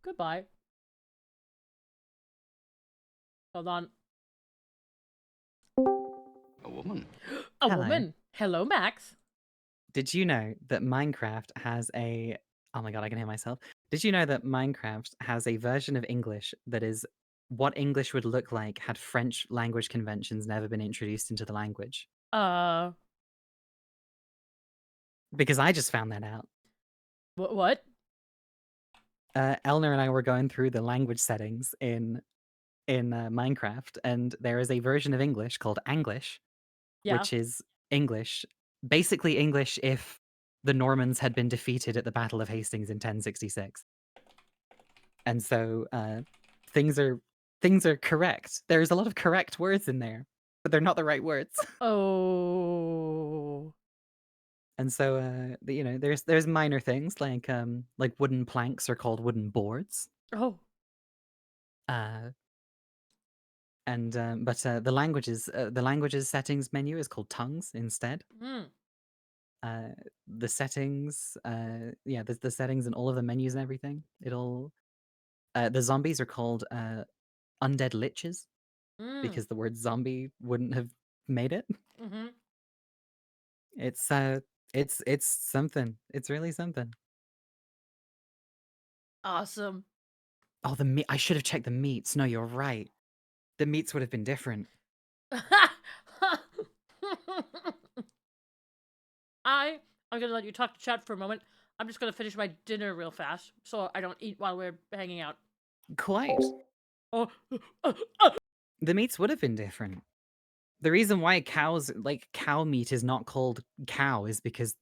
Goodbye. Hold on. A woman. A Hello. woman. Hello, Max. Did you know that Minecraft has a... Oh my god, I can hear myself. Did you know that Minecraft has a version of English that is what English would look like had French language conventions never been introduced into the language? Because I just found that out. What? Eleanor and I were going through the language settings in Minecraft, and there is a version of English called Anglish, Yeah. which is English, basically English if the Normans had been defeated at the Battle of Hastings in 1066. And so things are correct. There's a lot of correct words in there, but they're not the right words. Oh. And so there's minor things like wooden planks are called wooden boards. Oh. But the languages settings menu is called tongues instead. Hmm. The settings, the settings and all of the menus and everything. The zombies are called undead liches because the word zombie wouldn't have made it. Mm-hmm. It's something. It's really something. Awesome. Oh, the meat! I should have checked the meats. No, you're right. The meats would have been different. I'm gonna let you talk to chat for a moment. I'm just gonna finish my dinner real fast so I don't eat while we're hanging out. Quite. Oh. The meats would have been different. The reason why cow meat is not called cow is because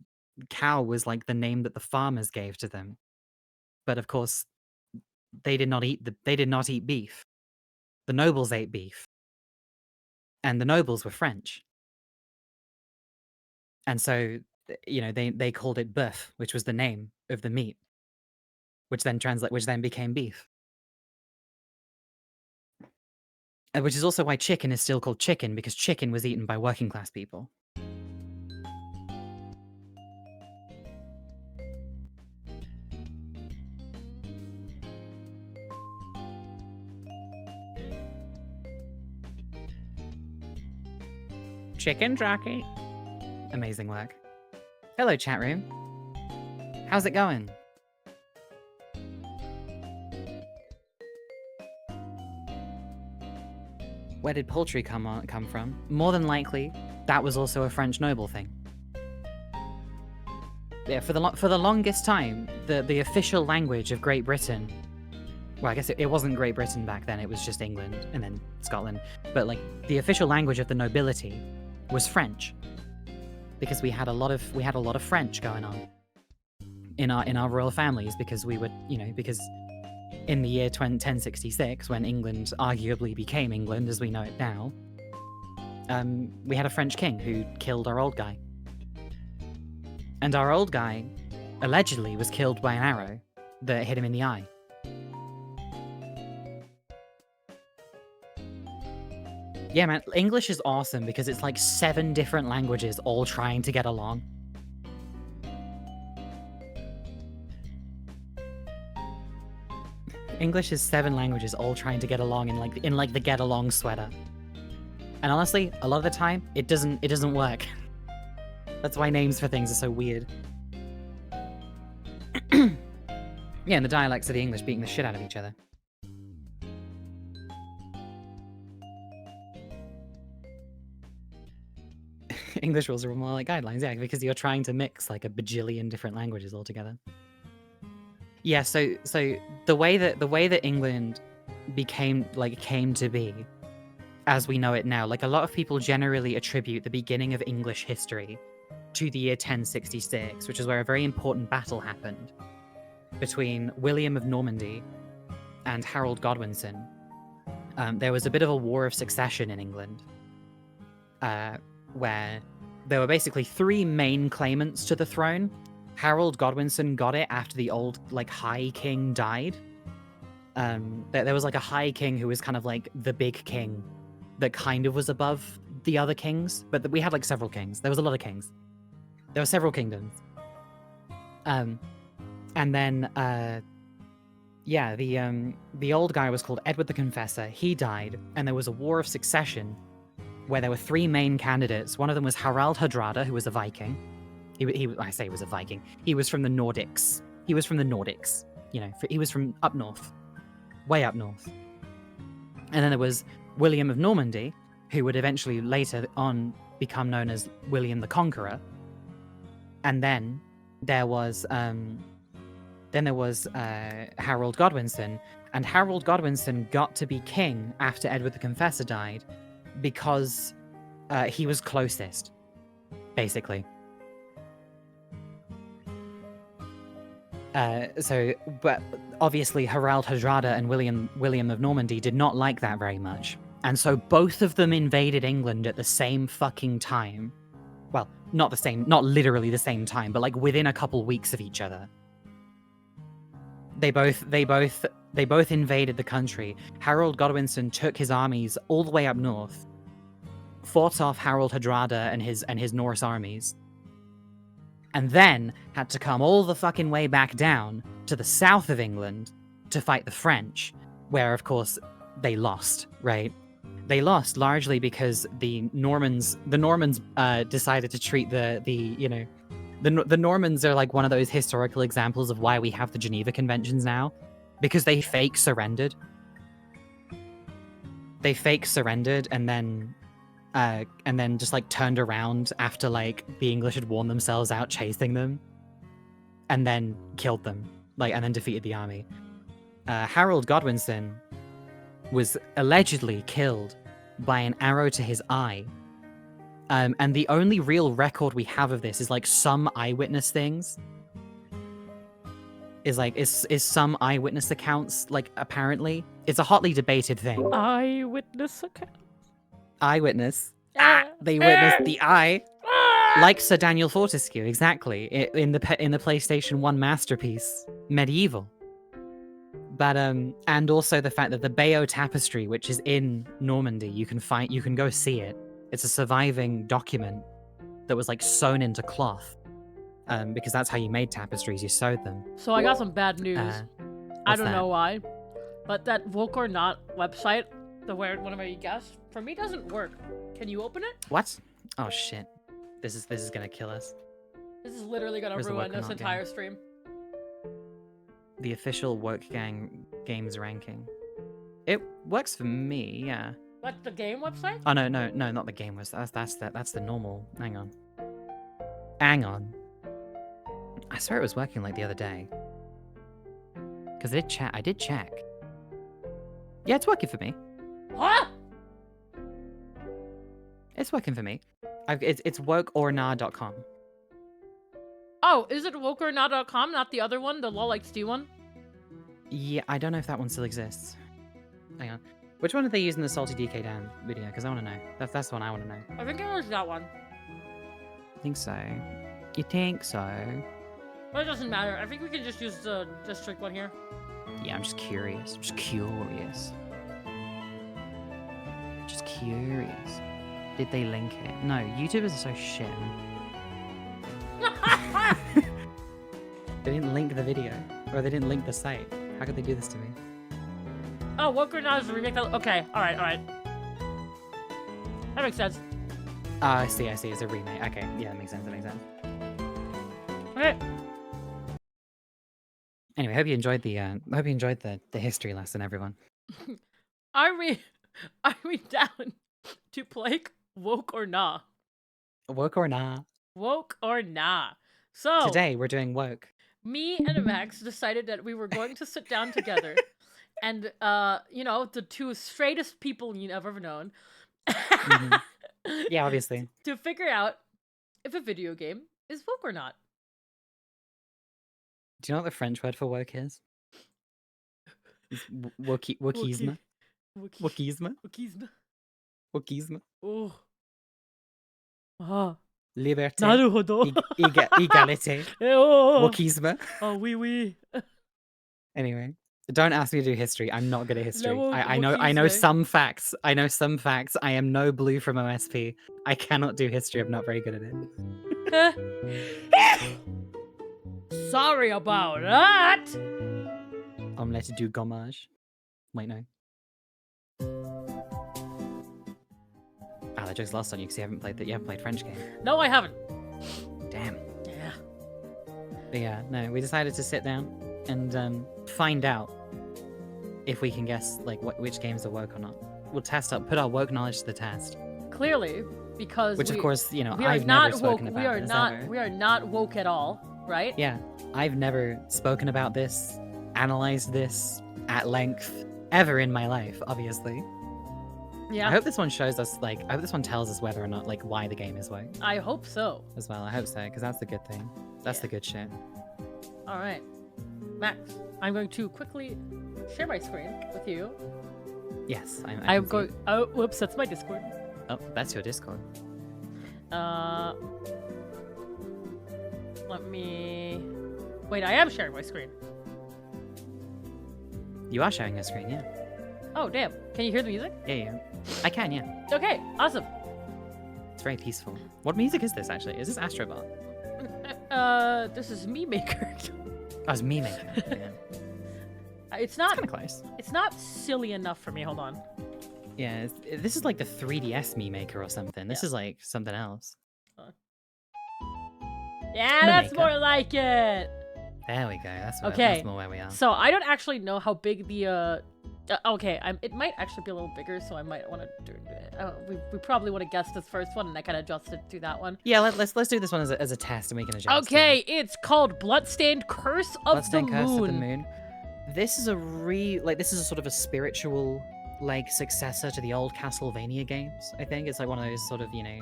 cow was like the name that the farmers gave to them. But of course, they did not eat beef. The nobles ate beef. And the nobles were French. And so, they called it bœuf, which was the name of the meat, which then became beef. Which is also why chicken is still called chicken, because chicken was eaten by working class people. Chicken jockey. Amazing work. Hello, chat room. How's it going? Where did poultry come from? More than likely, that was also a French noble thing. Yeah, for the longest time, the official language of Great Britain. Well, I guess it wasn't Great Britain back then. It was just England and then Scotland. But like the official language of the nobility was French, because we had a lot of French going on in our royal families, because we would because in the year 1066, when England arguably became England as we know it now, we had a French king who killed our old guy. And our old guy allegedly was killed by an arrow that hit him in the eye. Yeah, man, English is awesome because it's like 7 different languages all trying to get along. English is 7 languages all trying to get along in the get along sweater. And honestly, a lot of the time, it doesn't work. That's why names for things are so weird. Yeah, and the dialects of the English beating the shit out of each other. English rules are more like guidelines, yeah, because you're trying to mix like a bajillion different languages all together. Yeah, so the way that England came to be as we know it now, like a lot of people generally attribute the beginning of English history to the year 1066, which is where a very important battle happened between William of Normandy and Harold Godwinson. There was a bit of a war of succession in England, where there were basically 3 main claimants to the throne. Harold Godwinson got it after the old High King died. There was a High King who was kind of like the big king that kind of was above the other kings, but we had several kings. There was a lot of kings. There were several kingdoms. And then Yeah, the old guy was called Edward the Confessor. He died, and there was a war of succession where there were three main candidates. One of them was Harald Hardrada, who was a Viking. I say he was a Viking. He was from the Nordics. He was from the Nordics. You know, he was from up north, way up north. And then there was William of Normandy, who would eventually later on become known as William the Conqueror. And then there was Harold Godwinson, and Harold Godwinson got to be king after Edward the Confessor died because he was closest, basically. But obviously Harald Hardrada and William of Normandy did not like that very much. And so both of them invaded England at the same fucking time. Well, not literally the same time, but like within a couple weeks of each other. They both invaded the country. Harold Godwinson took his armies all the way up north, fought off Harold Hardrada and his Norse armies, and then had to come all the fucking way back down to the south of England to fight the French, where of course they lost, right? They lost largely because the Normans decided to treat the Normans are like one of those historical examples of why we have the Geneva Conventions now, because they fake surrendered. They fake surrendered and then just like turned around after like the English had worn themselves out chasing them, and then killed them, and then defeated the army. Harold Godwinson was allegedly killed by an arrow to his eye. And the only real record we have of this is like some eyewitness things. Is some eyewitness accounts, like, apparently. It's a hotly debated thing. Eyewitness account? Eyewitness. They witnessed the eye. Like Sir Daniel Fortescue, exactly. In the PlayStation 1 masterpiece, Medieval. But and also the fact that the Bayeux Tapestry, which is in Normandy, you can go see it. It's a surviving document that was like sewn into cloth, because that's how you made tapestries. You sewed them. So I got some bad news. I don't know why, but that Woke or Not website, the where one of my guests, for me doesn't work. Can you open it? What? Oh shit! This is gonna kill us. This is literally gonna ruin this entire stream. The official Woke Gang games ranking. It works for me, yeah. What, the game website? Oh no, not the game website. That's the normal. Hang on. I swear it was working like the other day. Because I did check. Yeah, it's working for me. What? It's working for me. It's wokeorna.com. Oh, is it wokeorna.com, not the other one, the LolXD one? Yeah, I don't know if that one still exists. Hang on. Which one did they use in the Salty DK Dan video? Because I want to know. That's the one I want to know. I think it was that one. I think so. You think so? But it doesn't matter. I think we can just use the district one here. Yeah, I'm just curious. Just curious. Did they link it? No, YouTubers are so shit. They didn't link the video. Or they didn't link the site. How could they do this to me? Oh, Woke or Not is a remake. Okay, alright. That makes sense. Oh, I see. It's a remake. Okay, yeah, that makes sense. Okay. Anyway, hope you enjoyed the history lesson, everyone. I read down to play Woke or Nah. Woke or Nah. Woke or Nah. So today we're doing woke. Me and Max decided that we were going to sit down together. And, the two straightest people you've ever known. Mm-hmm. Yeah, obviously. To figure out if a video game is woke or not. Do you know what the French word for woke is? Wokisme. Wokisme. Oh. Ah. Liberté. なるほど. Égalité. Oh. Wokisme. Oh, oui. Anyway. Don't ask me to do history. I'm not good at history. No, I know some facts. I am no Blue from OSP. I cannot do history. I'm not very good at it. Sorry about that. Omelette du gommage. Wait, no. Ah, that joke's lost on you because you haven't played French game. No, I haven't. Damn. Yeah. But yeah, no, we decided to sit down and find out if we can guess like which games are woke or not. We'll put our woke knowledge to the test. Clearly, because Which, of course, you know, we are I've not never spoken woke. about We are this not. ever. We are not woke at all, right? Yeah, I've never spoken about this, analyzed this at length ever in my life, obviously. Yeah. I hope this one shows us, like, I hope this one tells us whether or not, like, why the game is woke I hope so. as well. I hope so, because that's the good thing. That's the good shit. All right, Max. I'm going to quickly share my screen with you. Yes, I I'm can see going. it. Oh, whoops! That's my Discord. Oh, that's your Discord. Let me. Wait, I am sharing my screen. You are sharing your screen, yeah. Oh, damn! Can you hear the music? Yeah. I can, yeah. Okay, awesome. It's very peaceful. What music is this, actually? Is this Astrobot? This is Me Maker. Oh, it's me making it. Yeah. It's not. Kind of close. It's not silly enough for me. Hold on. Yeah, this is like the 3DS Me Maker or something. This is like something else. Yeah, that's more like it. There we go. That's more where we are. So I don't actually know how big the okay, it might actually be a little bigger, so I might want to do it. We probably want to guess this first one, and I kind of adjusted to that one. Yeah, let's do this one as a test, and we can adjust. Okay, it's called Bloodstained Curse of the Moon. Curse of the Moon. This is this is a sort of a spiritual like successor to the old Castlevania games. I think it's like one of those sort of, you know,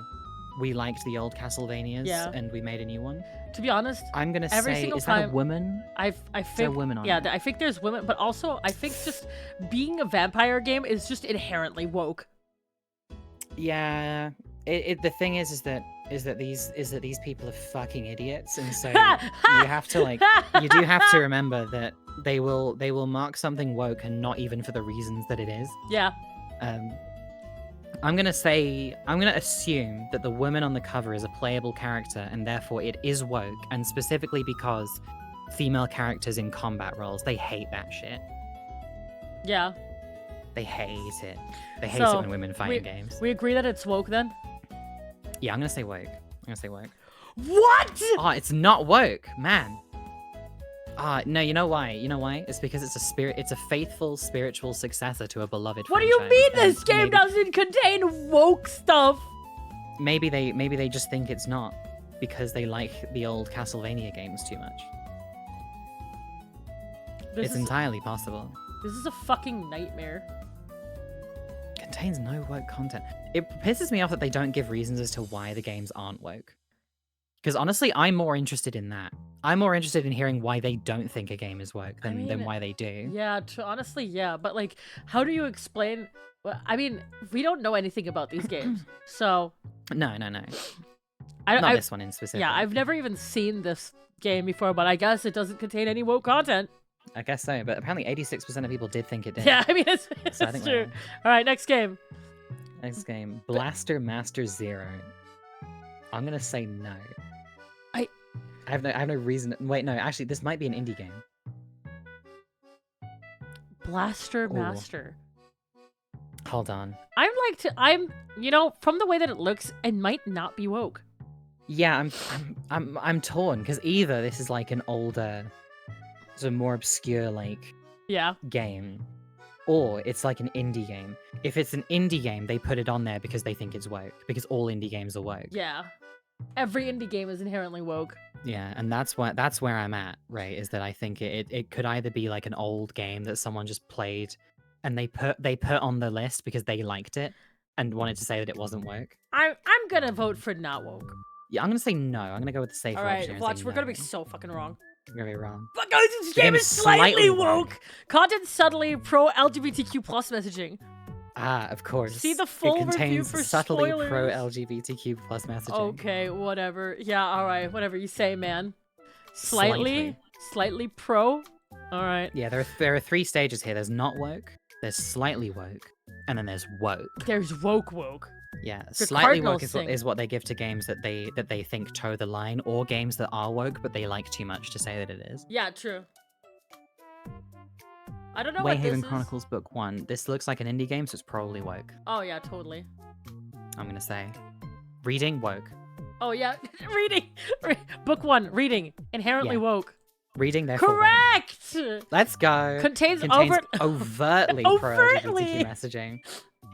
we liked the old Castlevanias and we made a new one. To be honest, I'm gonna every say, single is time that a woman? I think there women on yeah, it? I think there's women, but also I think just being a vampire game is just inherently woke. Yeah, the thing is that these people are fucking idiots, and so you have to you do have to remember that they will mark something woke and not even for the reasons that it is. Yeah. I'm gonna assume that the woman on the cover is a playable character, and therefore it is woke, and specifically because female characters in combat roles, they hate that shit. Yeah. They hate it. They hate it when women fight in games. We agree that it's woke then? Yeah, I'm gonna say woke. What? Oh, it's not woke, man. No, you know why? It's because it's a faithful spiritual successor to a beloved What do franchise. you mean this game doesn't contain woke stuff? Maybe they just think it's not because they like the old Castlevania games too much. It's entirely possible. This is a fucking nightmare. Contains no woke content. It pisses me off that they don't give reasons as to why the games aren't woke. Because honestly, I'm more interested in that. I'm more interested in hearing why they don't think a game is woke than why they do. Yeah, honestly, yeah. But like, how do you explain? Well, I mean, we don't know anything about these games, so. No. Not this one in specific. Yeah, I've never even seen this game before, but I guess it doesn't contain any woke content. I guess so, but apparently 86% of people did think it did. Yeah, I mean, it's So I think true. All right, next game. Next game, Blaster Master Zero. I'm gonna say no. I have no reason. Wait, no. Actually, this might be an indie game. Blaster Master. Hold on. From the way that it looks, it might not be woke. Yeah, I'm torn because either this is like an older, so more obscure game, or it's like an indie game. If it's an indie game, they put it on there because they think it's woke, because all indie games are woke. Yeah. Every indie game is inherently woke. Yeah, and that's where I'm at, right? Is that I think it could either be like an old game that someone just played and they put on the list because they liked it and wanted to say that it wasn't woke. I'm gonna vote for not woke. Yeah, I'm gonna say no. I'm gonna go with the safer option. All right, watch. We're gonna be so fucking wrong. We're gonna be wrong. But guys, this game is slightly woke. Content subtly pro LGBTQ plus messaging. Ah, of course. See the full review for subtly spoilers. pro LGBTQ plus messaging. Okay, whatever. Yeah, all right, whatever you say, man. Slightly pro. All right. Yeah, there are 3 stages here. There's not woke, there's slightly woke, and then there's woke. There's woke. Yeah, slightly woke is what they give to games that they think toe the line, or games that are woke but they like too much to say that it is. Yeah, true. I don't know what this Wayhaven is. Chronicles Book 1. This looks like an indie game, so it's probably woke. Oh yeah, totally. I'm gonna say. Reading, woke. Oh yeah, reading. Book 1, reading, inherently Yeah. woke. Reading, therefore woke. Correct. Let's go. Contains overtly Overtly. pro-LGBTQ messaging.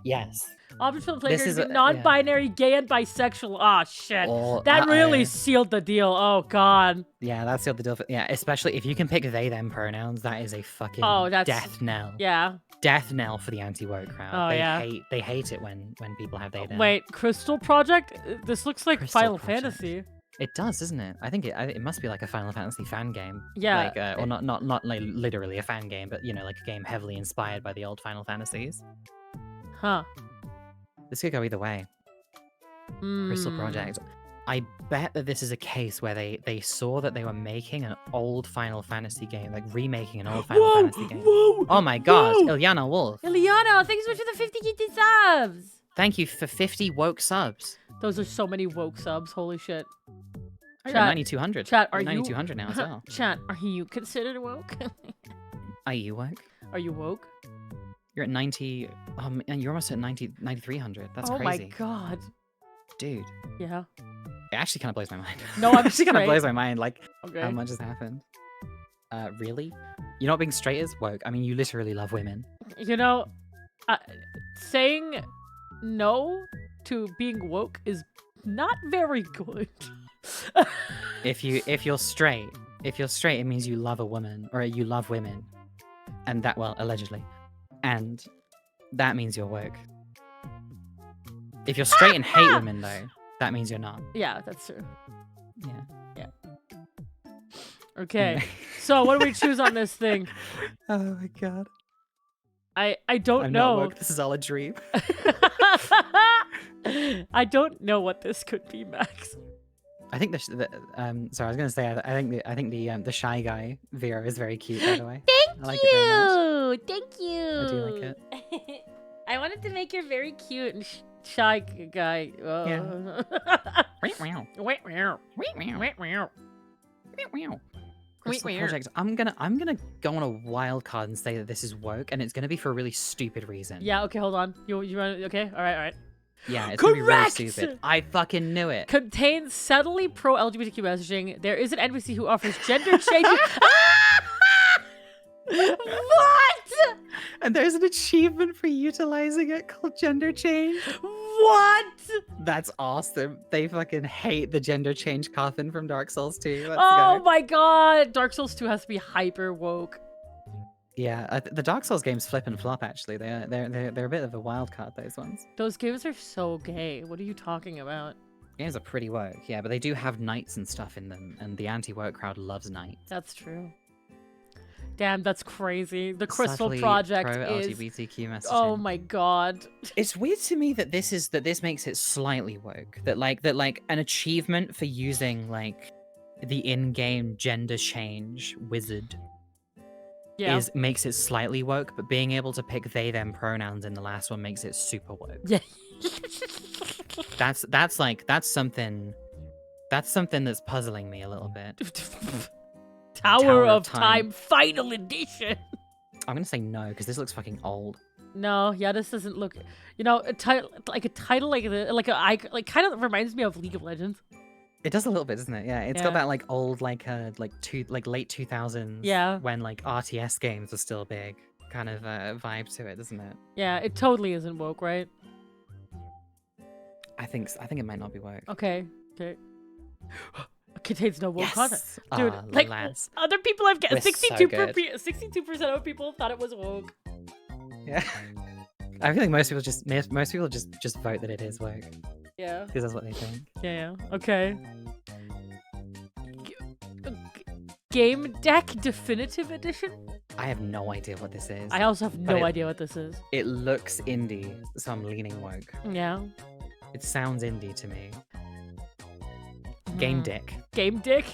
Yes. Options for the player is to be a- non-binary, gay, and bisexual. Ah, shit. Oh, That really uh-oh. sealed the deal. Oh god. Yeah, that's the other deal. Yeah, especially if you can pick they them pronouns, that is a fucking that's- death knell. Yeah. Death knell for the anti-woke crowd. Oh, yeah. They hate it when people have they them. Wait, Crystal Project? This looks like Crystal Final Project. Fantasy. It does, doesn't it? I think it must be like a Final Fantasy fan game. Yeah. Like, or not like literally a fan game, but like a game heavily inspired by the old Final Fantasies. Huh. This could go either way. Crystal Hmm. Project. I bet that this is a case where they saw that they were making an old Final Fantasy game, like remaking an old Final Fantasy game. Whoa! Oh my god, Whoa! Ilyana Wolf. Ileana, thanks so much for the 50 gifted subs! Thank you for 50 woke subs. Those are so many woke subs, holy shit. Oh, you're Chat- 9,200. Chat, You're are you 9,200 now as well. Chat, are you considered woke? Are you woke? Are you woke? You're at 90. And you're almost at 9,300. That's oh crazy. my god. Dude. Yeah. It actually kind of blows my mind. No, I'm It actually kind of straight. blows my mind, like, Okay. how much has happened. Really? You're not being straight as woke? I mean, you literally love women. You know, saying no to being woke is not very good. If you're straight, it means you love a woman, or you love women. And that, well, allegedly. And that means you're woke. If you're straight and hate women, though, that means you're not. Yeah, that's true. Yeah. Okay. So what do we choose on this thing? Oh my god. I don't I'm know. not woke. This is all a dream. I don't know what this could be, Max. I think sorry, I was gonna say I think the shy guy Vera is very cute, by the way. I like it very much. Thank you. I do like it. I wanted to make you very cute and shy guy. Yeah. Crystal Project. I'm gonna go on a wild card and say that this is woke, and it's gonna be for a really stupid reason. Yeah. Okay. Hold on. You want? Okay. All right. Yeah, it's gonna be really Correct! stupid. I fucking knew it. Contains subtly pro LGBTQ messaging. There is an NPC who offers gender changing. What? And there's an achievement for utilizing it called gender change. What? That's awesome. They fucking hate the gender change coffin from Dark Souls 2. Let's Oh go. my god. Dark Souls 2 has to be hyper woke. Yeah, the Dark Souls games flip and flop. Actually, they're a bit of a wild card. Those ones. Those games are so gay. What are you talking about? Games are pretty woke, yeah, but they do have knights and stuff in them, and the anti-woke crowd loves knights. That's true. Damn, that's crazy. The Crystal Subtly Project is. pro-LGBTQ messaging. Oh my god. It's weird to me that this makes it slightly woke. That an achievement for using like the in-game gender change wizard Yeah. makes it slightly woke, but being able to pick they them pronouns in the last one makes it super woke. Yeah. That's something that's puzzling me a little bit. Tower of Time Final Edition. I'm gonna say no because this looks fucking old. No, yeah, this doesn't look. You know, a title like kind of reminds me of League of Legends. It does a little bit, doesn't it? Yeah, it's Yeah. got that like old late 2000s. Yeah. When like RTS games were still big, kind of vibe to it, doesn't it? Yeah, it totally isn't woke, right? I think it might not be woke. Okay. Contains no woke content. Yes! Dude, Aw, like lads. other people have We're guessed so 62% of people thought it was woke. Yeah. I feel like most people just vote that it is woke Yeah. because that's what they think. Yeah. Okay. Game Deck Definitive Edition? I have no idea what this is. I also have But no it- idea what this is. It looks indie, so I'm leaning woke. Yeah. It sounds indie to me. Game Mm. Dick. Game Dick?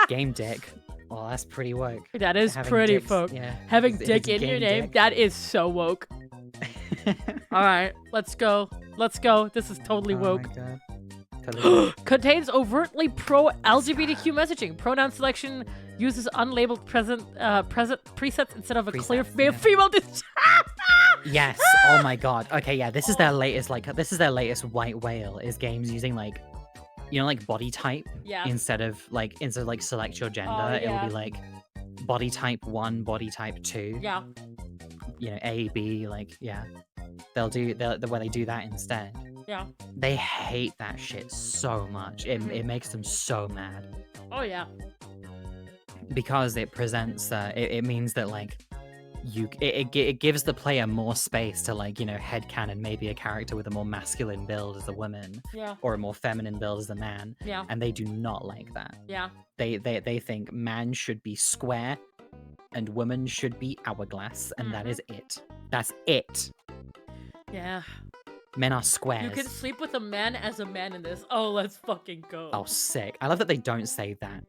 Game Dick. Well, that's pretty woke. That is Having pretty dicks, folk. Yeah. Having It's dick in your Game name, Dick. that is so woke. Alright, let's go. Let's go. This is totally Oh woke. my god. Totally woke. Contains overtly pro LGBTQ messaging. Pronoun selection Uses unlabeled present presets instead of a clear Presets, yeah. female. Yes. Oh my god. Okay, yeah. This is their latest. This is their latest white whale. Is games using like, like body type Yeah. instead of select your gender. yeah. It'll be like body type 1, body type 2. Yeah. A, B. Yeah. Where they do that instead. Yeah. They hate that shit so much. It makes them so mad. Oh yeah. Because it presents it means that it gives the player more space to headcanon maybe a character with a more masculine build as a woman, Yeah. or a more feminine build as a man, Yeah. and they do not like that. Yeah. They think man should be square and woman should be hourglass, and that is it. That's it. Yeah. Men are squares. You can sleep with a man as a man in this. Oh, let's fucking go. Oh, sick. I love that they don't say that.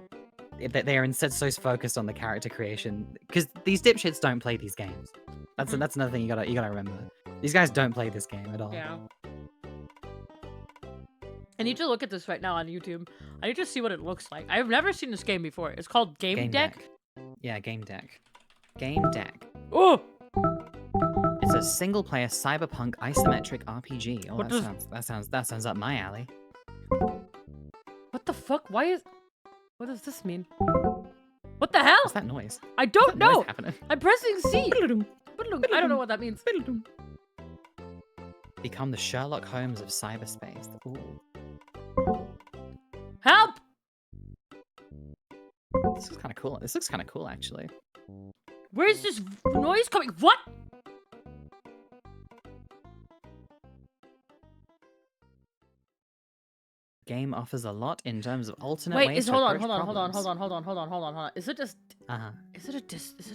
They are instead so focused on the character creation, because these dipshits don't play these games. That's another thing you gotta remember. These guys don't play this game at all. Yeah. I need to look at this right now on YouTube. I need to see what it looks like. I've never seen this game before. It's called Game Deck. Yeah, Game Deck. Game Deck. Oh. It's a single-player cyberpunk isometric RPG. Oh, What that sounds up my alley. What the fuck? What does this mean? What the hell? What's that noise? I don't What's that noise know. happening? I'm pressing C. I don't know what that means. Become the Sherlock Holmes of cyberspace. Ooh. Help! This looks kind of cool. This looks kind of cool, actually. Where's this noise coming? What? Game offers a lot in terms of alternate Wait, ways to hold on. approach problems. Is it just? Uh-huh. Is it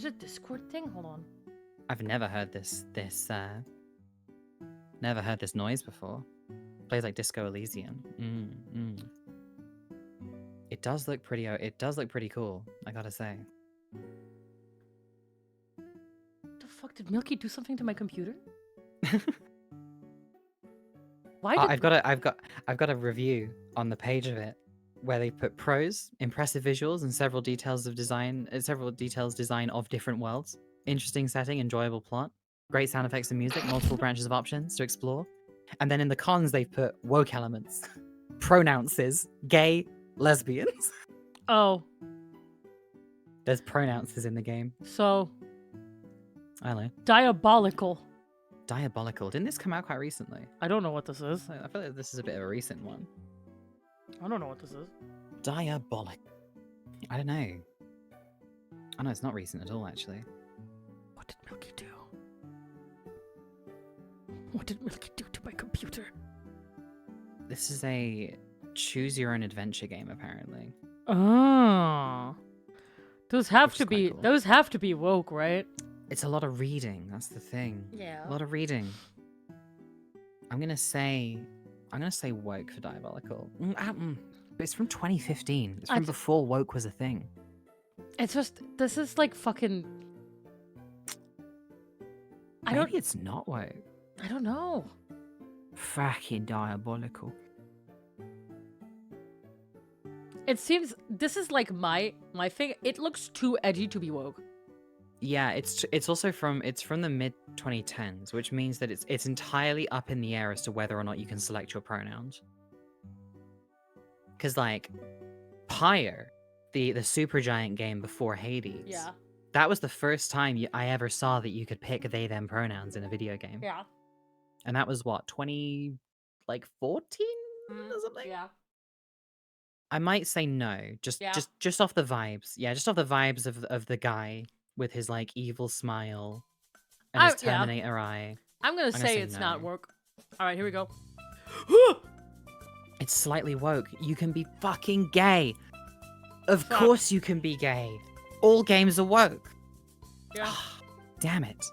a Discord thing? Hold on. I've never heard this noise before. Plays like Disco Elysium. It does look pretty cool, I gotta say. What the fuck? Did Milky do something to my computer? Why Oh, did... I've got a review on the page of it where they put pros, impressive visuals, and several details design of different worlds. Interesting setting, enjoyable plot, great sound effects and music, multiple branches of options to explore. And then in the cons they've put woke elements, pronouns, gay, lesbians. Oh. There's pronouns in the game. So. I don't know. Diabolical. Diabolical. Didn't this come out quite recently? I don't know what this is. I feel like this is a bit of a recent one. I don't know what this is. Diabolic. I don't know. Oh no, it's not recent at all, actually. What did Milky do? What did Milky do to my computer? This is a choose your own adventure game, apparently. Oh. Those have to be cool. those have to be woke, right? It's a lot of reading, that's the thing. Yeah. A lot of reading. I'm gonna say woke for diabolical. But it's from 2015. It's from before woke was a thing. It's just this is like fucking Maybe it's not woke. I don't know. Fucking diabolical. It seems this is like my thing. It looks too edgy to be woke. Yeah, it's also from the mid 2010s, which means that it's entirely up in the air as to whether or not you can select your pronouns. Because like Pyre, the Supergiant game before Hades. Yeah. That was the first time I ever saw that you could pick they them pronouns in a video game. Yeah. And that was what, 2014 or something? Yeah. I might say no, just off the vibes. Yeah, just off the vibes of the guy with his like evil smile and his Terminator eye. I'm gonna say it's no. not woke. All right, here we go. It's slightly woke. You can be fucking gay. Of course you can be gay. All games are woke. Yeah. Damn it.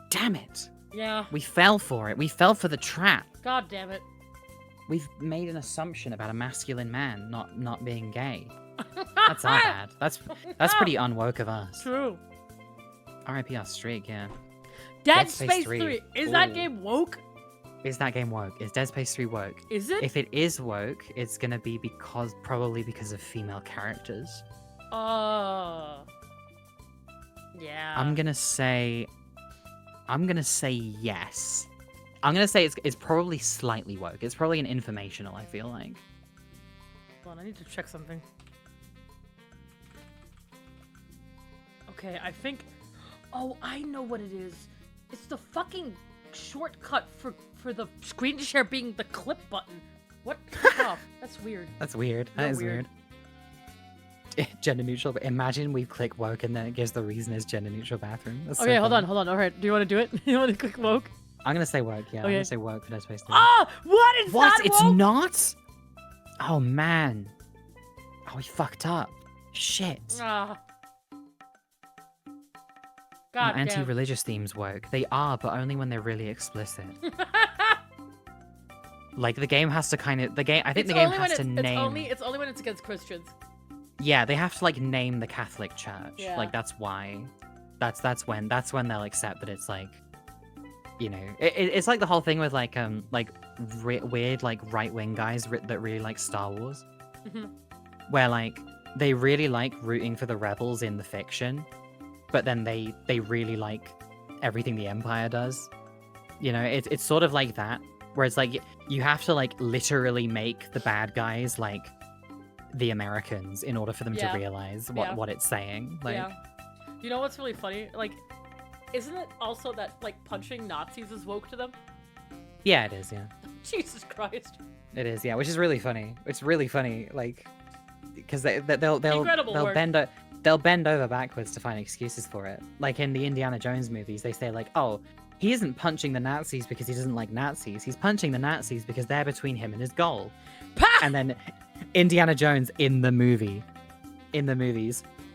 Damn it. Yeah. We fell for it. We fell for the trap. God damn it. We've made an assumption about a masculine man not being gay. That's our bad. That's pretty unwoke of us. True. R.I.P. our streak, yeah. Dead Space 3. Is that game woke? Is that game woke? Is Dead Space 3 woke? Is it? If it is woke, it's gonna be probably because of female characters. Oh. Yeah. I'm gonna say yes. I'm gonna say it's probably slightly woke. It's probably an informational, I feel like. Hold on, I need to check something. Okay, I think... Oh, I know what it is. It's the fucking shortcut for the screen share being the clip button. What? Oh, that's weird. That's weird. That is weird. Gender neutral, but imagine we click woke and then it gives the reason is gender neutral bathroom. That's Okay, so hold funny. on. All right, do you want to do it? You want to click woke? I'm gonna say woke, yeah. I'm Okay. gonna say woke for no space. Ah! What? It's What? not It's woke? not? Oh man. Oh, we fucked up. Shit. Ah. God damn. Anti-religious themes woke. They are, but only when they're really explicit. Like the game has to kind of I think It's the game only has when to it's name. It's only when it's against Christians. Yeah, they have to like name the Catholic Church. Yeah. Like that's why. That's when they'll accept that it's like, you know, it's like the whole thing with like weird like right wing guys that really like Star Wars, Mhm. where like they really like rooting for the rebels in the fiction, but then they really like everything the Empire does. You know, it's sort of like that, where it's like you have to like literally make the bad guys like the Americans in order for them Yeah. to realize Yeah. what it's saying. Like, Yeah. You know what's really funny? Like, isn't it also that like punching Nazis is woke to them? yeah, it is. Yeah, Jesus Christ. it is. Yeah, which is really funny. It's really funny, like, because they'll Incredible work. they'll bend over backwards to find excuses for it. Like in the Indiana Jones movies, they say like, oh, he isn't punching the Nazis because he doesn't like Nazis. He's punching the Nazis because they're between him and his goal. Pah! And then Indiana Jones in the movies,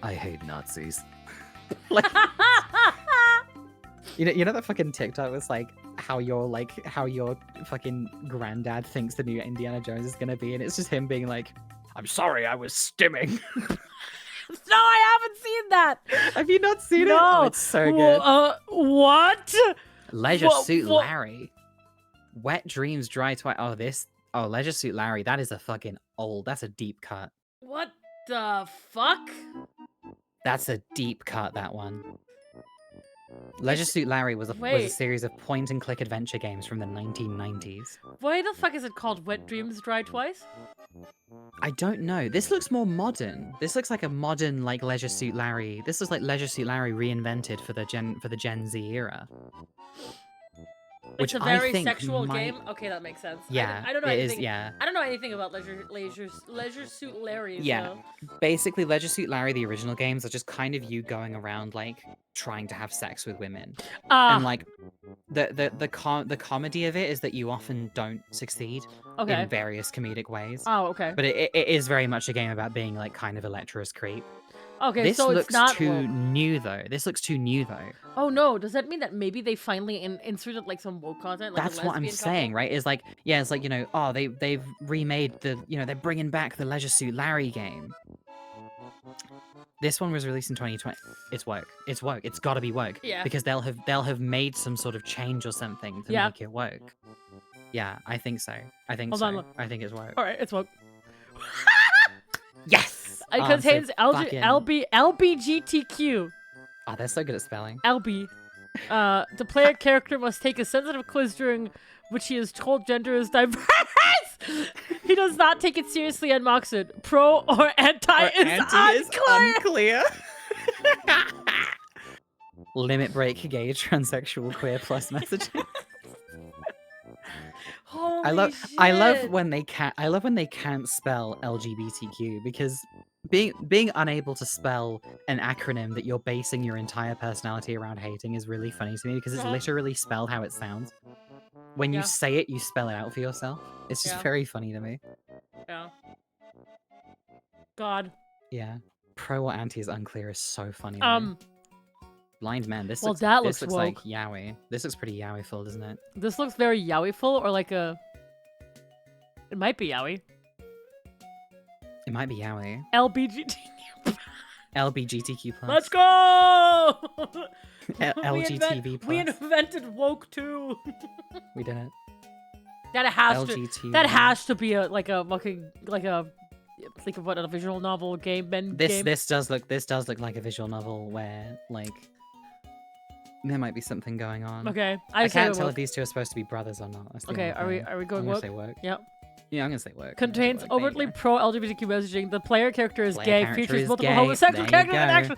I hate Nazis. Like, you know that fucking TikTok was like how your fucking granddad thinks the new Indiana Jones is gonna be, and it's just him being like, I'm sorry, I was stimming. No, I haven't seen that. Have you not seen it? No. Oh, it's so good. What? Leisure Suit what- Larry. Wet Dreams Dry Twice. Oh, Leisure Suit Larry. That is a fucking that's a deep cut. What the fuck? That's a deep cut, that one. Leisure Suit Larry was a Wait. series of point-and-click adventure games from the 1990s. Why the fuck is it called Wet Dreams Dry Twice? I don't know. This looks more modern. This looks like a modern, like, Leisure Suit Larry. This looks like Leisure Suit Larry reinvented for the Gen Z era. It's Which a I very think sexual might- game. Okay, that makes sense. Yeah, I don't know it anything. is, yeah. I don't know anything about Leisure Suit Larry. Yeah. So. Basically, Leisure Suit Larry, the original games, are just kind of you going around, like, trying to have sex with women. And, like, the comedy of it is that you often don't succeed Okay. in various comedic ways. Oh, okay. But it is very much a game about being, like, kind of a lecherous creep. Okay, This so looks it's not too woke. new, though. This looks too new, though. Oh no, does that mean that maybe they finally inserted like some woke content? Like That's a what I'm lesbian saying, couple? right? Is like, yeah, it's like, you know, oh, they've remade they're bringing back the Leisure Suit Larry game. This one was released in 2020. It's woke. It's woke. It's got to be woke. Yeah. Because they'll have made some sort of change or something to Yeah. make it woke. Yeah, I think so. I think Hold so. on, look. I think it's woke. All right, it's woke. Yes. It Answer contains fucking- LGBTQ. Oh, they're so good at spelling. LB. The player character must take a sensitive quiz during which he is told gender is diverse. He does not take it seriously and mocks it. Pro or anti is unclear. Limit break gay transsexual queer plus messaging. Holy I love shit. when they can't spell LGBTQ, because being unable to spell an acronym that you're basing your entire personality around hating is really funny to me, because it's Uh-huh. literally spelled how it sounds. When Yeah. you say it, you spell it out for yourself. It's just Yeah. very funny to me. Yeah. God. Yeah. Pro or anti is unclear is so funny. though. Blind man. This well, looks, that this looks looks like woke. yaoi. This looks pretty yaoi-ful, doesn't it? This looks very yaoi-ful, or like a. It might be yaoi. It might be yaoi. LBGT. LBGTQ plus. Let's go! LGTV We plus. invented woke too. We did it. That has to. LGTV. That has to be a fucking think of what a visual novel game, game. This does look like a visual novel where like there might be something going on. Okay, I say can't tell woke. if these two are supposed to be brothers or not. That's the Okay, only are thing. we going I'm woke? gonna say woke. Yep. Yeah, I'm gonna say woke. Contains overtly pro LGBTQ messaging. The player character is Player gay. character Features is multiple gay. homosexual There you characters in go. action.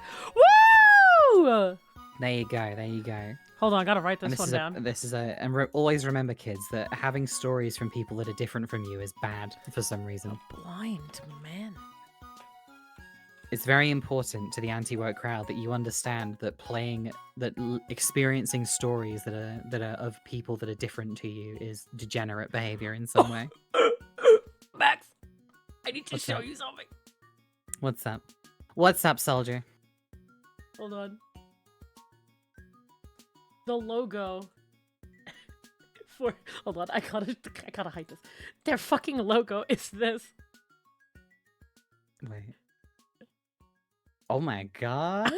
Woo! There you go. There you go. Hold on, I gotta write And this one down. Always remember, kids, that having stories from people that are different from you is bad for some reason. A blind man. It's very important to the anti-woke crowd that you understand that experiencing stories that are of people that are different to you is degenerate behavior in some way. Max, I need to What's show that? you something. What's up? What's up, soldier? Hold on. The logo for hold on, I gotta hide this. Their fucking logo is this. Wait. Oh my god.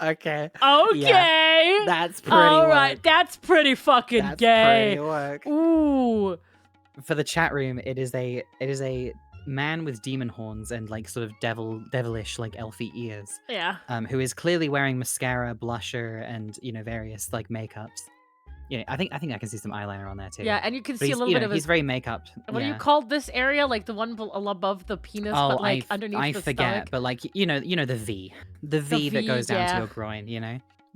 Okay. Okay. Yeah, that's pretty All right, woke. that's pretty fucking That's gay. pretty woke. Ooh. For the chat room, it is a man with demon horns and like sort of devilish like elfy ears, Yeah. who is clearly wearing mascara, blusher, and various like makeups. I think I can see some eyeliner on there too. Yeah, and you can But see a he's, little bit of he's his. very makeup. What do you yeah. call this area? Like the one above the penis, Oh, but like underneath I the forget, stomach. but like the V that V, goes down to yeah. your groin.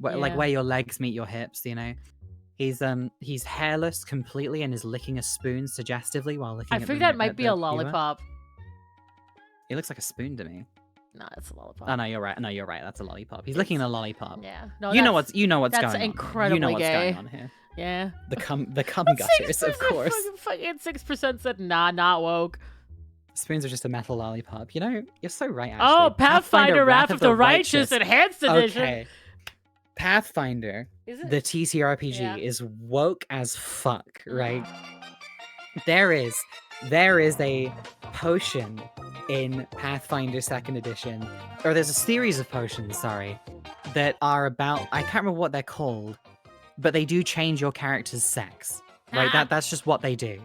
Like Yeah. where your legs meet your hips. He's hairless completely and is licking a spoon suggestively while looking. I at think the, that might at be the a viewer. lollipop. It looks like a spoon to me. Nah, it's a lollipop. Oh no, you're right. No, you're right. That's a lollipop. He's licking a lollipop. Yeah. No, You know that's what's that's going on. incredibly You know what's gay. going on here. Yeah. The cum gutters, of course. Fucking 6% said nah, not woke. Spoons are just a metal lollipop. You're so right. Actually. Oh, Pathfinder Wrath of the Righteous Enhanced Edition. Okay. Pathfinder, Is it? the TTRPG, Yeah. is woke as fuck, right? There is a potion in Pathfinder 2nd Edition, or there's a series of potions, sorry, that are about, I can't remember what they're called, but they do change your character's sex, right? That's just what they do.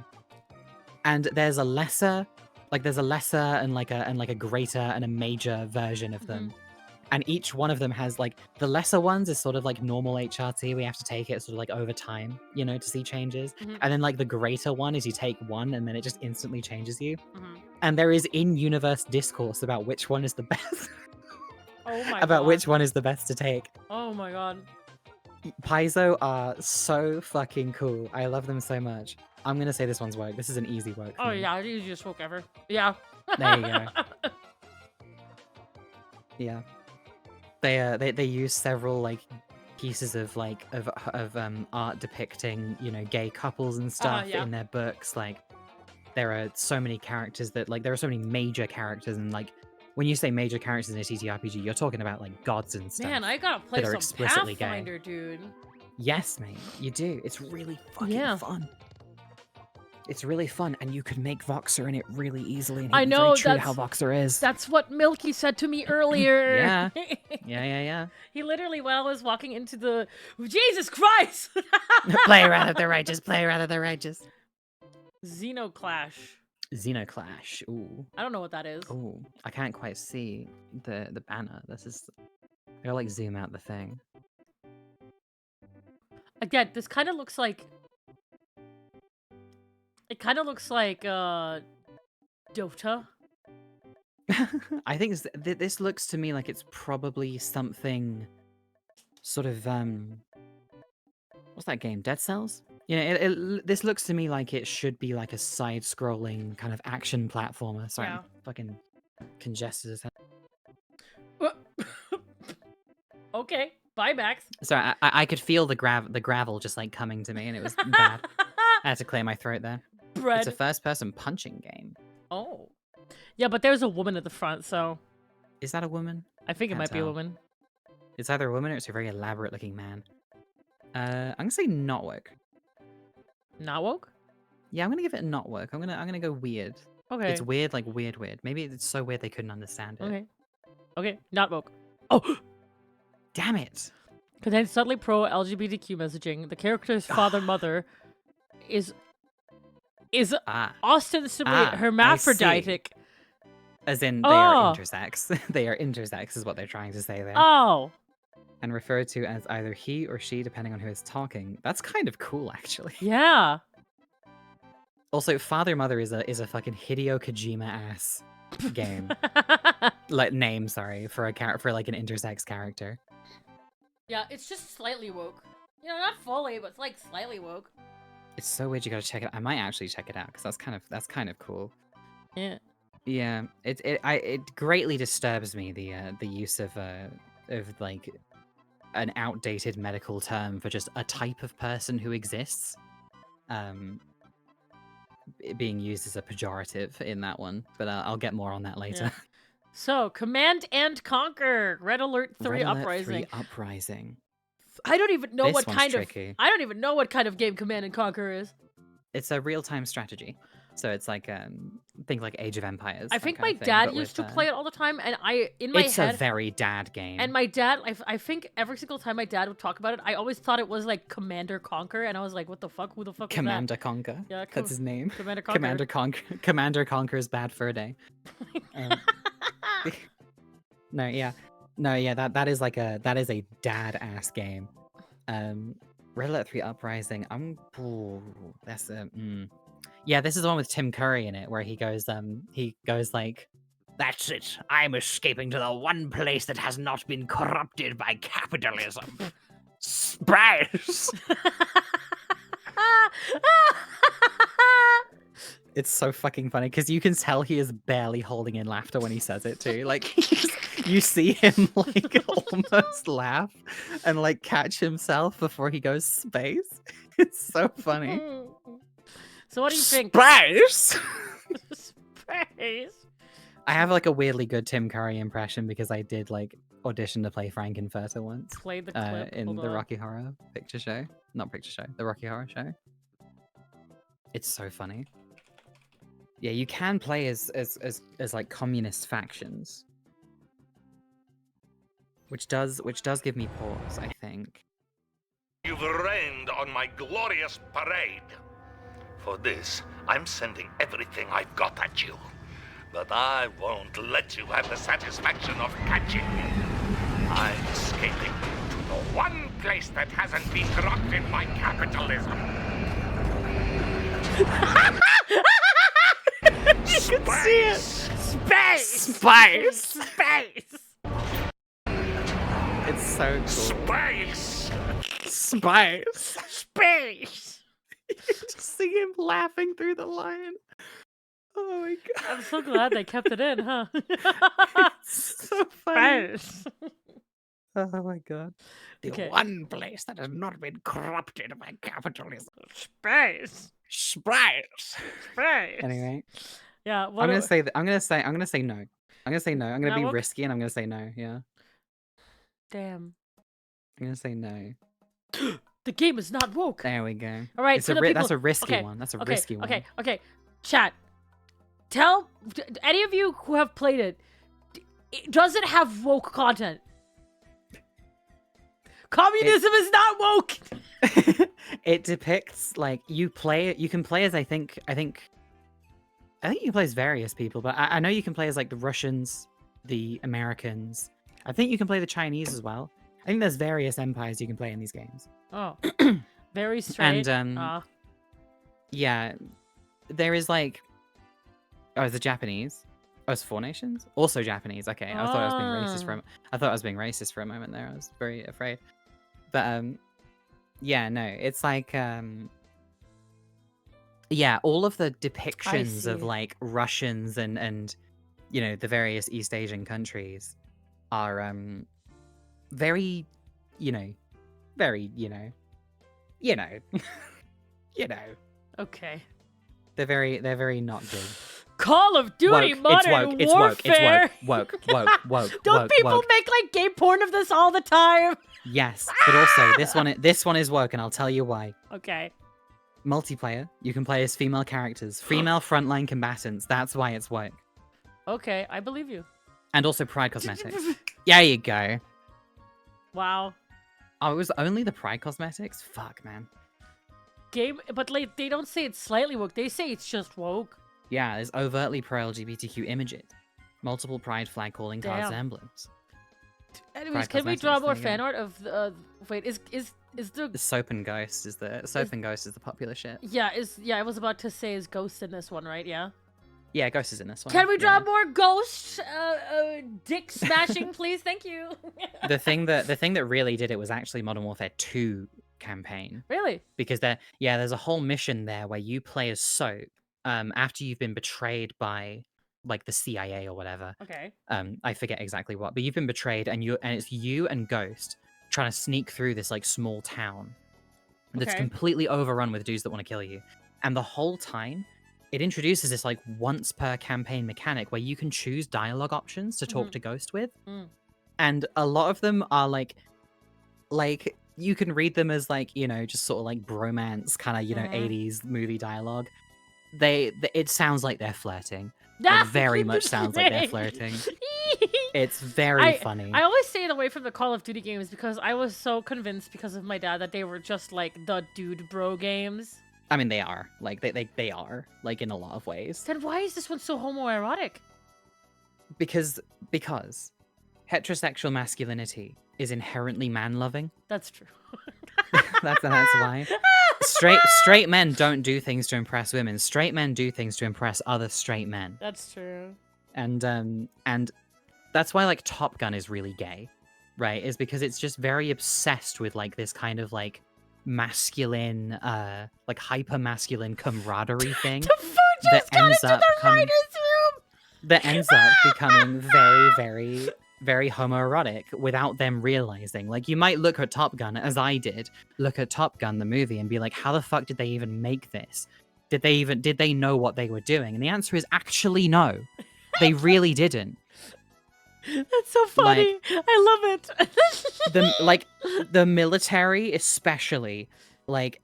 And there's a lesser and like a greater and a major version of them. And each one of them has like, the lesser ones is sort of like normal HRT. We have to take it sort of like over time, to see changes. And then like the greater one is you take one and then it just instantly changes you. And there is in-universe discourse about which one is the best. Oh my about god. which one is the best to take. Oh my god. Paizo are so fucking cool. I love them so much. I'm gonna say this one's woke. This is an easy woke. Oh yeah, the easiest woke ever. Yeah. There you go. Yeah. They use several like pieces of like of art depicting gay couples and stuff yeah. in their books. Like there are so many characters that like there are so many major characters, and like when you say major characters in a TTRPG, you're talking about like gods and stuff. Man, I gotta play that are some explicitly gay. Pathfinder, dude. Yes, mate, you do. It's really fucking fun. It's really fun, and you could make Voxer in it really easily. And I he'd be know, very true to that's- how Voxer is. That's what Milky said to me earlier. Yeah. Yeah. He literally, when I was walking into the Jesus Christ, Play Wrath of the Righteous. Play Wrath of the Righteous. Xenoclash. Xenoclash. Ooh. I don't know what that is. Ooh. I can't quite see the banner. This is. I gotta like zoom out the thing. Again, this kind of looks like. It kind of looks like Dota. I think this looks to me like it's probably something sort of what's that game? Dead Cells? This looks to me like it should be like a side-scrolling kind of action platformer. Sorry, Yeah. I'm fucking congested as hell. Okay, bye, Max. Sorry, I could feel the gravel just like coming to me, and it was bad. I had to clear my throat there. Bread. It's a first-person punching game. Oh. Yeah, but there's a woman at the front, so Is that a woman? I think it Can't might be a tell. woman. It's either a woman or it's a very elaborate-looking man. I'm gonna say not woke. Not woke? Yeah, I'm gonna give it a not woke. I'm gonna go weird. Okay. It's weird, like weird. Maybe it's so weird they couldn't understand it. Okay. Okay, not woke. Oh! Damn it! Contains subtly pro LGBTQ messaging. The character's father mother is is Ah, ostensibly I see. hermaphroditic. As in, they are intersex. They are intersex, is what they're trying to say there. Oh. And referred to as either he or she, depending on who is talking. That's kind of cool, actually. Yeah. Also, Father Mother is a fucking Hideo Kojima ass game. Name, sorry, for like an intersex character. Yeah, it's just slightly woke. You know, not fully, but it's like slightly woke. It's so weird. You gotta check it out. I might actually check it out because that's kind of cool. Yeah. Yeah, it greatly disturbs me the use of like an outdated medical term for just a type of person who exists, it being used as a pejorative in that one. But I'll get more on that later. Yeah. So, Command and Conquer, Red Alert 3 Red Alert Uprising. 3 Uprising. I don't even know This what one's kind tricky. of I don't even know what kind of game Command and Conquer is. It's a real-time strategy. So it's like think like Age of Empires. I that think kind my of thing, dad but used with, to play it all the time, and in my it's head, a very dad game. and my dad, I think every single time my dad would talk about it, I always thought it was like Commander Conquer, and I was like, what the fuck? Who the fuck Commander Conquer. Yeah, That's his name. Commander Conquer. Commander Conquer's Bad Fur Day. No, yeah, that is like that is a dad ass game. Red Alert 3 Uprising. That's yeah, this is the one with Tim Curry in it, where he goes like, "That's it. I'm escaping to the one place that has not been corrupted by capitalism." Surprise! It's so fucking funny because you can tell he is barely holding in laughter when he says it too. Like you see him like almost laugh and like catch himself before he goes space. It's so funny. So what do you think? Space. Space. I have like a weirdly good Tim Curry impression because I did like audition to play Frankenfurter once. Play the clip in the Rocky Horror Picture Show. Not Picture Show, the Rocky Horror Show. It's so funny. Yeah, you can play as like communist factions. Which does give me pause, I think. You've rained on my glorious parade. For this, I'm sending everything I've got at you. But I won't let you have the satisfaction of catching me. I'm escaping to the one place that hasn't been corrupted by capitalism. You can see it! Space! Space! It's so cool. Space! Space! Space! Just see him laughing through the line. Oh my god. I'm so glad they kept it in, huh? It's so funny. Space! Oh my god. The Okay. one place that has not been corrupted by capitalism. Space! Space! Space! Anyway, Yeah, I'm gonna say no. I'm gonna say no. I'm gonna say no. I'm gonna Not be woke? risky and I'm gonna say no. Yeah. Damn. I'm gonna say no. The game is not woke. There we go. All right, It's for a the people... that's a risky okay, one. That's a okay, risky one. Okay. Chat. Tell any of you who have played it, does it have woke content? Communism is not woke. It depicts like you can play as I think you can play as various people, but I know you can play as like the Russians, the Americans. I think you can play the Chinese as well. I think there's various empires you can play in these games. Oh, very straight. And yeah, there is like the Japanese. Oh, it's 4 nations. Also Japanese. Okay, I thought I was being racist for I thought I was being racist for a moment there. I was very afraid. But yeah, no, it's like yeah, all of the depictions of like Russians and you know the various East Asian countries are very very you know Okay. they're very not good. Call of Duty Modern Warfare. It's woke. Don't people make like gay porn of this all the time? Yes, but also this one is woke, and I'll tell you why. Okay. Multiplayer, you can play as female characters, female frontline combatants. That's why it's woke. Okay, I believe you. And also Pride cosmetics. Yeah, you go. Wow. Oh, it was only the Pride cosmetics? Fuck, man. game, but like they don't say it's slightly woke. They say it's just woke. Yeah, there's overtly pro-LGBTQ images, multiple pride flag calling cards and Damn. emblems. Anyways, Pride can we cosmetics, draw more there you go. fan art of the? Wait, is the? The Soap and Ghost is the popular shit. Yeah, I was about to say is Ghost in this one, right? Yeah. Yeah, Ghost is in this one. Can we draw yeah. more Ghost dick smashing, please? Thank you. The thing that really did it was actually Modern Warfare 2 campaign. Really? Because there's a whole mission there where you play as Soap after you've been betrayed by like the CIA or whatever. Okay. I forget exactly what, but you've been betrayed and it's you and Ghost trying to sneak through this like small town that's Okay. completely overrun with dudes that want to kill you. And the whole time it introduces this like once per campaign mechanic where you can choose dialogue options to talk to Ghost with. Mm. And a lot of them are like you can read them as like, you know, just sort of like bromance kind of, you know, 80s movie dialogue. It sounds like they're flirting. It very much sounds like they're flirting. It's very funny. I always stayed away from the Call of Duty games because I was so convinced because of my dad that they were just like the dude bro games. I mean, they are. Like, they are, like, in a lot of ways. Then why is this one so homoerotic? Because heterosexual masculinity is inherently man-loving. That's true. That's why. Straight men don't do things to impress women. Straight men do things to impress other straight men. That's true. And that's why, like, Top Gun is really gay, right? Is because it's just very obsessed with, like, this kind of, like, masculine, like, hyper-masculine camaraderie thing. The food just got into the writer's room! That ends up becoming very, very, very homoerotic without them realizing. Like, you might look at Top Gun, as I did, look at Top Gun, the movie, and be like, how the fuck did they even make this? Did they know what they were doing? And the answer is actually no. They really didn't. That's so funny. I love it. The military, especially,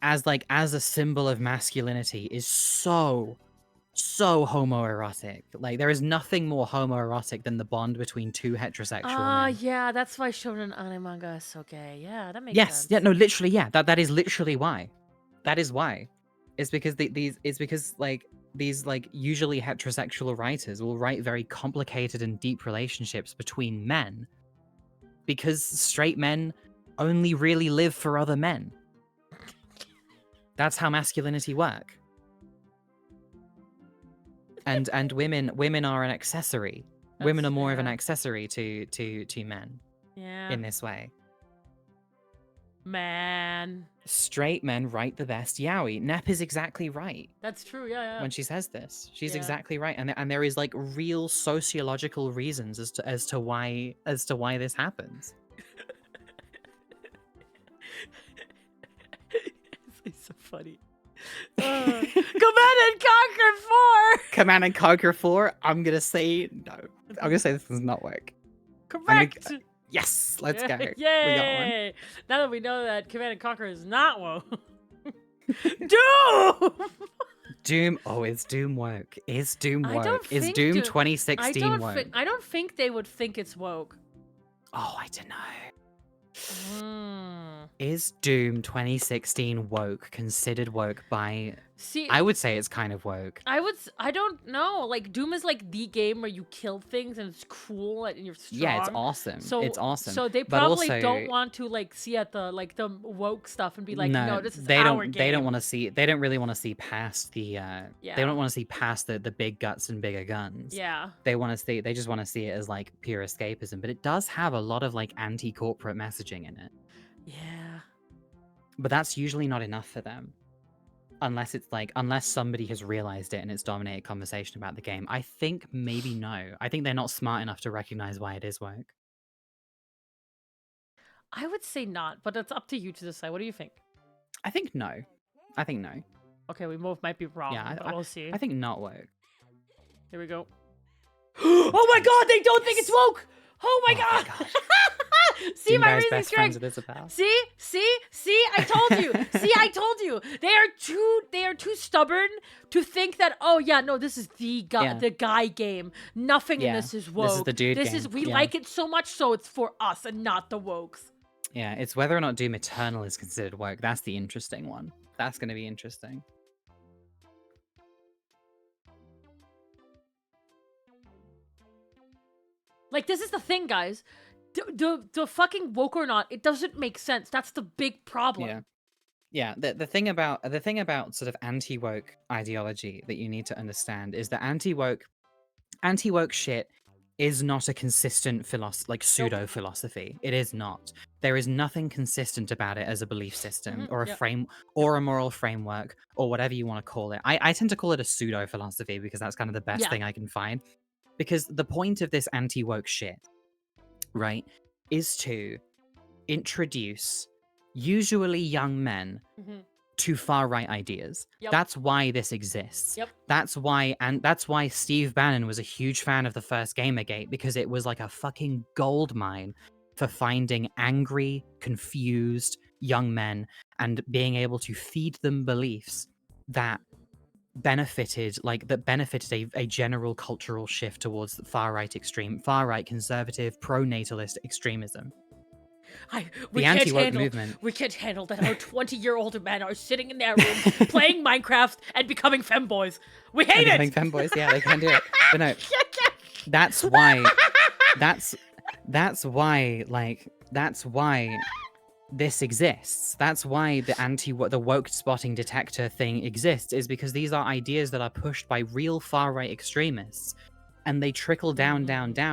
as a symbol of masculinity, is so homoerotic. Like, there is nothing more homoerotic than the bond between two heterosexual men. Yeah, that's why shonen anime manga is so gay. Yeah, that makes sense. Yeah, no, literally, yeah. That is literally why. That is why. It's because these usually heterosexual writers will write very complicated and deep relationships between men because straight men only really live for other men. That's how masculinity works. And women are an accessory. Women are more of an accessory to men. Yeah. In this way. Man. Straight men write the best yaoi. Nep is exactly right. That's true, yeah. When she says this, she's exactly right, and there is like real sociological reasons as to why this happens. It's so funny. Command and Conquer 4. Command and Conquer 4. I'm gonna say no. I'm gonna say this does not work. Correct. Yes, let's go. Yay! We got one. Now that we know that Command and Conquer is not woke. Doom! Doom. Oh, is Doom woke? Is Doom I woke? don't Is think Doom Doom- 2016 woke? I don't think they would think it's woke. Oh, I don't know. Hmm. Is Doom 2016 woke considered woke by... See, I would say it's kind of woke. I don't know. Like, Doom is like the game where you kill things and it's cool and you're strong. Yeah, it's awesome. It's awesome. So they But probably also- don't want to like see at the woke stuff and be like, no, this is they our don't. game. They don't want to see. They don't really want to see past the. Yeah. They don't want to see past the big guts and bigger guns. Yeah. They want to see. They just want to see it as like pure escapism. But it does have a lot of like anti-corporate messaging in it. Yeah. But that's usually not enough for them. Unless somebody has realized it and it's dominated conversation about the game. I think maybe no. I think they're not smart enough to recognize why it is woke. I would say not, but it's up to you to decide. What do you think? I think no. Okay, we both might be wrong, Yeah, but we'll see. I think not woke. Here we go. Oh my god, they don't think it's woke! Oh my god! See, Doom my Guy's reasoning's best friends correct. with Isabel. See, I told you. I told you. They are too stubborn to think that, oh yeah, no, this is the guy game. Nothing in this is woke. This is the dude game. We like it so much so it's for us and not the wokes. Yeah, it's whether or not Doom Eternal is considered woke. That's the interesting one. That's going to be interesting. Like, this is the thing, guys. The fucking woke or not, it doesn't make sense. That's the big problem. Yeah. The thing about sort of anti-woke ideology that you need to understand is that anti-woke shit is not a consistent pseudo philosophy. It is not. There is nothing consistent about it as a belief system or a frame or a moral framework or whatever you want to call it. I tend to call it a pseudo philosophy because that's kind of the best thing I can find. Because the point of this anti-woke shit, right, is to introduce usually young men to far-right ideas. That's why this exists. That's why Steve Bannon was a huge fan of the first Gamergate, because it was like a fucking gold mine for finding angry, confused young men and being able to feed them beliefs that benefited a general cultural shift towards the far-right conservative pro-natalist extremism. The anti-woke movement. We can't handle that our 20-year-old men are sitting in their room playing Minecraft and becoming femboys. We hate it! Becoming femboys, yeah, they can do it. But no, that's why this exists. That's why the woke spotting detector thing exists, is because these are ideas that are pushed by real far-right extremists, and they trickle down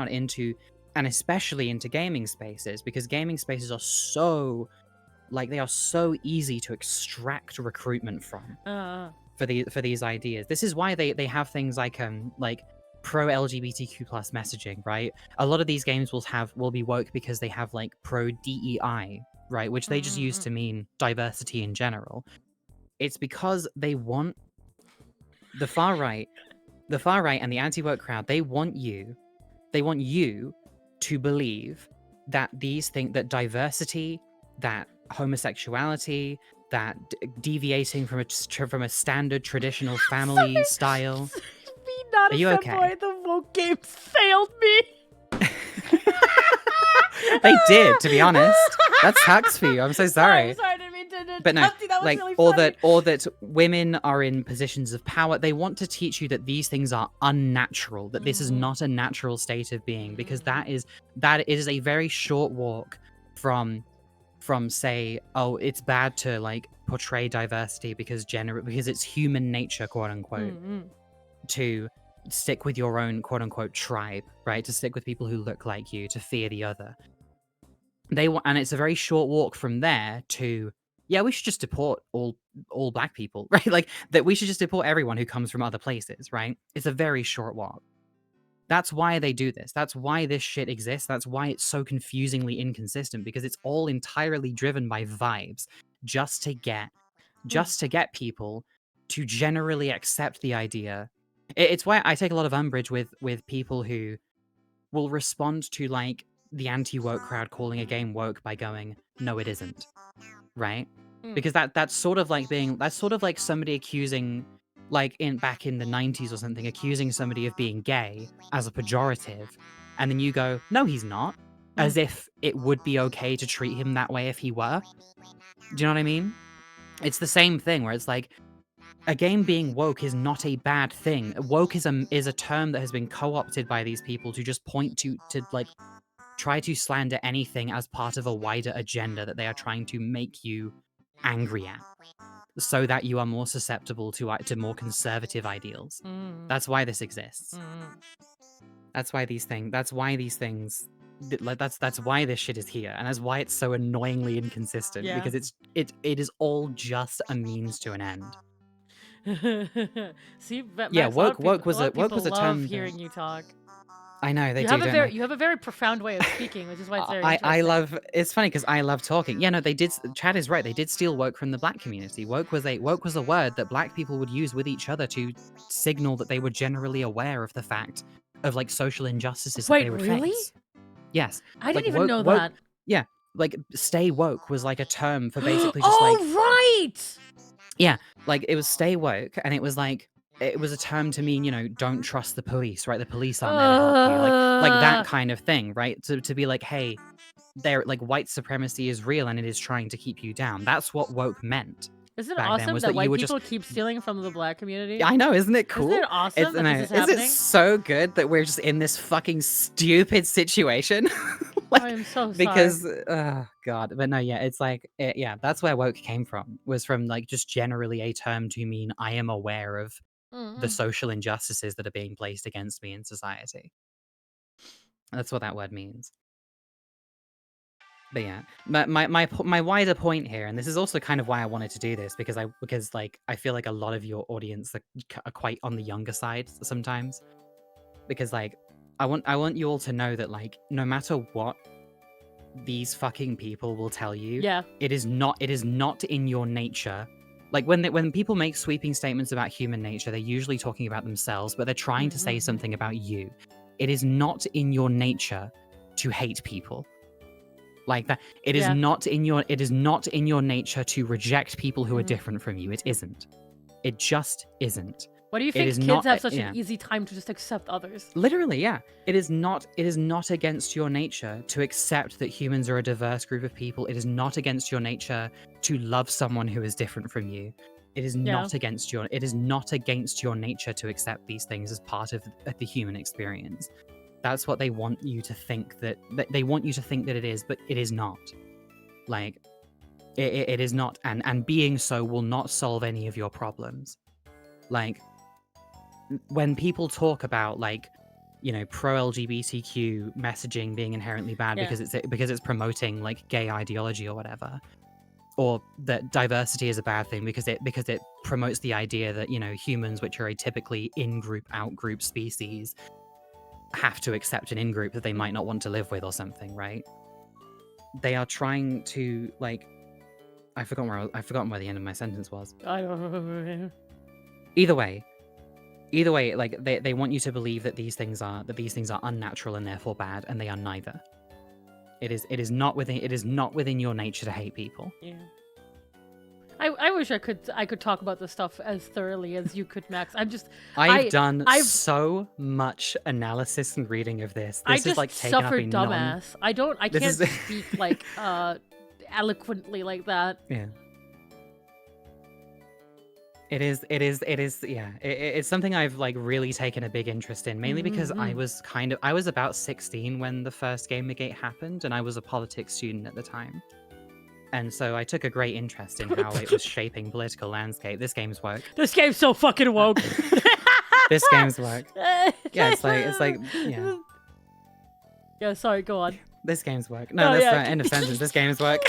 into, and especially into gaming spaces, because gaming spaces are so easy to extract recruitment from for these ideas. This is why they have things like pro LGBTQ plus messaging, right? A lot of these games will be woke because they have like pro DEI, right, which they just use to mean diversity in general. It's because they want the far right and the anti-woke crowd, they want you to believe that that diversity, that homosexuality, that deviating from a standard traditional family style. Me not a femboy. The woke games failed me. They did, to be honest. That sucks for you. I'm so sorry. I'm sorry, I didn't mean to but no, that was like, really or funny. that women are in positions of power. They want to teach you that these things are unnatural, that this is not a natural state of being, because that is a very short walk from say, oh, it's bad to like portray diversity because it's human nature, quote unquote, to stick with your own quote unquote tribe, right? To stick with people who look like you, to fear the other. And it's a very short walk from there to, yeah, we should just deport all black people, right? Like that we should just deport everyone who comes from other places, right? It's a very short walk. That's why they do this. That's why this shit exists. That's why it's so confusingly inconsistent, because it's all entirely driven by vibes, just to get people to generally accept the idea. It's why I take a lot of umbrage with people who will respond to like the anti-woke crowd calling a game woke by going, no, it isn't, right? Because that's sort of like somebody accusing, like back in the 90s or something, accusing somebody of being gay as a pejorative, and then you go, no, he's not, as if it would be okay to treat him that way if he were. Do you know what I mean? It's the same thing where it's like, a game being woke is not a bad thing. Woke is a term that has been co-opted by these people to just point to like try to slander anything as part of a wider agenda that they are trying to make you angry at, so that you are more susceptible to more conservative ideals. That's why this exists. That's why these things. That's why this shit is here, and that's why it's so annoyingly inconsistent. Yeah. Because it is all just a means to an end. See, Yeah, Max, woke woke was a term. Hearing you talk. I know they You do. have a very profound way of speaking, which is why it's very I interesting. love. It's funny because I love talking. Yeah, no, they did. Chad is right. They did steal woke from the black community. Woke was a word that black people would use with each other to signal that they were generally aware of the fact of like social injustices that they would face. Yes, I didn't like, even know that. Yeah, like stay woke was like a term for basically just like. Oh right. Yeah, like it was stay woke, and it was like. It was a term to mean, don't trust the police, right? The police aren't there to help you. Like that kind of thing, right? To be like, hey, they're like white supremacy is real and it is trying to keep you down. That's what woke meant. Isn't it back then awesome was that that you white were people just. keep stealing from the black community? I know, isn't it cool? Isn't it awesome that this is is happening? it so good that we're just in this fucking stupid situation? I am so sorry. Because god, but no, yeah, it's like yeah, that's where woke came from. Was from like just generally a term to mean I am aware of the social injustices that are being placed against me in society. That's what that word means. But yeah, my wider point here, and this is also kind of why I wanted to do this, because like I feel like a lot of your audience are quite on the younger side sometimes, because like I want you all to know that like no matter what these fucking people will tell you, Yeah. it is not in your nature. Like when people make sweeping statements about human nature, they're usually talking about themselves, but they're trying to say something about you. It is not in your nature to hate people. Like that, it is not in your nature to reject people who are different from you. It isn't. It just isn't. Why do you think kids have such an easy time to just accept others? Literally, yeah. It is not against your nature to accept that humans are a diverse group of people. It is not against your nature to love someone who is different from you. It is not against your nature to accept these things as part of the human experience. That's what they want you to think that they want you to think that it is, but it is not. Like it is not, and being so will not solve any of your problems. Like when people talk about like, you know, pro LGBTQ messaging being inherently bad because it's promoting like gay ideology or whatever, or that diversity is a bad thing because it promotes the idea that, you know, humans, which are a typically in-group out-group species, have to accept an in-group that they might not want to live with or something, right? They are trying to like I've forgotten where the end of my sentence was. I don't know. Either way, like they want you to believe that these things are unnatural and therefore bad, and they are neither. It is not within your nature to hate people. Yeah. I wish I could talk about this stuff as thoroughly as you could, Max. I've done so much analysis and reading of this. This is like taken up a dumbass. I can't speak like eloquently like that. Yeah. It is yeah. It's something I've like really taken a big interest in, mainly because I was about 16 when the first Gamergate happened, and I was a politics student at the time. And so I took a great interest in how it was shaping political landscape. This game's woke. This game's so fucking woke. This game's woke. Yeah, it's like yeah. Yeah, sorry, go on. This game's woke. No, that's the end of sentence. This game's woke.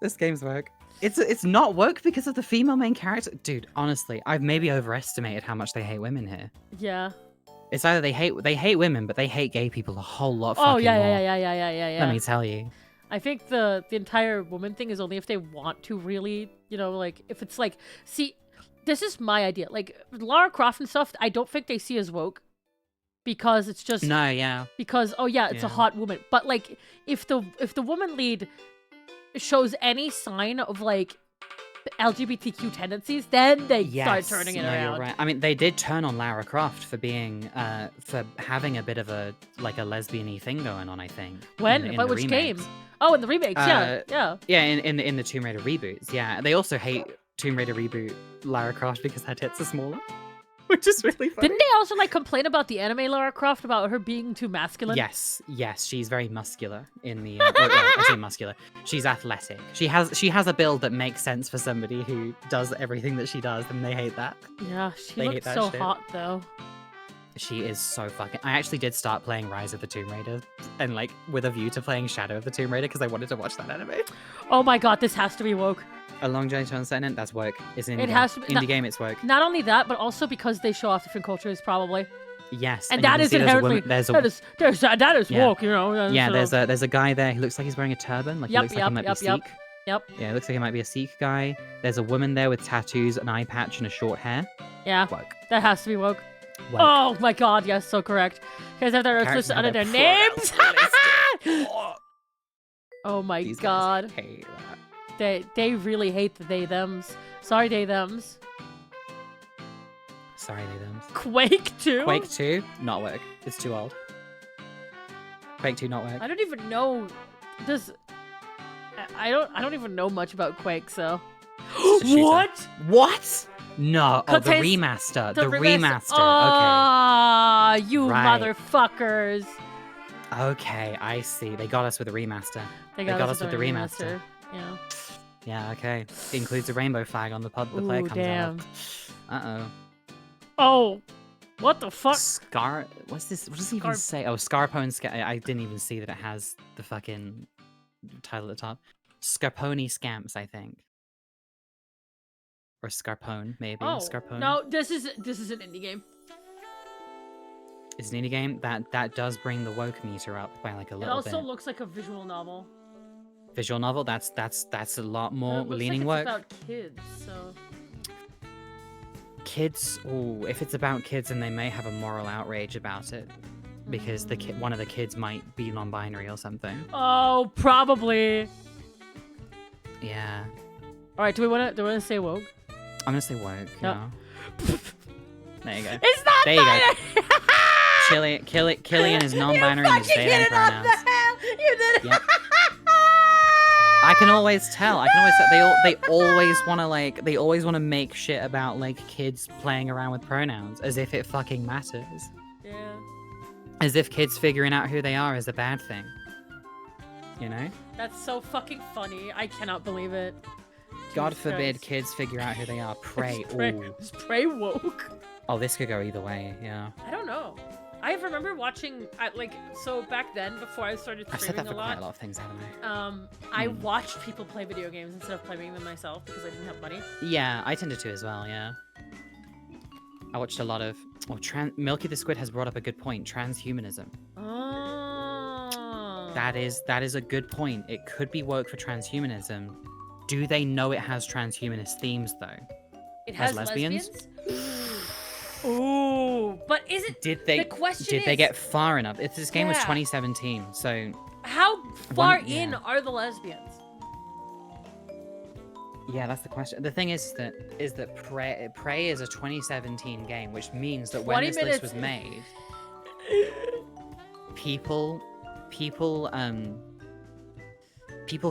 This game's woke. It's not woke because of the female main character. Dude, honestly, I've maybe overestimated how much they hate women here. Yeah. It's either they hate women, but they hate gay people a whole lot fucking more. Yeah. Let me tell you. I think the entire woman thing is only if they want to really, you know, like, if it's like, see, this is my idea. Like, Lara Croft and stuff, I don't think they see as woke. Because it's just... No, yeah. Because, it's a hot woman. But, like, if the woman lead shows any sign of, like, LGBTQ tendencies, then they start turning it around. You're right. I mean, they did turn on Lara Croft for being, for having a bit of a lesbian-y thing going on, I think. When? But which game? Oh, in the remakes, yeah. Yeah, in the Tomb Raider reboots, yeah. They also hate Tomb Raider reboot Lara Croft because her tits are smaller. Which is really funny. Didn't they also like complain about the anime Lara Croft about her being too masculine? Yes, she's very muscular in the. I say muscular. She's athletic. She has a build that makes sense for somebody who does everything that she does, and they hate that. Yeah, she looks so hot though. She is so fucking. I actually did start playing Rise of the Tomb Raider, and like with a view to playing Shadow of the Tomb Raider because I wanted to watch that anime. Oh my god, this has to be woke. A Long Journey to Uncertain, that's woke. It's an indie game. Has to be, indie game, it's woke. Not only that, but also because they show off different cultures, probably. Yes, and that is inherently that is woke, you know. Yeah, there's a guy there who looks like he's wearing a turban, like he looks like he might be Sikh. Yep. Yeah, it looks like he might be a Sikh guy. There's a woman there with tattoos, an eye patch, and a short hair. Yeah, woke. That has to be woke. Oh my god, yes, so correct. Because if they're just under their names. Oh my god. Hate that. They really hate the they-thems. Sorry, they-thems. Sorry, they-thems. Quake 2? Quake 2? Not work. It's too old. Quake 2 not work. I don't even know. I don't even know much about Quake, so. It's a shooter. What? What? No. Oh, the Contains- remaster. The remaster. Ah, you Right. motherfuckers. Okay, I see. They got us with the remaster. They got us with the remaster. Yeah. Yeah, okay. It includes a rainbow flag on the player Ooh, comes damn. out. Uh-oh. Oh, what the fuck? What's this? What does it even say? Oh, Scarpone. I didn't even see that it has the fucking title at the top. Scarpone Scamps, I think. Or Scarpone, maybe. Oh, Scarpone. no, this is an indie game. It's an indie game that does bring the woke meter up by like a It little also bit. looks like a visual novel. Visual novel. That's a lot more It looks leaning like woke. it's about kids, so. Kids. Oh, if it's about kids, then they may have a moral outrage about it, because one of the kids might be non-binary or something. Oh, probably. Yeah. All right, do we want to say woke? I'm gonna say woke. Yep. No. There you go. It's not There you go. binary. Killian is non-binary and is You fucking they hit it on the pronouns. hell. You did it. Yep. I can always tell. They always want to make shit about like kids playing around with pronouns as if it fucking matters. Yeah. As if kids figuring out who they are is a bad thing. You know? That's so fucking funny. I cannot believe it. God Jesus forbid Christ. kids figure out who they are. Pray. Ooh. Just pray woke. Oh, this could go either way. Yeah. I don't know. I remember watching, so back then, before I started I've said that streaming for a quite a lot, lot of things, haven't I? I watched people play video games instead of playing them myself because I didn't have money. Yeah, I tended to as well, yeah. I watched a lot of... Oh, Milky the Squid has brought up a good point. Transhumanism. Oh. That is a good point. It could be woke for transhumanism. Do they know it has transhumanist themes, though? It has lesbians? Ooh, but is it... Did they The question did they is- get far enough? This game was Yeah. 2017, so How far in yeah. are the lesbians? yeah, that's the question. The thing is that Prey is a 2017 game, which means that when 20 this minutes. list was made, people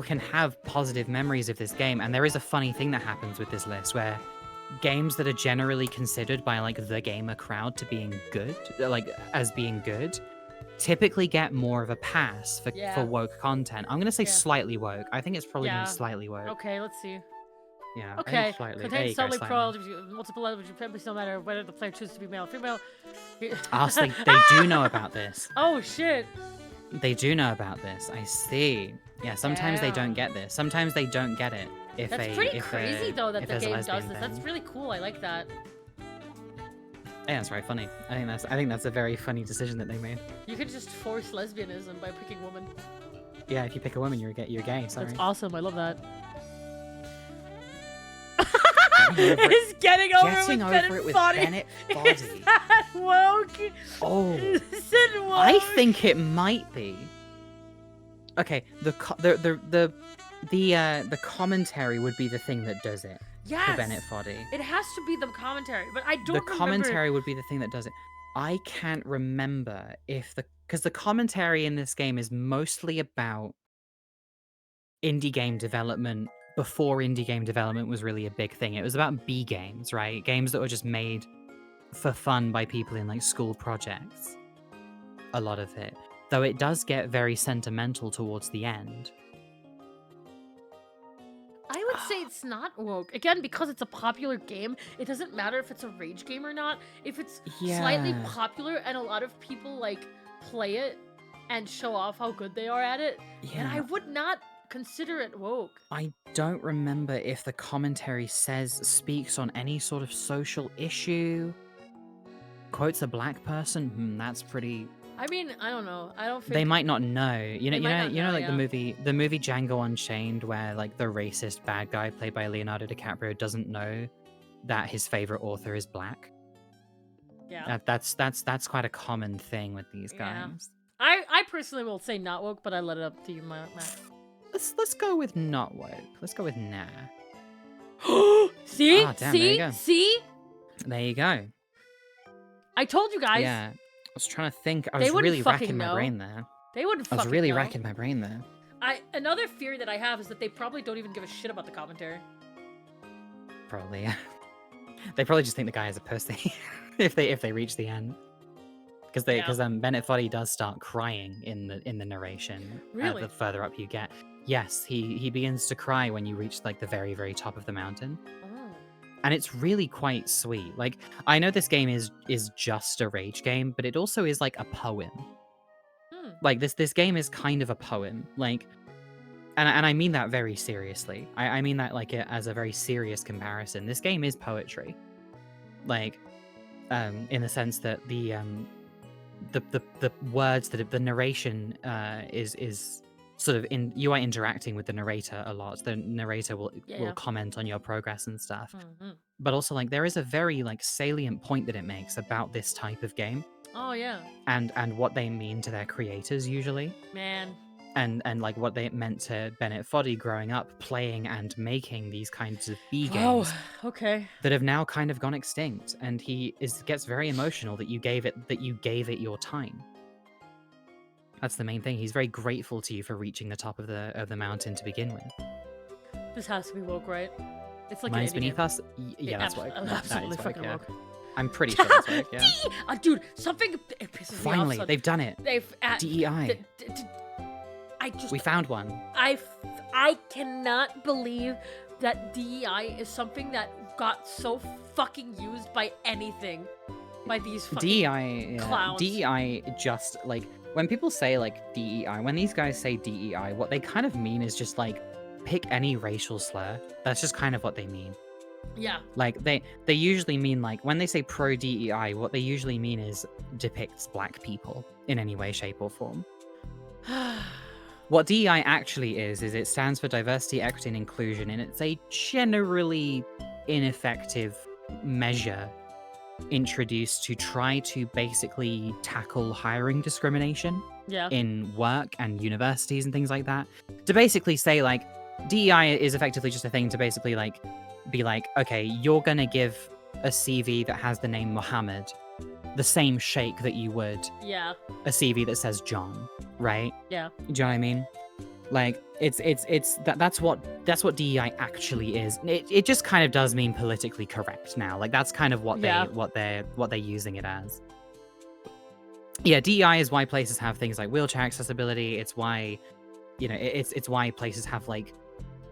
can have positive memories of this game, and there is a funny thing that happens with this list where games that are generally considered by like the gamer crowd to being good, like as being good, typically get more of a pass for Yeah. woke content. I'm gonna say Yeah. slightly woke. I think it's probably gonna Yeah. be slightly woke. Okay, let's see. Yeah. I think Okay, slightly. There contains you go, solely slightly. pro LGBT, multiple LGBT, no matter whether the player chooses to be male or female. Oh, so they do know about this. Oh shit! They do know about this. I see. Yeah, sometimes they don't Damn. get this. Sometimes they don't get it. If That's they, pretty if crazy though that if the there's a game does lesbian this. thing. That's really cool. I like that. Yeah, that's very funny. I think that's a very funny decision that they made. You could just force lesbianism by picking women. Yeah, if you pick a woman, you're gay. Sorry. That's awesome. I love that. Getting over it. It's getting over Getting with over Bennett it with Foddy. Bennett Is Foddy. that woke? Oh, Is it woke? I think it might be. Okay, the commentary would be the thing that does it Yes. for Bennett Foddy. It has to be the commentary, but I don't The remember. commentary would be the thing that does it. I can't remember if because the commentary in this game is mostly about indie game development before indie game development was really a big thing. It was about B games, right? Games that were just made for fun by people in like school projects. A lot of it. Though it does get very sentimental towards the end. I would say it's not woke. Again, because it's a popular game, it doesn't matter if it's a rage game or not. If it's slightly Yeah. popular and a lot of people like play it and show off how good they are at it, then I Yeah. would not consider it woke. I don't remember if the commentary speaks on any sort of social issue. Quotes a black person. That's pretty. I mean, I don't know. I don't think They might not know. You They might not know, like yeah. the movie Django Unchained, where like the racist bad guy played by Leonardo DiCaprio doesn't know that his favorite author is black. Yeah. That's quite a common thing with these Yeah. guys. I personally will say not woke, but I let it up to you, Matt. Let's go with not woke. Let's go with nah. See? Ah, damn, there you See? go. See? There you go. I told you guys. Yeah. I was trying to think. I They was wouldn't really fucking racking my know. brain there. They wouldn't I was fucking really know. racking my brain there. Another fear that I have is that they probably don't even give a shit about the commentary. Probably, yeah. They probably just think the guy is a pussy if they reach the end. Because Bennett Foddy does start crying in the narration. Really? The further up you get. Yes, he begins to cry when you reach like the very, very top of the mountain. Oh. And it's really quite sweet. Like, I know this game is just a rage game, but it also is like a poem. Like this game is kind of a poem. Like, and I mean that very seriously. I mean that like as a very serious comparison. This game is poetry. Like, in the sense that the words that the narration is sort of you are interacting with the narrator a lot. The narrator will comment on your progress and stuff. But also like there is a very like salient point that it makes about this type of game. Oh yeah. And what they mean to their creators usually. Man. And like what they meant to Bennett Foddy growing up playing and making these kinds of B games. Oh, okay. That have now kind of gone extinct, and he gets very emotional that you gave it your time. That's the main thing. He's very grateful to you for reaching the top of the mountain to begin with. This has to be woke, right? It's like Minds an Beneath Us? Yeah, that's woke. Absolutely that is fucking woke, woke. I'm pretty sure that's woke, yeah. Dude, something it pisses Finally, me off. they've done it. They've DEI. We found one. I cannot believe that DEI is something that got so fucking used by anything. By these fucking DEI, clowns. DEI just, like, when people say, like, DEI, when these guys say DEI, what they kind of mean is just, like, pick any racial slur. That's just kind of what they mean. Yeah. Like, they usually mean, like, when they say pro-DEI, what they usually mean is depicts black people in any way, shape, or form. What DEI actually is it stands for diversity, equity, and inclusion, and it's a generally ineffective measure introduced to try to basically tackle hiring discrimination in work and universities and things like that. To basically say, like, DEI is effectively just a thing to basically, like, be like, okay, you're gonna give a CV that has the name Mohammed the same shake that you would a CV that says John, right? Yeah. Do you know what I mean? Like, that's what DEI actually is. It just kind of does mean politically correct now. Like, that's kind of what they're using it as. Yeah, DEI is why places have things like wheelchair accessibility. It's why, you know, it's why places have, like,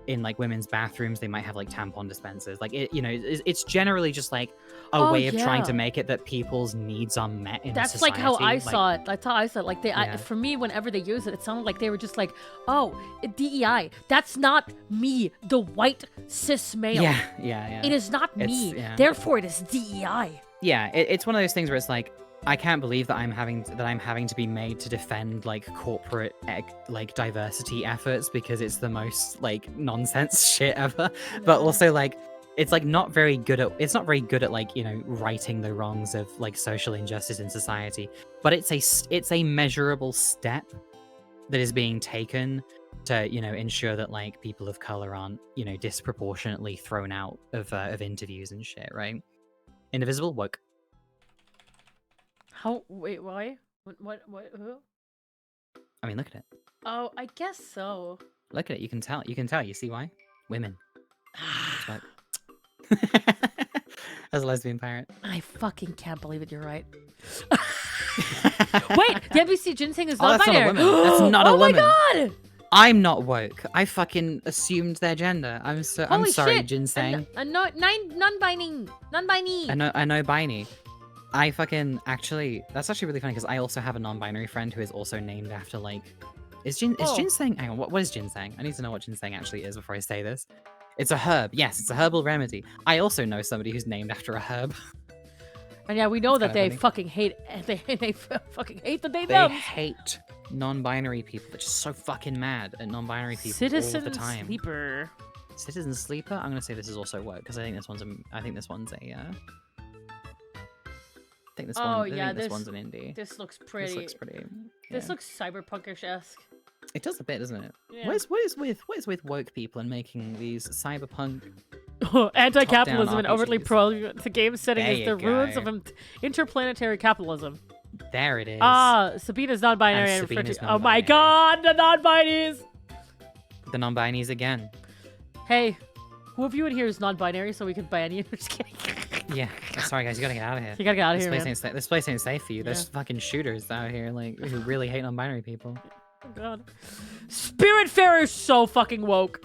in, like, women's bathrooms, they might have, like, tampon dispensers. Like, it, you know, it's generally just, like, a way of trying to make it that people's needs are met in That's society. like how I saw it. That's how I saw it. Like, for me, whenever they use it, it sounded like they were just like, oh, DEI. That's not me, the white cis male. Yeah. It is not me. Therefore, it is DEI. Yeah, it's one of those things where it's like, I can't believe that I'm having to be made to defend, like, corporate, like, diversity efforts because it's the most, like, nonsense shit ever. But also, like, it's not very good at like, you know, righting the wrongs of, like, social injustice in society. But it's a measurable step that is being taken to, you know, ensure that, like, people of color aren't, you know, disproportionately thrown out of interviews and shit, right? Indivisible, woke. How? Wait, why? What? Who? I mean, look at it. Oh, I guess so. Look at it. You can tell. You see why? Women. But... As a lesbian pirate. I fucking can't believe it. You're right. Wait, the NPC ginseng is non-binary. That's not a woman. Oh my god! I'm not woke. I fucking assumed their gender. I'm sorry, shit. ginseng. Non-binary. I know binary. I fucking that's actually really funny because I also have a non-binary friend who is also named after, like, is ginseng? Hang on, what is ginseng? I need to know what ginseng actually is before I say this. It's a herb. Yes, it's a herbal remedy. I also know somebody who's named after a herb. And yeah, we know that they fucking hate. They fucking hate the they-them. They hate non-binary people. They're just so fucking mad at non-binary people Citizen all the time. Sleeper. Citizen Sleeper. I'm gonna say this is also woke because I think this one's a. I think this one's an indie. This looks pretty. This looks pretty. This looks cyberpunkish-esque. It does a bit, doesn't it? Yeah. What is with woke people and making these cyberpunk anti-capitalism and overtly RPGs? pro the game setting There is the you ruins go. of interplanetary capitalism. There it is. Sabina's non-binary. And Sabina's Oh my non-binary. god, the non-binaries! The non-binaries again. Hey, who of you in here is non-binary, so we can ban you? Just kidding. Yeah. Sorry, guys. You gotta get out of here. You gotta get out of This here, place man. ain't this place ain't safe for you. There's Yeah. fucking shooters out here, like, who really hate non-binary people. Oh god. Spiritfarer's so fucking woke.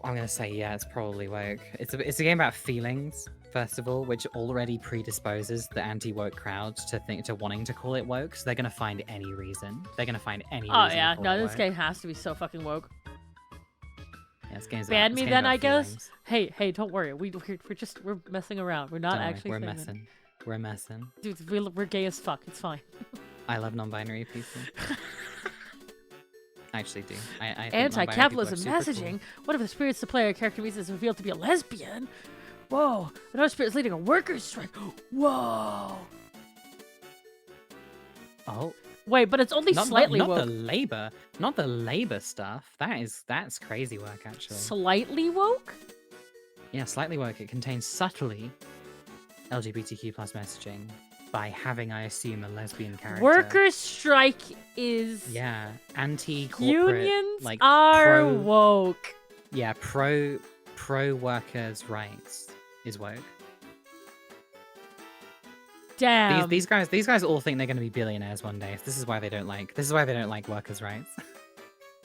I'm gonna say, yeah, it's probably woke. It's a game about feelings, first of all, which already predisposes the anti-woke crowd to wanting to call it woke. So they're gonna find any reason. They're gonna find any reason. Oh yeah, to call no, it this woke. game has to be so fucking woke. Yeah, this game's Ban about, me this game's then, about I guess. feelings. Hey, don't worry. We're messing around. We're not Don't worry, actually. we're saying it. messing. We're messing. Dude, we're gay as fuck. It's fine. I love non-binary people. I actually do. I think Anti-capitalism non-binary people are super messaging. One of the spirits the player character meets is revealed to be a lesbian. Whoa! Another spirit is leading a workers' strike. Whoa! Cool. Oh, Wait, but it's only slightly not woke. not the labor stuff. That's crazy work actually. Slightly woke? Yeah, slightly woke. It contains subtly LGBTQ plus messaging by having, I assume, a lesbian character. Workers' strike is. Yeah, anti-corporate. Unions like are pro, woke. Yeah, pro workers' rights is woke. Damn. These guys all think they're going to be billionaires one day. This is why they don't like workers' rights.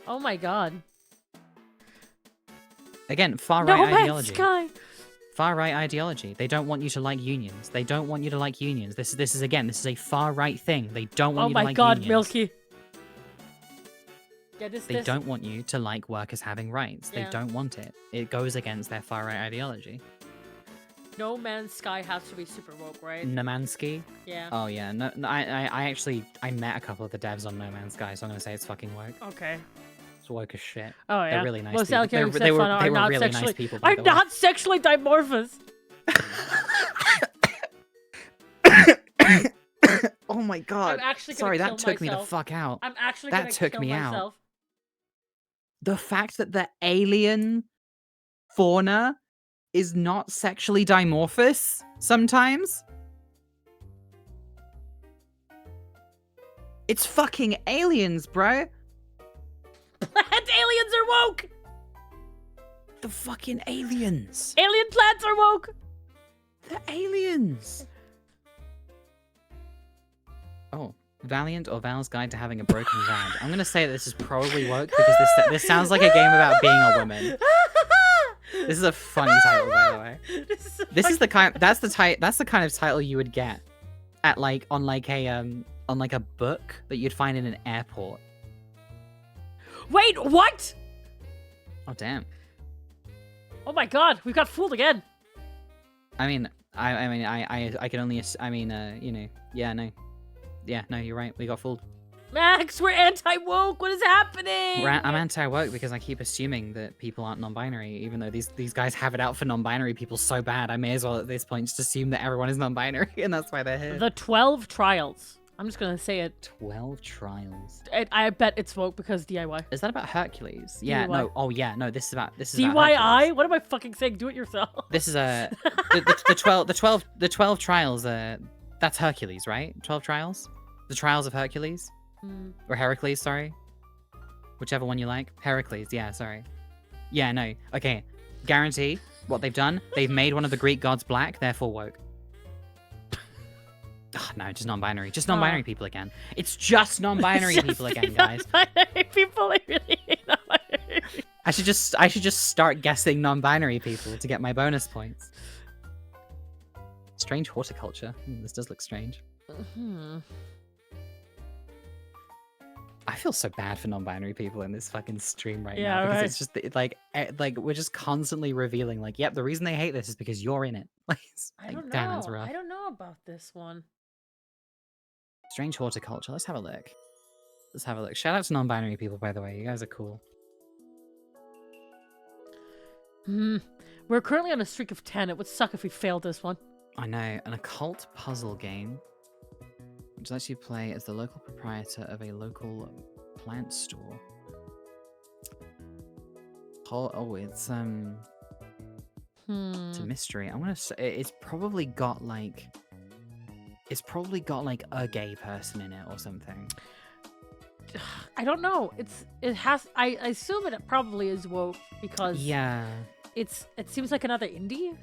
Oh my god. Again, far No right Man's ideology. Sky. Far right ideology. They don't want you to like unions. They don't want you to like unions. This is a far right thing. They don't want Oh you to my like god, unions. Milky. Yeah, They don't want you to like workers having rights. Yeah. They don't want it. It goes against their far right ideology. No Man's Sky has to be super woke, right? Nemansky. Yeah. Oh yeah. No, I actually met a couple of the devs on No Man's Sky, so I'm gonna say it's fucking woke. Okay. It's woke as shit. Oh yeah. They're really nice Most people. allocated They were are not really sexually. nice people. by I'm the way. not sexually dimorphous. Oh my god. I'm actually gonna Sorry, kill that took me the myself. fuck out. I'm actually That gonna took kill me out. myself. The fact that the alien fauna is not sexually dimorphous sometimes. It's fucking aliens, bro. Plant aliens are woke. The fucking aliens. Alien plants are woke. The aliens. Oh, Valiant or Val's Guide to Having a Broken Rag. I'm gonna say this is probably woke because this sounds like a game about being a woman. This is a funny title, by the way. This is the kind. That's the kind of title you would get at on a book that you'd find in an airport. Wait, what? Oh damn. Oh my god, we got fooled again. I mean, I can only. You know. Yeah, no. Yeah, no, you're right. We got fooled. Max, we're anti-woke. What is happening? I'm anti-woke because I keep assuming that people aren't non-binary, even though these guys have it out for non-binary people so bad. I may as well at this point just assume that everyone is non-binary, and that's why they're here. The 12 trials. I'm just gonna say it. 12 trials. I bet it's woke because DIY. Is that about Hercules? Yeah. DIY. No. Oh yeah. No. This is about DIY? Hercules. What am I fucking saying? Do it yourself. This is the 12 trials. That's Hercules, right? 12 trials. The Trials of Hercules. Or Heracles, sorry. Whichever one you like. Heracles, yeah, sorry. Yeah, no. Okay. Guarantee what they've done. They've made one of the Greek gods black, therefore woke. Oh, no, just non-binary. Just non-binary people again. It's just non-binary people again, guys. Non-binary people, I really hate non-binary. I should just start guessing non-binary people to get my bonus points. Strange horticulture. This does look strange. I feel so bad for non-binary people in this fucking stream right now because it's just like we're just constantly revealing yep, the reason they hate this is because you're in it. I don't know. Damn, that's rough. I don't know about this one. Strange horticulture. Let's have a look. Shout out to non-binary people, by the way. You guys are cool. We're currently on a streak of 10. It would suck if we failed this one. I know. An occult puzzle game which lets you play as the local proprietor of a local plant store. Oh, it's a mystery. I'm gonna say it's probably got a gay person in it or something. I don't know. I assume it probably is woke because Yeah. it seems like another indie.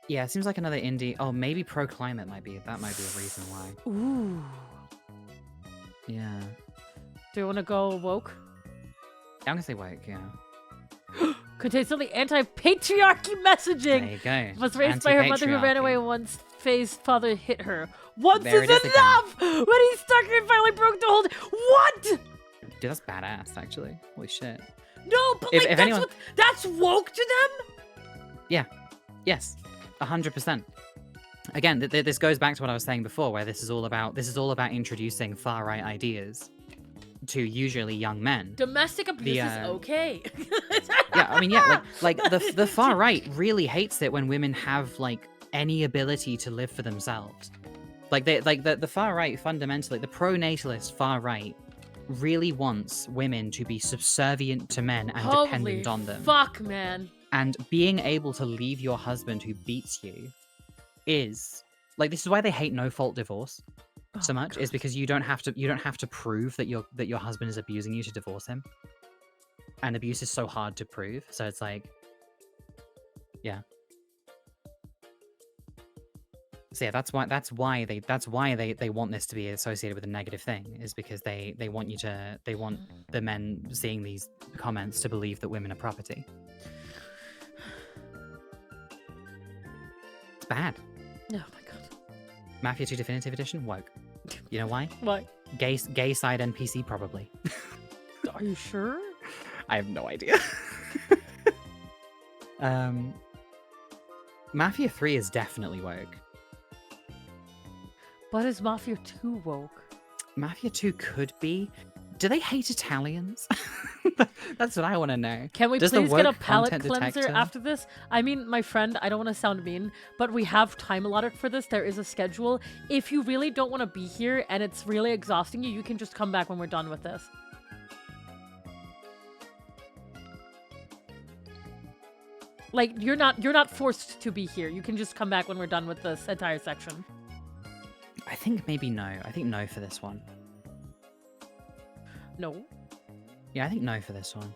Yeah, it seems like another indie. Oh, maybe pro-climate might be a reason why. Ooh. Yeah. Do you want to go woke? I'm gonna say woke, yeah. Contains only anti-patriarchy messaging. There you go. Was raised by her mother who ran away Anti-patriarchy. once Faye's father hit her. Once There is it is again. enough! When he stuck her and finally broke the hold. What? Dude, that's badass, actually. Holy shit. No, but If anyone... that's woke to them? Yeah. Yes. 100%. Again, this goes back to what I was saying before, where this is all about introducing far-right ideas to usually young men. Domestic abuse is okay. Yeah, I mean, yeah, like the far right really hates it when women have like any ability to live for themselves. Like the far right fundamentally, the pro-natalist far right really wants women to be subservient to men and dependent on them. Fuck, man. And being able to leave your husband who beats you is like, this is why they hate no-fault divorce so much, is because you don't have to prove that your husband is abusing you to divorce him. And abuse is so hard to prove, so it's like, yeah. So yeah, that's why they want this to be associated with a negative thing, is because they want the men seeing these comments to believe that women are property. It's bad. Oh my god. Mafia 2 Definitive Edition, woke. You know why? Why? Gay side NPC, probably. Are you sure? I have no idea. Mafia 3 is definitely woke. But is Mafia 2 woke? Mafia 2 could be. Do they hate Italians? That's what I want to know. Can we Does the please get a woke palate content cleanser detector- after this? I mean, my friend, I don't want to sound mean, but we have time allotted for this. There is a schedule. If you really don't want to be here and it's really exhausting you, you can just come back when we're done with this. Like, you're not forced to be here. You can just come back when we're done with this entire section. I think maybe no. I think no for this one. No. Yeah, I think no for this one.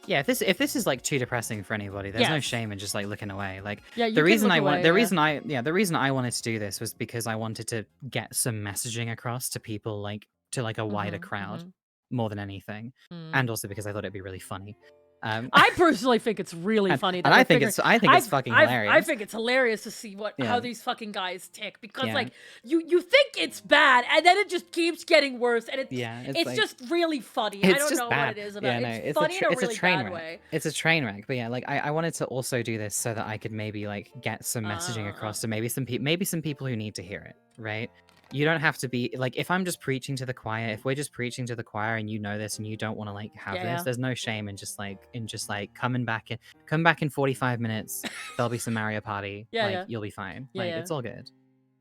Yeah, if this is like too depressing for anybody, there's no Yes. shame in just like looking away. Like, Yeah, you the can reason look I want away, the yeah. reason I wanted to do this was because I wanted to get some messaging across to people, like to like a wider crowd more than anything, and also because I thought it'd be really funny. I personally think it's really funny. That and I we're think figuring- it's fucking hilarious. I think it's hilarious to see how Yeah. these fucking guys tick, because Yeah. like you think it's bad and then it just keeps getting worse, and it's like- just really funny. It's I don't just know bad. what it is about Yeah, it. no, It's funny in a it's really a train bad wreck. way. It's a train wreck. But yeah, like I wanted to also do this so that I could maybe like get some messaging across to maybe some people who need to hear it, right? You don't have to be like, if I'm just preaching to the choir, if we're just preaching to the choir and you know this and you don't want to like have Yeah. this, there's no shame in just like come back in 45 minutes. There'll be some Mario Party. Yeah, like yeah. you'll be fine. Yeah, like yeah. it's all good.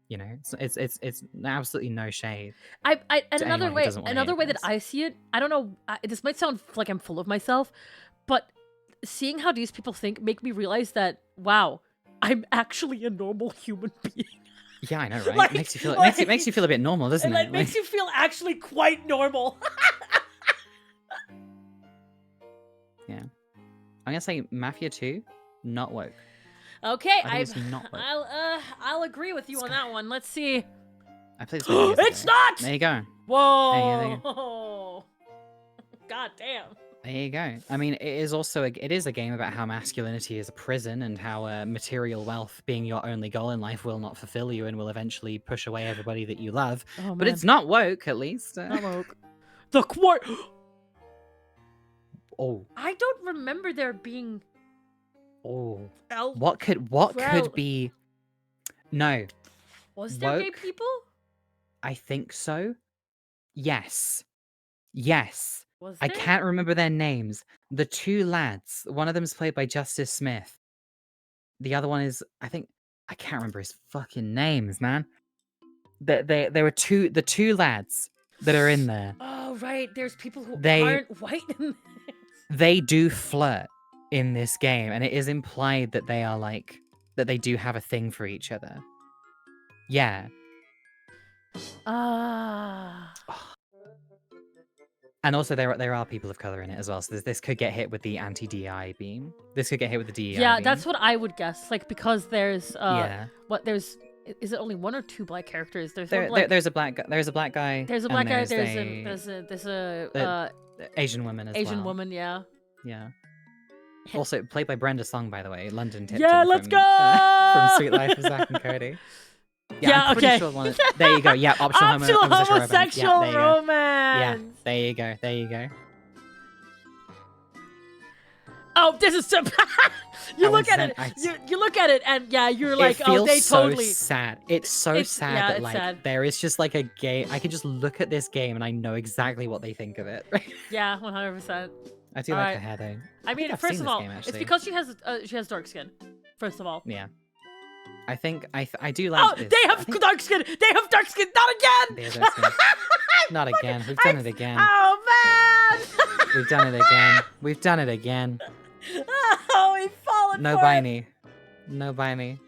You know, it's absolutely no shade. And to another anyone who way, doesn't wanna hear that this. I see it, I don't know. This might sound like I'm full of myself, but seeing how these people think make me realize that, wow, I'm actually a normal human being. Yeah, I know, right? Like- it makes you feel like- it makes you feel a bit normal, doesn't And it? like makes you feel actually quite normal. Yeah. I'm gonna say Mafia 2, not woke. Okay, I think it's not woke. I'll agree with you on that one. Let's see. I played this one years It's ago. not. There you go. Whoa. There God damn. There you go. I mean, it is also a game about how masculinity is a prison and how material wealth being your only goal in life will not fulfill you and will eventually push away everybody that you love. Oh, But it's not woke, at least. not woke. The quart. Oh, I don't remember there being. oh. El- What could Well- be? No, Was there gay woke? people? I think so. Yes. Was I there? can't remember their names. The two lads. One of them's played by Justice Smith. The other one is, I can't remember his fucking names, man. There were the two lads that are in there. Oh right, there's people who They- aren't white in this. They do flirt in this game, and it is implied that they are like that they do have a thing for each other. Yeah. Ah. And also there are people of color in it as well. So this could get hit with the anti-DEI beam. This could get hit with the DEI Yeah, beam. that's what I would guess. Like because there's yeah. is it only one or two black characters? There's There's a black guy. There's a black guy. There's a black guy. There's a Asian woman as well. Asian woman. Yeah. Yeah. Also played by Brenda Song, by the way. London Tipton. Yeah, let's go. From Sweet Life of Zack and Cody. Yeah, I'm pretty okay. Sure there you go. Yeah, optional homosexual romance. Yeah, there you go. There you go. Oh, this is so you look at it. You look at it, and yeah, you're like, oh, they totally. So sad. It's so sad that like sad. there is just like a game. I can just look at this game and I know exactly what they think of it. Yeah, 100%. I do like her hair though. I mean, first of all, it's because she has dark skin. First of all. Yeah. I think I do like. Oh, they have dark skin. They have dark skin. Not again. They have dark skin. Not again. We've done it again. Oh man. We've done it again. We've done it again. Oh, we've fallen. No binary. No binary.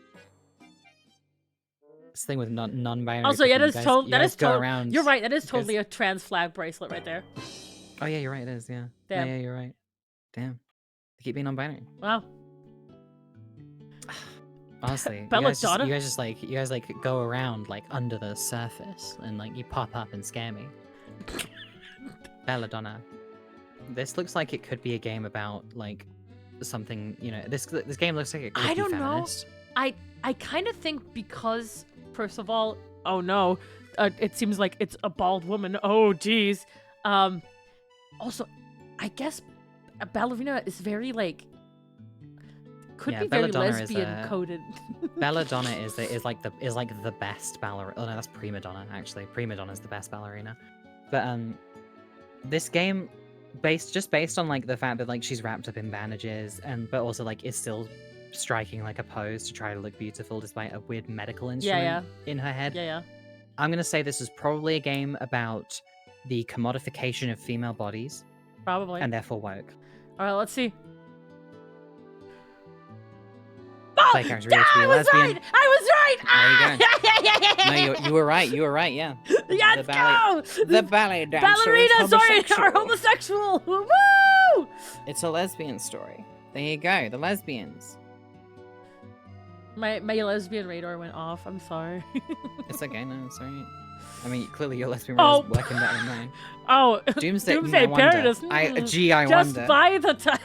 This thing with non-binary. Also, yeah, that is totally. You're right. That is totally a trans flag bracelet right there. Oh yeah, you're right. It is. Yeah. Damn. Yeah, you're right. Damn. They keep being non-binary. Wow. Honestly, you guys go around like under the surface and like you pop up and scare me. Belladonna. This looks like it could be a game about like something, you know. This game looks like it could be feminist. I kind of think because first of all, oh no, it seems like it's a bald woman. Oh geez. Also, I guess a ballerina is very like. Could be very lesbian coded. Belladonna is like the best ballerina. Oh no, that's prima donna actually. Prima donna is the best ballerina. But this game based on like the fact that like she's wrapped up in bandages but also like is still striking like a pose to try to look beautiful despite a weird medical instrument in her head. Yeah. I'm gonna say this is probably a game about the commodification of female bodies. Probably. And therefore woke. Alright, let's see. Play character I was lesbian. Right! I was right! There you go. No, you were right. You were right, yeah. Let's go! The ballet dancer Ballerinas are homosexual! Woo! It's a lesbian story. There you go. The lesbians. My lesbian radar went off. I'm sorry. It's okay. No, it's alright. I mean, clearly your lesbian radar is working better than mine. Oh, Doomsday Paradise. I wonder. Just by the time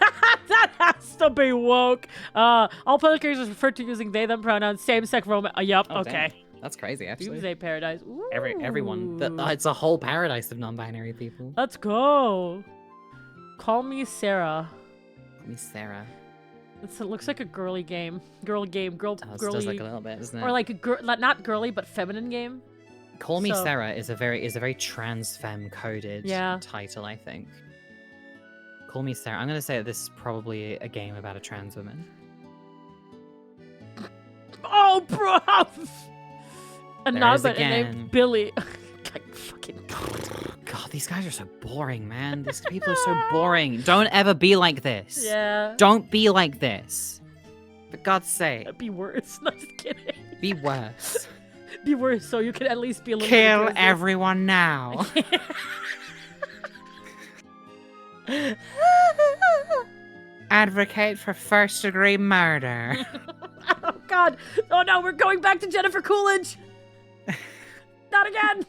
that has to be woke. All player characters referred to using they them pronouns. Same-sex romance. Yup. Oh, okay. Damn. That's crazy, actually. Doomsday Paradise. Ooh. Everyone. It's a whole paradise of non-binary people. Let's go. Call me Sarah. Call me Sarah. It looks like a girly game. Girly. It does look a little bit, doesn't it? Or like a not girly but feminine game. Call Me Sarah is a very trans femme coded title, I think. Call Me Sarah. I'm gonna say that this is probably a game about a trans woman. Oh, bro! And now but again... named Billy. Fucking God, these guys are so boring, man. These people are so boring. Don't ever be like this. Yeah. Don't be like this. For God's sake. Be worse. No, just kidding. Be worse. Be worse, so you can at least be a little. Kill everyone now. Advocate for first-degree murder. Oh God! Oh no, we're going back to Jennifer Coolidge. Not again.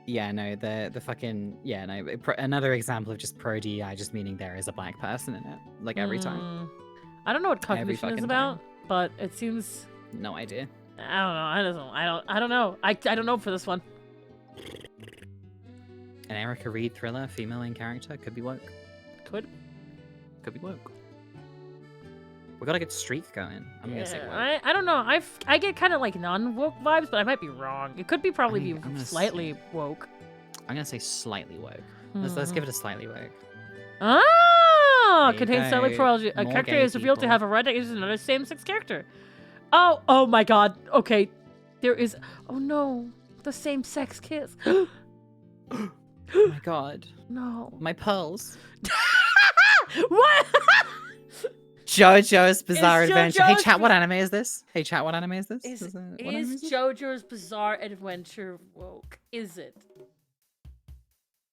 Yeah, no, the fucking another example of just pro DEI, just meaning there is a black person in it, like every time. I don't know what cognition is about, but it seems. No idea. I don't know. I don't know for this one. An Erica Reed thriller, female in character, could be woke. Could be woke. We got a good streak going. I'm gonna say woke. I don't know. I get kind of like non-woke vibes, but I might be wrong. It could be probably slightly woke. I'm gonna say slightly woke. Let's give it a slightly woke. Ah, contains slightly plurality. A character is revealed to have a red is another same-sex character. Oh my God. Okay, there is. Oh no, the same-sex kiss. Oh my God. No. My pearls. What? JoJo's Bizarre Adventure. Hey chat, what anime is this? Is JoJo's Bizarre Adventure woke? Is it?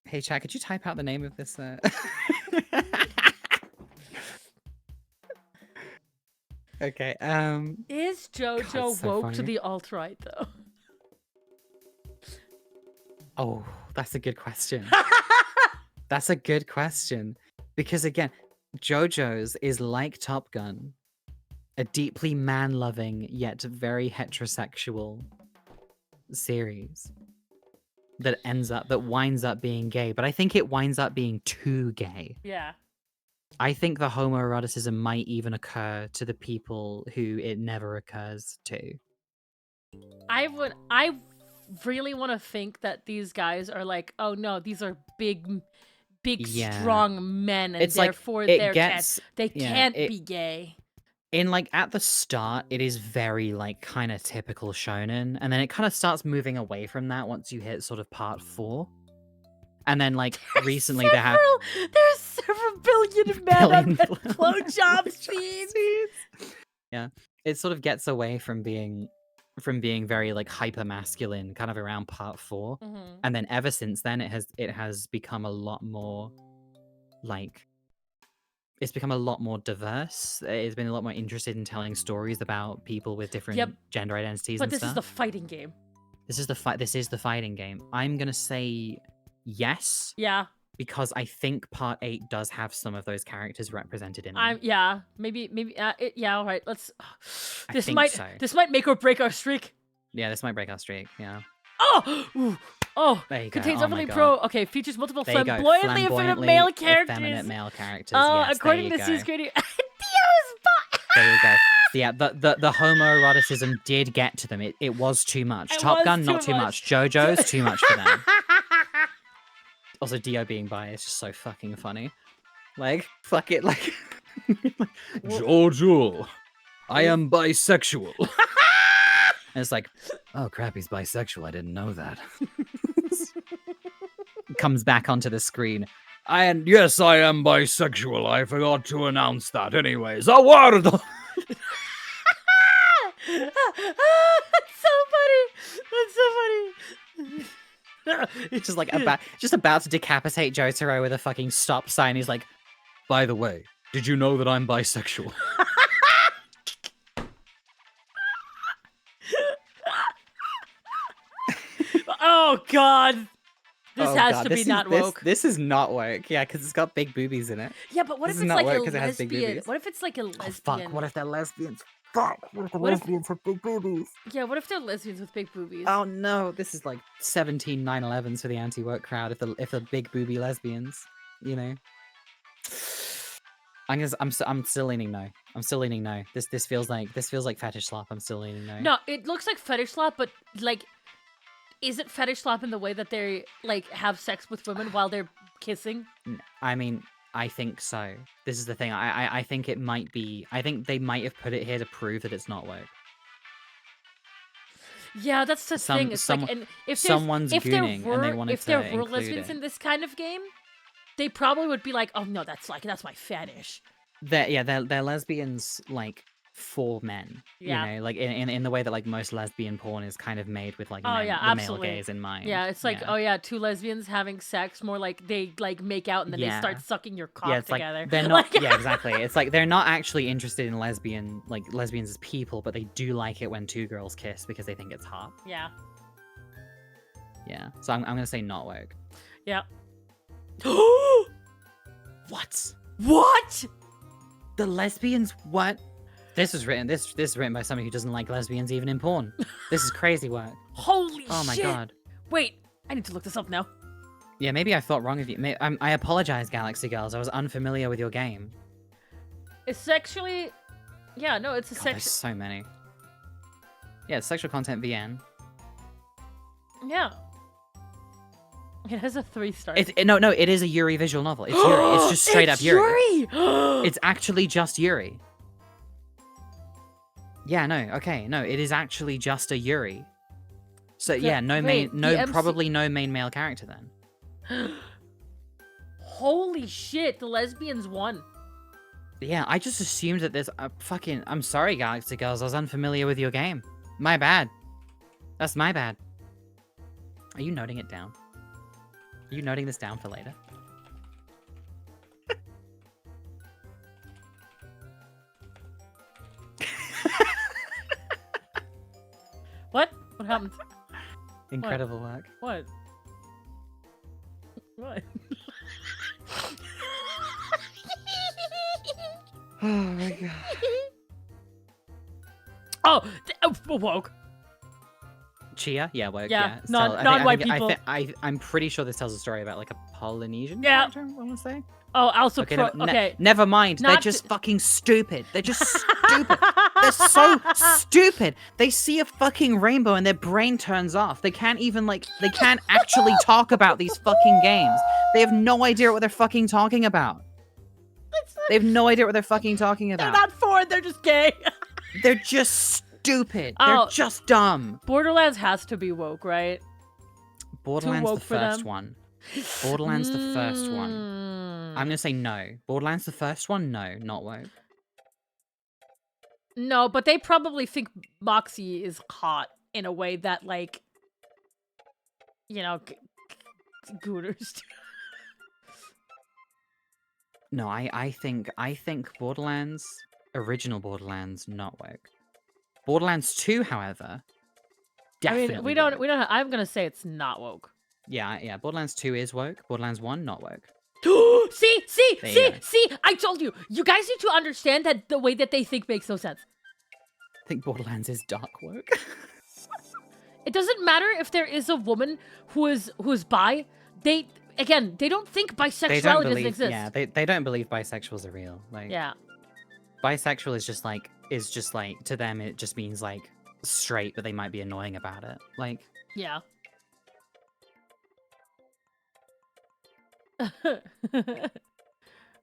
Hey, chat, could you type out the name of this? Okay. Is JoJo God, so woke to funny. the alt-right, though? Oh, that's a good question. That's a good question. Because again, JoJo's is like Top Gun, a deeply man-loving yet very heterosexual series that winds up being gay, but I think it winds up being too gay. Yeah. I think the homoeroticism might even occur to the people who it never occurs to. I really want to think that these guys are like, oh no, these are big, Yeah. strong men, and It's like, therefore it they gets- can't it- be gay. In like at the start, it is very like kind of typical shonen, and then it kind of starts moving away from that once you hit sort of part 4. And then like recently There's several billion men Billion on blowjob scenes. Yeah, it sort of gets away from being very like hyper masculine kind of around part 4, Mhm. and then ever since then it has become a lot more like it's become a lot more diverse. It's been a lot more interested in telling stories about people with different gender identities But and this stuff. is the fighting game. This is the fighting game. I'm gonna say yes, Yeah. because I think part 8 does have some of those characters represented in it. Maybe all right. Let's I this think might so. this might make or break our streak. Yeah, this might break our streak. Yeah. Oh, There you go. contains Oh my overly God. pro. Okay, features multiple There you go. flamboyantly effeminate male characters. effeminate male characters. Yes, according there to you C's go. Grady, Dio's bot. There you go. Yeah, the homoeroticism did get to them. It was too much. It Top was Gun, too not too much. much. JoJo's too much for them. Also, Dio being bi is just so fucking funny. Like, fuck it, like... JoJo, I am bisexual. And it's like, oh crap, he's bisexual. I didn't know that. Comes back onto the screen. Yes, I am bisexual. I forgot to announce that. Anyways, a word. That's so funny. It's just like about to decapitate Jotaro with a fucking stop sign. He's like, by the way, did you know that I'm bisexual? Oh God. This Oh, has God, to this be is- not woke. This is not woke. Yeah, because it's got big boobies in it. Yeah, but what this if is it's not like woke a 'cause it has big lesbian? boobies. What if it's like a lesbian? Oh, fuck, what if they're lesbians? Fuck, what if the What if- lesbians have big boobies? Yeah, what if they're lesbians with big boobies? Oh no, this is like 17 9/11s for the anti-woke crowd if the big booby lesbians, you know. I'm still leaning no. I'm still leaning no. This feels like fetish slap. I'm still leaning no. No, it looks like fetish slap, but like, is it fetish slap in the way that they like have sex with women while they're kissing? I mean, I think so. This is the thing. I think it might be. I think they might have put it here to prove that it's not woke. Yeah, that's the thing. It's like, and if someone's gooning and they wanted if there to were include lesbians it. in this kind of game, they probably would be like, "Oh no, that's my fetish." They're lesbians like for men. Yeah. You know, like in the way that like most lesbian porn is kind of made with like Oh, men, yeah, the absolutely. male gaze in mind. Yeah, it's like, oh yeah, two lesbians having sex, more like they like make out and then they Yeah. start sucking your cock Yeah, it's together. like they're not. Like- Yeah, exactly. It's like they're not actually interested in lesbians as people, but they do like it when two girls kiss because they think it's hot. Yeah. Yeah. So I'm gonna say not woke. Yeah. What? What? The lesbians? What? This is written. This is written by somebody who doesn't like lesbians even in porn. This is crazy work. Holy Oh my shit. god. Wait, I need to look this up now. Yeah, maybe I thought wrong of you. I apologize, Galaxy Girls. I was unfamiliar with your game. It's sexually, yeah, no, it's a God, there's sex. so many. Yeah, it's sexual content VN. Yeah. It has a 3-star. No, it is a Yuri visual novel. It's Yuri. It's just straight up Yuri. Yuri. It's actually just Yuri. Yeah, no, okay, no, it is actually just a Yuri. So yeah, probably no main male character then. Holy shit, the lesbians won. Yeah, I just assumed that there's a fucking. I'm sorry, Galaxy Girls. I was unfamiliar with your game. My bad. That's my bad. Are you noting it down? you noting this down for later? What? What happened? Incredible work. What? What? Oh my god. Oh, woke. Chia? Yeah, woke. Yeah, Yeah. non-white people. I'm pretty sure this tells a story about like a Polynesian Yeah. character, I want to say. Oh, also Okay, okay. Never mind. They're Not- just fucking stupid. They're just stupid. They're so stupid. They see a fucking rainbow and their brain turns off. They can't even they can't actually talk about these fucking games. They have no idea what they're fucking talking about. They have no idea what they're fucking talking They're about. not foreign. They're just gay. They're just stupid. Oh. They're just dumb. Borderlands has to be woke, right? Borderlands woke the for first them? one. Borderlands the first one. I'm gonna say no. Borderlands the first one, no, not woke. No, but they probably think Moxie is hot in a way that, like, you know, Gooters do. No, I think Borderlands, original Borderlands, not woke. Borderlands 2, however, definitely. I mean, we don't. I'm gonna say it's not woke. Yeah. Borderlands 2 is woke. Borderlands 1, not woke. See. There you go. I told you. You guys need to understand that the way that they think makes no sense. I think Borderlands is dark woke. It doesn't matter if there is a woman who is bi. They don't think bisexuality doesn't exist. Yeah, they don't believe bisexuals are real. Like, Yeah. bisexual is just like to them it just means like straight, but they might be annoying about it. Like, Yeah.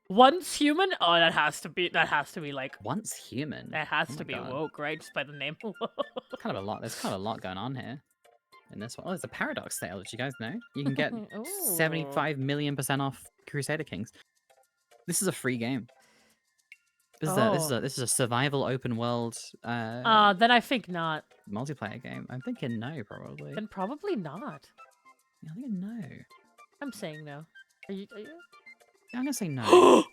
Once human? Oh, that has to be like once human. that has Oh to my be God. woke, right? Just by the name alone. Kind of a lot. There's kind of a lot going on here in this one. Oh, there's a paradox sale. Did you guys know? You can get Ooh. 75 million% off Crusader Kings. This is a free game. This is a survival open world Then I think not. multiplayer game. I'm thinking no, probably. Then probably not. Yeah, I'm thinking no. I'm saying no. Are you? Yeah, I'm gonna say no.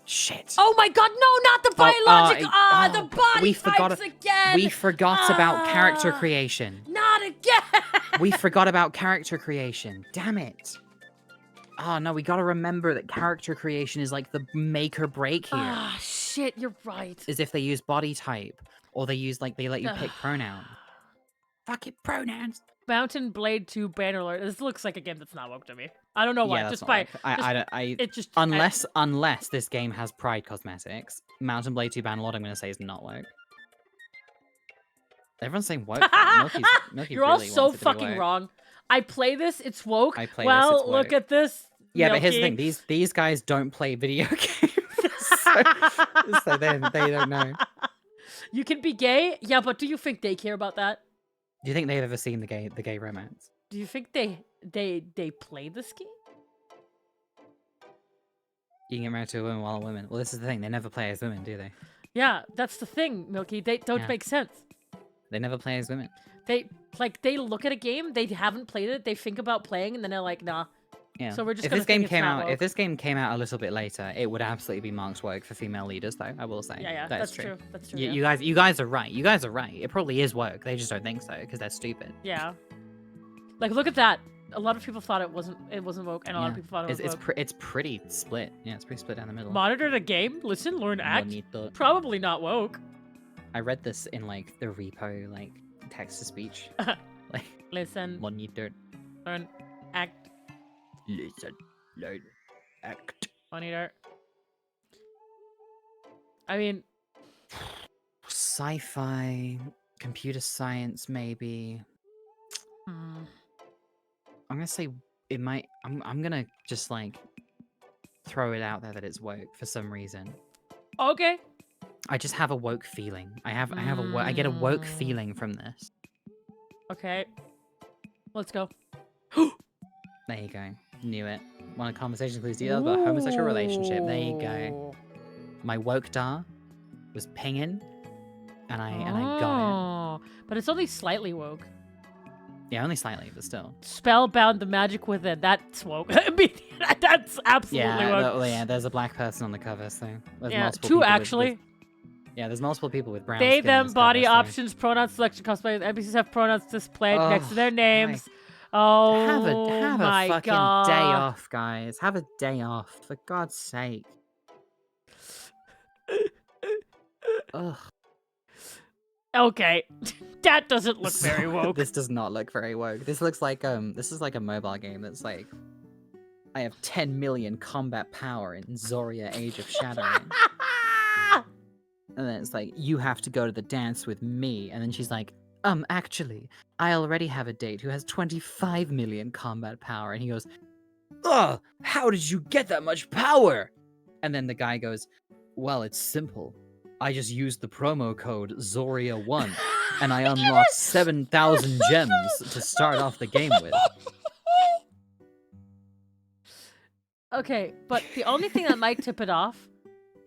Shit. Oh my god, no, not the biological! The body we forgot types again! We forgot about character creation. Not again! We forgot about character creation. Damn it. Oh no, we gotta remember that character creation is like the make or break here. Ah, shit, you're right. Is if they use body type, or they use they let you pick pronoun. Fucking pronouns. Mountain Blade 2 banner alert. This looks like a game that's not woke to me. I don't know why. Yeah, Just that's by not woke. it just Unless this game has Pride cosmetics, Mountain Blade 2 Bannerlord, I'm gonna say is not woke. Everyone's saying woke. Milky you're all really so wants it to be fucking woke. wrong. I play this, it's woke. I play well, this, it's look woke. at this. Yeah, but here's the Milky. thing: these guys don't play video games, so they don't know. You can be gay, yeah, but do you think they care about that? Do you think they've ever seen the gay romance? Do you think they play this game? You can get married to a woman while a woman. Well, this is the thing: they never play as women, do they? Yeah, that's the thing, Milky. They don't Yeah. make sense. They never play as women. They look at a game, they haven't played it, they think about playing, and then they're like, nah. Yeah. So we're just if gonna this game think it's came not out, woke. if this game came out a little bit later, it would absolutely be marked woke for female leaders, though. I will say. Yeah, that's true. That's true. You guys are right. You guys are right. It probably is woke. They just don't think so because they're stupid. Yeah. Like, look at that. A lot of people thought it wasn't woke, and a lot of Yeah. people thought it was woke. It's pretty split. Yeah, it's pretty split down the middle. Monitor the game, listen, learn, act. Bonito. Probably not woke. I read this in like the repo, like text to speech. Like Listen, monitor. learn, act. Listen, learn, act. Monitor. I mean, Sci-fi, computer science, maybe. hmm, I'm gonna say it might. I'm gonna just like throw it out there that it's woke for some reason. okay. I just have a woke feeling. I get a woke feeling from this. Okay. Let's go. There you go. Knew it. One of the conversation includes details about a homosexual relationship. There you go. My woke dar was pinging, and I got But it's only slightly woke. Yeah, only slightly, but still. Spellbound, the magic within. That's woke. I mean, that's absolutely woke. Yeah, there's a black person on the cover, so there's Yeah, multiple 2 people actually. yeah, there's multiple people with brown They, skin on them, this body cover, so- options, pronoun selection, cosplay. NPCs have pronouns displayed next to their Oh, names. Oh Have my a fucking god. day off, guys. Have a day off, for God's sake. Ugh. Okay, that doesn't look very woke. This does not look very woke. This looks like this is like a mobile game that's like, I have 10 million combat power in Zoria Age of Shattering. And then it's like, you have to go to the dance with me. And then she's like, actually, I already have a date who has 25 million combat power. And he goes, ugh, how did you get that much power? And then the guy goes, well, it's simple. I just used the promo code Zoria1 and I unlocked 7,000 gems to start off the game with. Okay, but the only thing that might tip it off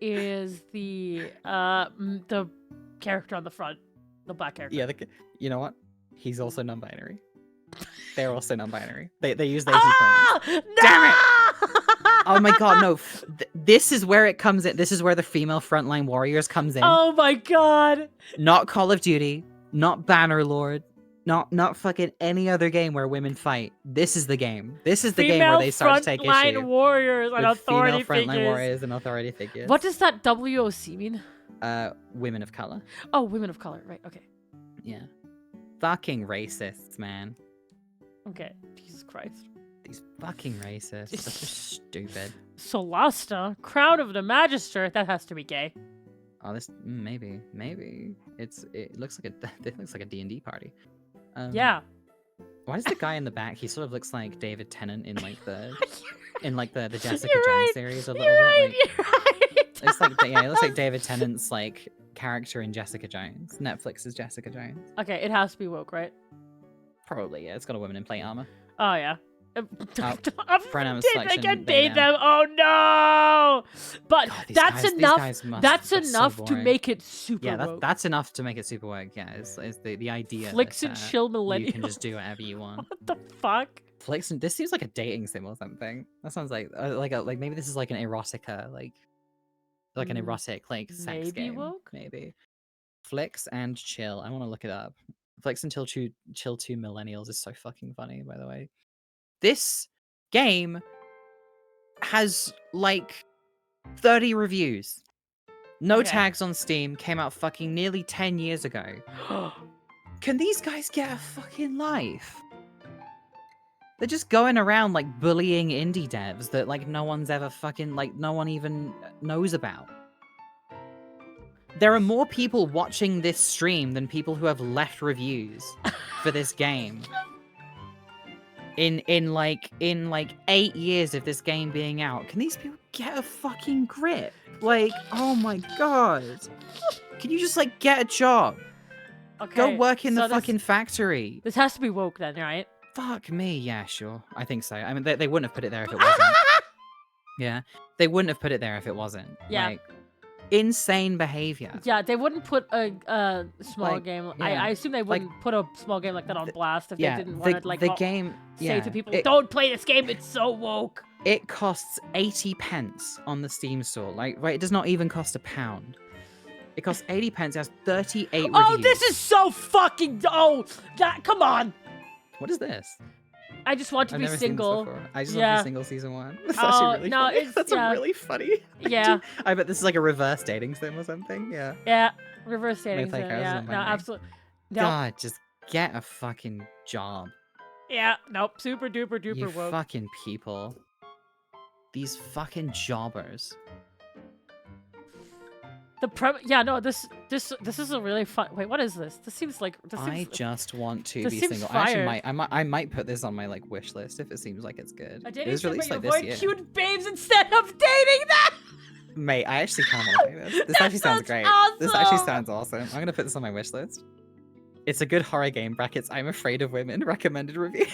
is the character on the front, the black character. Yeah, you know what? He's also non-binary. They're also non-binary. They use they pronouns. No! Damn it! Oh my god, no. This is where it comes in. This is where the female frontline warriors comes in. Oh my god! Not Call of Duty, not Bannerlord, not fucking any other game where women fight. This is the game. This is the game where they start to take Frontline issue. warriors and with authority female frontline figures. warriors and authority figures. What does that WOC mean? Women of color. Oh, women of color. Right. Okay. Yeah. Fucking racists, man. Okay. Jesus Christ. These fucking racists. Such stupid. Solasta, Crown of the Magister. That has to be gay. Oh, this maybe. It looks like it looks like a D&D party. Yeah. Why does the guy in the back? He sort of looks like David Tennant in like the Jessica You're Jones right. series a little You're right. bit. You're right. It's like it looks like David Tennant's like character in Jessica Jones. Netflix's Jessica Jones. Okay, it has to be woke, right? Probably, yeah. It's got a woman in plate armor. Oh yeah. Pronoun Did selection, they can they date them? Oh no! But God, these that's guys enough. must That's look so enough to boring. make it super Yeah, woke. that's enough to make it super woke. Yeah, it's the idea. Flicks that, and chill millennials. You can just do whatever you want. What the fuck? Flicks and this seems like a dating sim or something. That sounds like maybe this is like an erotica, like an erotic like sex Maybe game. woke? Maybe. Flicks and chill. I want to look it up. Flicks and chill 2 millennials is so fucking funny, by the way. This game has like 30 reviews. No Okay. tags on Steam, came out fucking nearly 10 years ago. Can these guys get a fucking life? They're just going around like bullying indie devs that like no one's ever fucking like no one even knows about. There are more people watching this stream than people who have left reviews for this game. In like 8 years of this game being out, can these people get a fucking grip? Like, oh my god. Can you just like get a job? Okay. Go work in so the this- fucking factory. This has to be woke then, right? Fuck me, yeah, sure. I think so. I mean, they wouldn't have put it there if it wasn't. Yeah, they wouldn't have put it there if it wasn't. Yeah. Like, insane behavior. Yeah, they wouldn't put a small Like, game. yeah. I assume they wouldn't put a small game like that on blast if Yeah, they didn't want to like the all- game. say Yeah, to people, it, "Don't play this game. It's so woke." it costs 80 pence on the Steam store. Like, right, it does not even cost £1. It costs 80 pence. It has 38 Oh, reviews. this is so fucking. Oh, that. Come on. What is this? I just want to I've be never seen this single. before. I just want to Yeah. be single season 1. That's Oh, actually really no, funny. it's- That's yeah. a really funny. Yeah. I bet this is like a reverse dating sim or something. Yeah. Yeah, reverse dating. play sim, cards Yeah, on no, Monday. absolutely. Nope. God, just get a fucking job. Yeah, nope. Super duper You duper woke. fucking people. These fucking jobbers. Yeah, no. This is a really fun. Wait, what is this? This seems like. This I seems. just want to this be seems single. fire. I might put this on my like wish list if it seems like it's good. A It dating was sim where released you like this avoid year. cute babes instead of dating them. Mate, I actually kind of want to play this. This That actually sounds sounds great. This actually awesome. sounds awesome. I'm gonna put this on my wish list. It's a good horror game. Brackets. I'm afraid of women. Recommended review.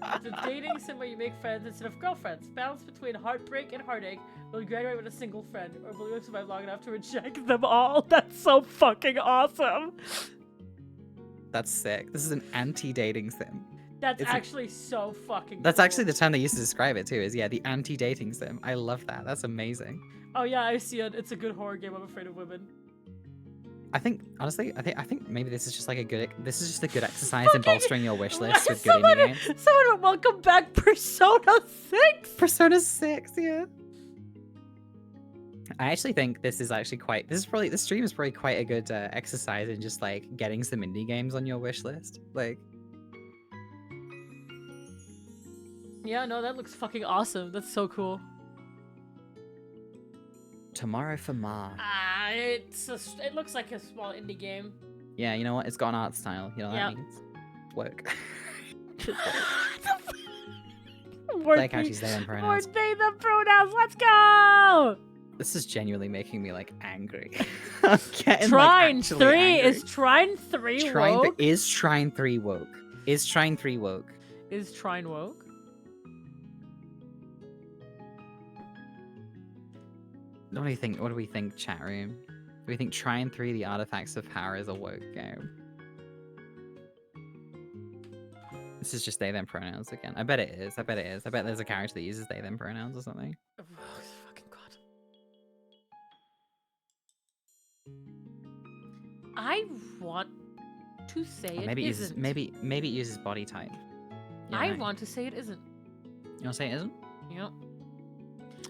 It's a dating sim where you make friends instead of girlfriends. Balance between heartbreak and heartache. Will you graduate with a single friend, or will you survive long enough to reject them all? That's so fucking awesome. That's sick. This is an anti-dating sim. That's It's actually so fucking That's cool. actually the term they used to describe it too. Is the anti-dating sim. I love that. That's amazing. Oh yeah, I see it. It's a good horror game. I'm afraid of women. I think honestly, I think maybe this is just like a good exercise in bolstering your wish list with good Someone, indie games. someone welcome back Persona 6. Persona 6, yeah. I actually think this is actually this stream is probably quite a good exercise in just like getting some indie games on your wish list. Like, Yeah, no, that looks fucking awesome. That's so cool. Tomorrow for Ma. It looks like a small indie game. Yeah, you know what? It's got an art style. You know what Yeah. that means? Woke. Word Actually, they and Word pronouns. they the pronouns. Let's go. This is genuinely making me like angry. I'm getting, Trine like, actually 3 angry. is Trine 3 woke? Is Trine 3 woke? Is Trine 3 woke? Is Trine woke? What do you think? What do we think, chat room? Do we think Trine 3 The Artifacts of Power is a woke game? This is just they them pronouns again. I bet it is. I bet it is. I bet there's a character that uses they them pronouns or something. Oh, fucking god. I want to say Or it maybe it isn't. uses maybe it uses body type. I want to say it isn't. You want to say it isn't? Yep.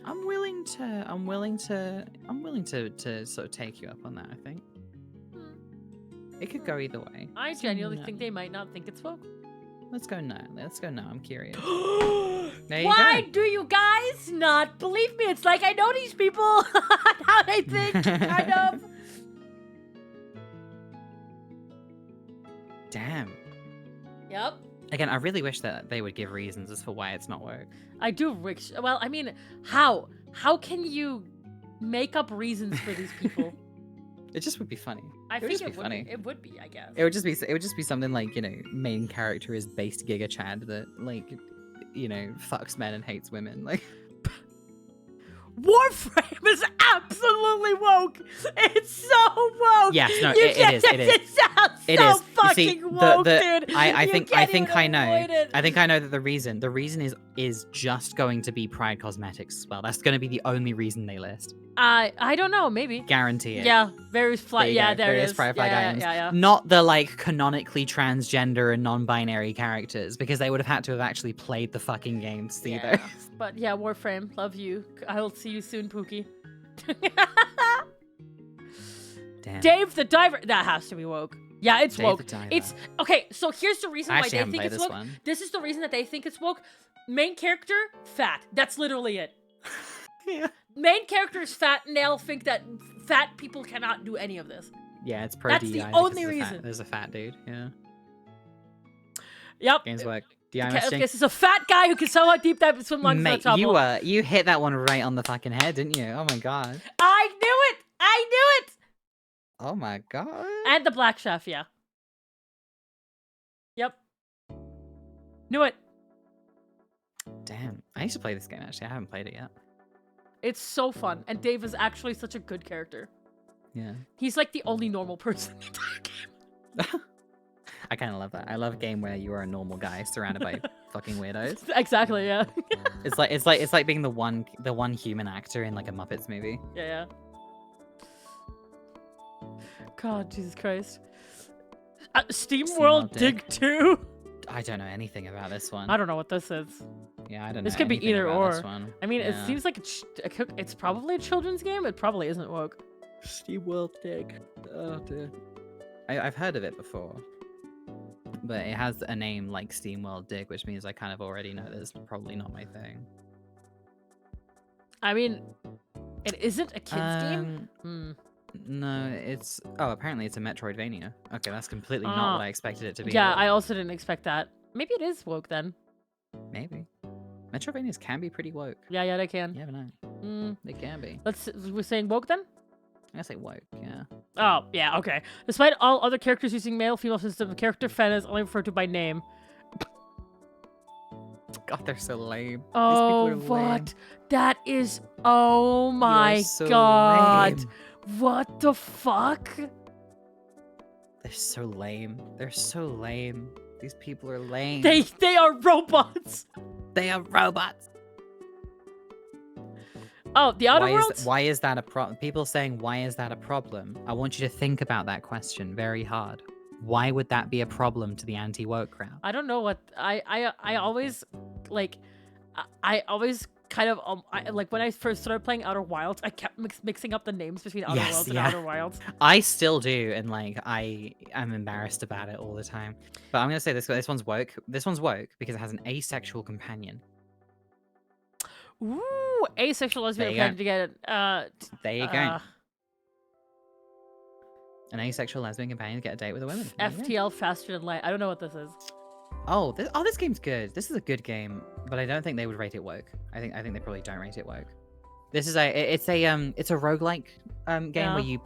I'm willing to sort of take you up on that, I think. It could go either way. I So genuinely no. think they might not think it's woke. Let's go no. Let's go no. I'm curious. There you Why go. do you guys not believe me? It's like I know these people, how they think, kind of. Damn. Yep. Again, I really wish that they would give reasons as for why it's not woke. I do wish. Well, I mean, how? How can you make up reasons for these people? It just would be funny. I It would think just be funny. It would be, I guess. It would just be something like, you know, main character is based Giga Chad that, like, you know, fucks men and hates women. Like, Warframe is absolutely woke. It's so woke. yes, no, You it is. can't- It is. It sounds It so is. You fucking see, woke, the dude. I You think can't I even know. avoid it. I think I know that the reason is just going to be Pride Cosmetics as well. That's going to be the only reason they list. I don't know. Maybe. Guarantee it. Yeah. Various There flight. you Yeah, go. there it Various is. Pride flag Yeah, items. yeah. Not the like canonically transgender and non-binary characters, because they would have had to have actually played the fucking game to see Yeah. those. But yeah, Warframe, love you. I will see you soon, Pookie. Damn. Dave the Diver. That has to be woke. Yeah, it's Dave woke. the Diver. It's okay. So here's the reason I why actually they haven't think played it's this woke. one. This is the reason that they think it's woke. Main character, fat. That's literally it. Yeah. Main character is fat, and they'll think that fat people cannot do any of this. Yeah, it's pro That's DI the because only there's a reason. There's a fat dude. Yeah. Yep. Games work. DI Okay, messaging. this is a fat guy who can somewhat deep dive and swim long Mate, you hit that one right on the fucking head, didn't you? Oh my god. I knew it. I knew it. Oh my god. And the black chef, yeah. Yep. Knew it. Damn. I used to play this game actually. I haven't played it yet. It's so fun, and Dave is actually such a good character. Yeah. He's like the only normal person in the entire game. I kind of love that. I love a game where you are a normal guy surrounded by fucking weirdos. Exactly, yeah. It's like being the one human actor in like a Muppets movie. Yeah. God, Jesus Christ. Steam World Dig 2? I don't know anything about this one. I don't know what this is. Yeah, I don't know. This could be anything either about this or. one. I mean, Yeah. it seems like it's probably a children's game. It probably isn't woke. Steam World Dig. Oh dear. I've heard of it before, but it has a name like Steam World Dig, which means I kind of already know that it's probably not my thing. I mean, it isn't a kid's game? Hmm. No, it's apparently it's a Metroidvania. Okay, that's completely not what I expected it to be. Yeah, I also didn't expect that. Maybe it is woke then. Maybe. Metroidvanias can be pretty woke. Yeah, they can. You never know. Mm. They can be. We're saying woke then? I say woke, yeah. Oh, yeah, okay. Despite all other characters using male-female system, the character Fen is only referred to by name. God, they're so lame. Oh, These people are lame. what? That is... Oh my so god. lame. What the fuck? They're so lame. They're so lame. These people are lame. They are robots. They are robots. Oh, the Outer Worlds? Why is that a problem? People saying, why is that a problem? I want you to think about that question very hard. Why would that be a problem to the anti-woke crowd? I don't know what I always like. I always kind of like when I first started playing Outer Wilds, I kept mixing up the names between Outer Worlds and Outer Wilds. I still do, and like I'm embarrassed about it all the time. But I'm gonna say this one's woke. This one's woke because it has an asexual companion. Ooh, asexual lesbian companion to get it. There you go. An asexual lesbian companion to get a date with a woman. FTL faster than light. I don't know what this is. Oh, this game's good. This is a good game, but I don't think they would rate it woke. I think they probably don't rate it woke. This is it's a roguelike game where you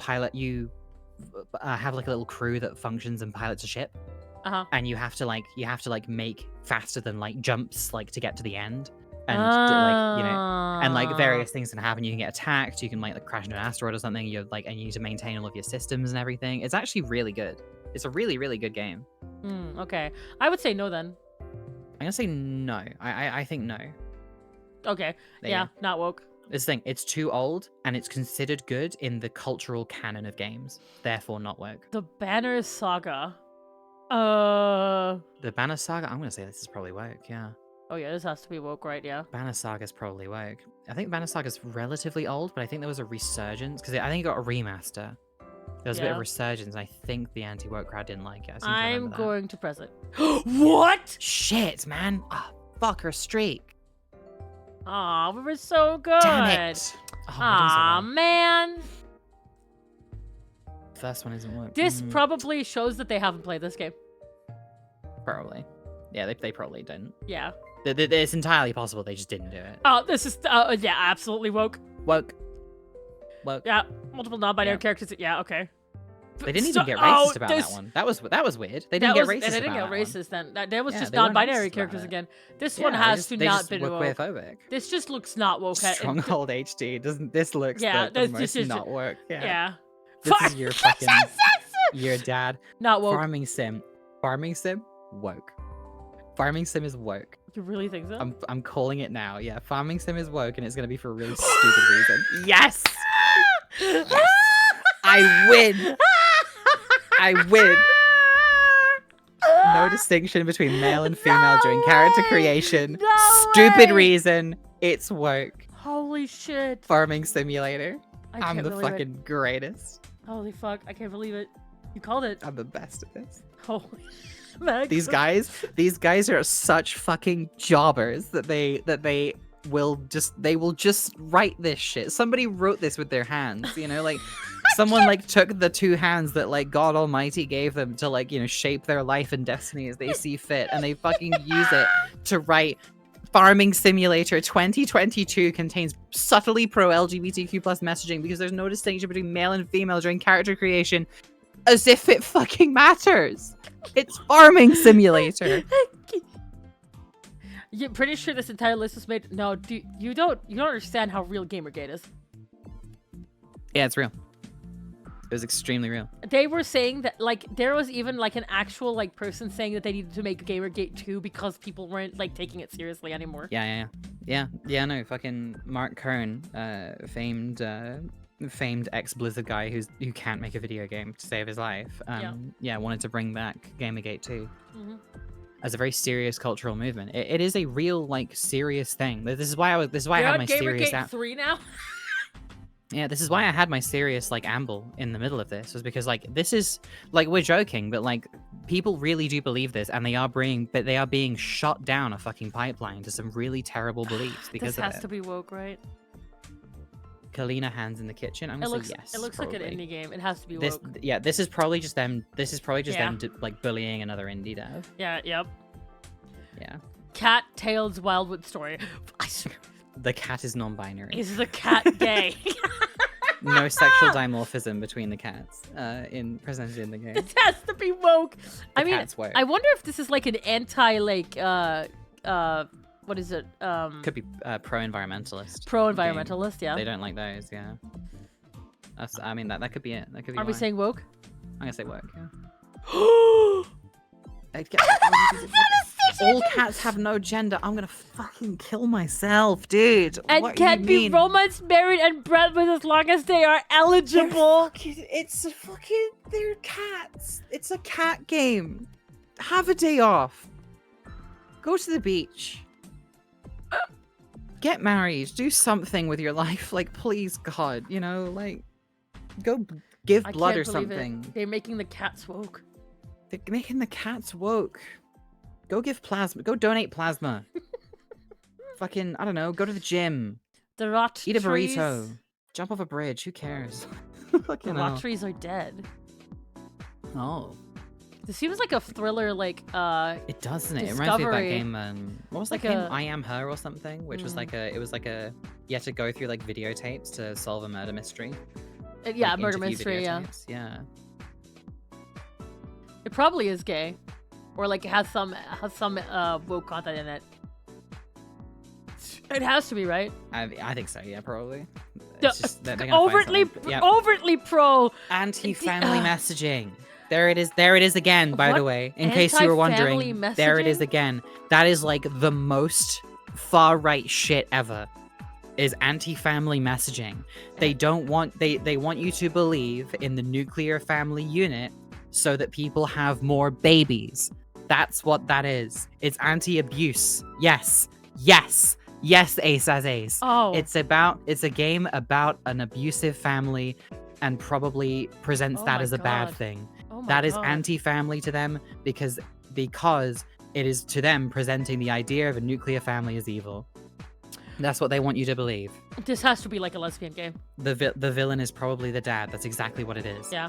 have like a little crew that functions and pilots a ship. And you have to make faster than light jumps like to get to the end. And and like various things can happen. You can get attacked. You can like crash into an asteroid or something. You're like, and you need to maintain all of your systems and everything. It's actually really good. It's a really, really good game. Okay, I would say no then. I'm gonna say no. I think no. Okay, yeah, not woke. This thing, it's too old and it's considered good in the cultural canon of games. Therefore, not woke. The Banner Saga. The Banner Saga. I'm gonna say this is probably woke. Yeah. Oh yeah, this has to be woke, right? Yeah. Banner Saga's probably woke. I think Banner Saga's relatively old, but I think there was a resurgence because I think it got a remaster. There was a bit of resurgence, and I think the anti-woke crowd didn't like it. I'm going to press it. What? Shit, man! Oh, fuck her streak. Aw, we were so good. Damn it! Aw, man. First one isn't woke. This probably shows that they haven't played this game. Probably. Yeah, they probably didn't. Yeah. It's entirely possible they just didn't do it. Oh, this is yeah, absolutely woke. Woke. Yeah, multiple non-binary characters. Yeah, okay. They didn't even get racist about that one. That was weird. They didn't get racist. They didn't get racist then. That was just non-binary characters again. This one has to not be woke. Queerphobic. This just looks not woke. Stronghold HD doesn't this looks the most not woke. Yeah. This is your fucking your dad. Not woke. Farming sim woke. Farming sim is woke. You really think so? I'm calling it now. Yeah, farming sim is woke, and it's gonna be for a really stupid reason. Yes. Yes! I win. I win. No distinction between male and female during character creation. Stupid reason. It's woke. Holy shit. Farming simulator. I'm the believe fucking greatest. Holy fuck! I can't believe it. You called it. I'm the best at this. Holy. Max. These guys are such fucking jobbers that they will just write this shit. Somebody wrote this with their hands, you know, like someone like took the two hands that like God Almighty gave them to like, you know, shape their life and destiny as they see fit, and they fucking use it to write Farming Simulator 2022 contains subtly pro-LGBTQ plus messaging because there's no distinction between male and female during character creation, as if it fucking matters. It's Farming Simulator. You're pretty sure this entire list was made. No, you don't understand how real Gamergate is. Yeah, it's real. It was extremely real. They were saying that like there was even like an actual like person saying that they needed to make Gamergate 2 because people weren't like taking it seriously anymore. Yeah. No, fucking Mark Kern, famed ex-Blizzard guy who can't make a video game to save his life. Wanted to bring back Gamergate 2 as a very serious cultural movement. It is a real like serious thing. This is why I had my serious Gamergate 3 now. Yeah, this is why I had my serious like amble in the middle of this, was because like this is like, we're joking, but like people really do believe this, and they are being shot down a fucking pipeline to some really terrible beliefs because this has to be woke, right? Kalina hands in the kitchen. I'm gonna say yes. It looks probably. like an indie game. It has to be woke. This is probably just them. This is probably just them like bullying another indie dev. Yeah. Yep. Yeah. Cat Tails Wildwood story. The cat is non-binary. Is the cat gay? No sexual dimorphism between the cats presented in the game. This has to be woke. I mean, cat's woke. I wonder if this is like an anti like what is it? Could be pro-environmentalist. Pro-environmentalist, yeah. They don't like those, yeah. I mean that could be it. That could be. Are we saying woke? I'm gonna say woke. Yeah. All cats have no gender. I'm gonna fucking kill myself, dude. And What can't do be you mean? romance, married, and bred with as long as they are eligible. It's a fucking. They're cats. It's a cat game. Have a day off. Go to the beach. Get married. Do something with your life. Like, please, God, you know, like, go give I blood can't or believe it. something. They're making the cats woke. They're making the cats woke. Go give plasma. Go donate plasma. Fucking, I don't know. Go to the gym. The rot Eat a trees. burrito. Jump off a bridge. Who cares? The Fucking rot hell. trees are dead. Oh. This seems like a thriller, like It does, doesn't it? It reminds me of that Discovery. game, what was that Like game? a- I Am Her or something? Which was like a, you had to go through like videotapes to solve a murder mystery. yeah, Like, murder interview mystery. Yeah, videotapes. Yeah. it probably is gay, or like it has some woke content in it. It has to be, right? I think so, yeah, probably. The- It's just, they're gonna find overtly, something. Yeah. overtly pro. Anti-family messaging. There it is again, by the What? way, in case you were wondering. Anti-family There it is messaging? again. That is like the most far-right shit ever. Is anti-family messaging. They don't want they want you to believe in the nuclear family unit so that people have more babies. That's what that is. It's anti-abuse. Yes. Yes. Yes, Ace as Ace. Oh, It's a game about an abusive family and probably presents Oh that my as a bad God. thing. oh my That is God. anti-family to them because it is to them presenting the idea of a nuclear family as evil. That's what they want you to believe. This has to be like a lesbian game. The villain is probably the dad. That's exactly what it is. Yeah.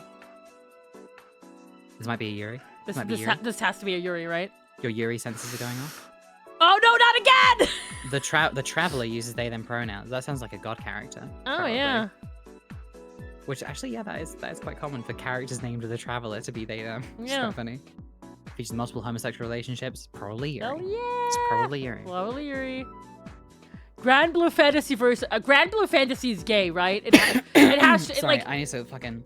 This might be a Yuri. This might be this, Yuri. this has to be a Yuri, right? Your Yuri senses are going off. Oh no, not again! The traveler uses they them pronouns. That sounds like a god character. Oh probably. yeah. Which actually, yeah, that is quite common for characters named the traveler to be they them. It's Yeah. quite funny. Features multiple homosexual relationships. Probably Yuri. Oh It's yeah. probably Yuri. Probably Yuri. Grandblue Fantasy versus Grandblue Fantasy is gay, right? It has to. Sorry, Like I need to fucking.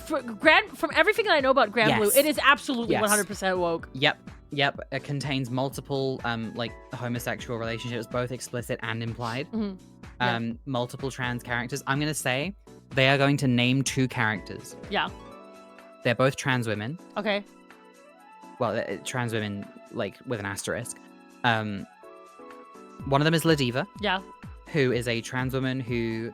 from everything that I know about Grandblue, Yes. it is absolutely Yes. 100% woke. Yep. It contains multiple like homosexual relationships, both explicit and implied. Mhm. Yeah. Multiple trans characters. I'm gonna say they are going to name 2 characters. Yeah. They're both trans women. Okay. Well, trans women like with an asterisk. One of them is Ladiva, Yeah. who is a trans woman who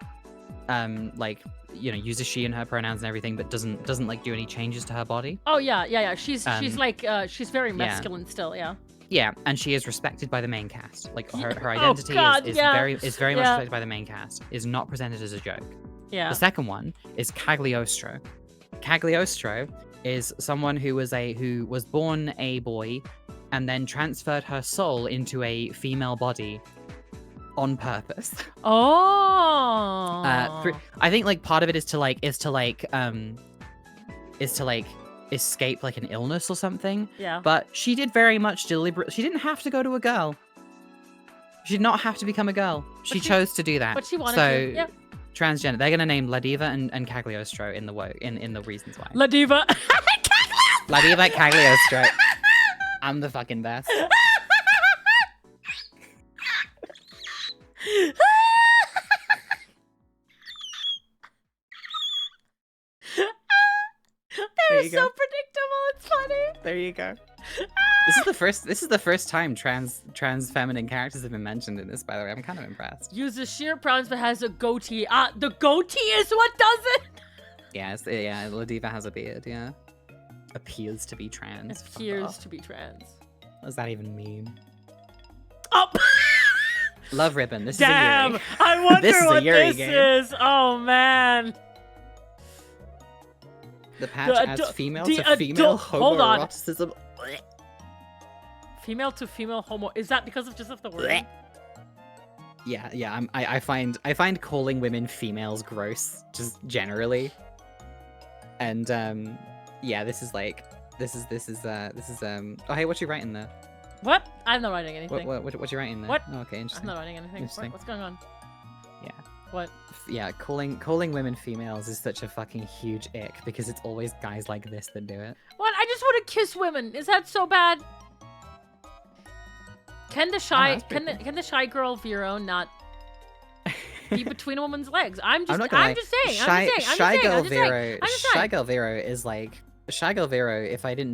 like, you know, uses she and her pronouns and everything, but doesn't like do any changes to her body. Oh yeah. She's like she's very yeah. masculine still. Yeah. Yeah, and she is respected by the main cast. Like her Oh, identity God, is yeah. very much Yeah. respected by the main cast. Is not presented as a joke. Yeah. The second one is Cagliostro. Cagliostro is someone who was born a boy and then transferred her soul into a female body on purpose. Oh. I think like part of it is to escape like an illness or something. Yeah. But she did very much deliberate. She didn't have to go to a girl. She did not have to become a girl. She chose to do that. But she wanted so, to. Yeah. transgender. They're gonna name Ladiva and Cagliostro in the reasons why. La Diva. Ladiva Cagliostro. I'm the fucking best. They're you so go. predictable. It's funny. There you go. This is the first time trans feminine characters have been mentioned in this, by the way. I'm kind of impressed. Uses sheer pronouns but has a goatee. The goatee is what does it. Yeah, Ladiva has a beard, yeah. Appears to be trans. Fuck Appears off. to be trans. What does that even mean? Oh. Love ribbon. This Damn. is a Yuri. I wonder This is a what Yuri this game. is. Oh man. The patch adds female to female hold on. homoeroticism. Female to female homo. Is that because of just of the word? Yeah. I find calling women females gross, just generally. And yeah, this is. Oh hey, what you writing there? What? I'm not writing anything. What you writing there? What? Oh, okay, I'm interesting. not writing anything. Interesting. What's going on? What? Yeah, calling women females is such a fucking huge ick because it's always guys like this that do it. What? I just want to kiss women. Is that so bad? Can the shy can the shy girl Vero not be between a woman's legs? I'm just saying. Shy girl Vero is like Shy girl Vero. If I didn't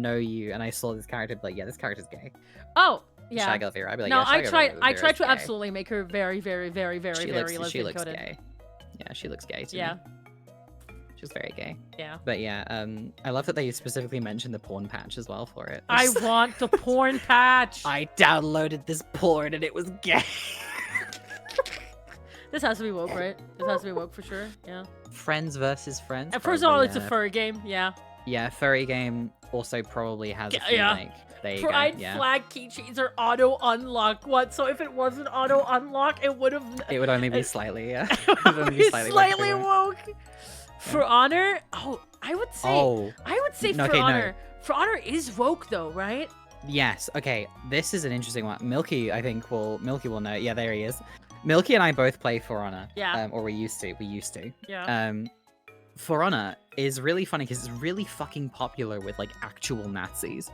know you and I saw this character, I'd be like, yeah, this character's gay. Oh. Yeah. Shy girl Vero. I'd be like, no, yeah, I tried to absolutely make her very, very, very, very, very lesbian She looks coded. gay. Yeah, she looks gay to Yeah. me. She's very gay. Yeah. But yeah, I love that they specifically mentioned the porn patch as well for it. I want the porn patch. I downloaded this porn and it was gay. This has to be woke, right? This has to be woke for sure. Yeah. Friends versus friends. And first of all, it's a furry game. Yeah. Yeah, furry game also probably has a few, like, there you Pride go. Yeah. flag keychains are auto unlock. What? So if it wasn't auto unlock, it would have. It would only be slightly, yeah. It would be slightly woke. For honor, I would say for honor. For honor is woke though, right? Yes. Okay. This is an interesting one. Milky will know. Yeah, there he is. Milky and I both play For Honor. Yeah. Or we used to. Yeah. For Honor is really funny because it's really fucking popular with like actual Nazis.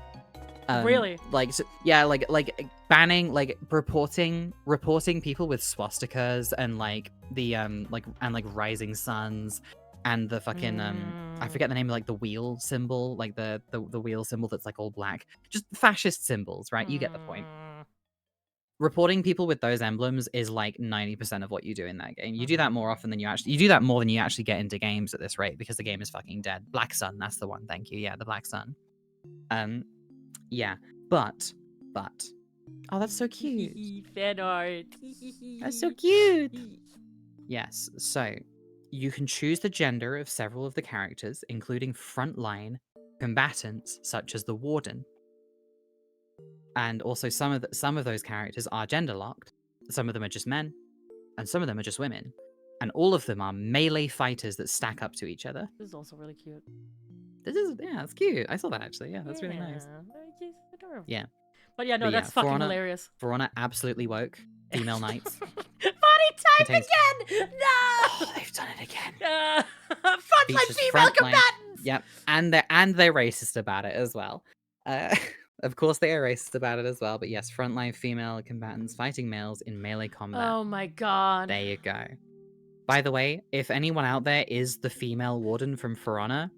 Really? Like, yeah, like banning, like reporting people with swastikas and like the rising suns and the fucking I forget the name of like the wheel symbol, like the wheel symbol that's like all black. Just fascist symbols, right? You get the point. Reporting people with those emblems is like 90% of what you do in that game. You do that more often than you do that more than you actually get into games at this rate because the game is fucking dead. Black Sun, that's the one. Thank you. Yeah, the Black Sun. Yeah, but oh, that's so cute. Fan art. That's so cute. Yes, so you can choose the gender of several of the characters, including frontline combatants such as the Warden. And also some of those characters are gender locked. Some of them are just men, and some of them are just women. And all of them are melee fighters that stack up to each other. This is also really cute. It's cute. I saw that actually. Yeah, that's really nice. Adorable. Yeah. But yeah, no, that's fucking hilarious. For Honor absolutely woke. Female knights. Body type again! No! Oh, they've done it again. Frontline female combatants! Yep. And they're racist about it as well. Of course they are racist about it as well, but yes, frontline female combatants fighting males in melee combat. Oh my god. There you go. By the way, if anyone out there is the female warden from For Honor,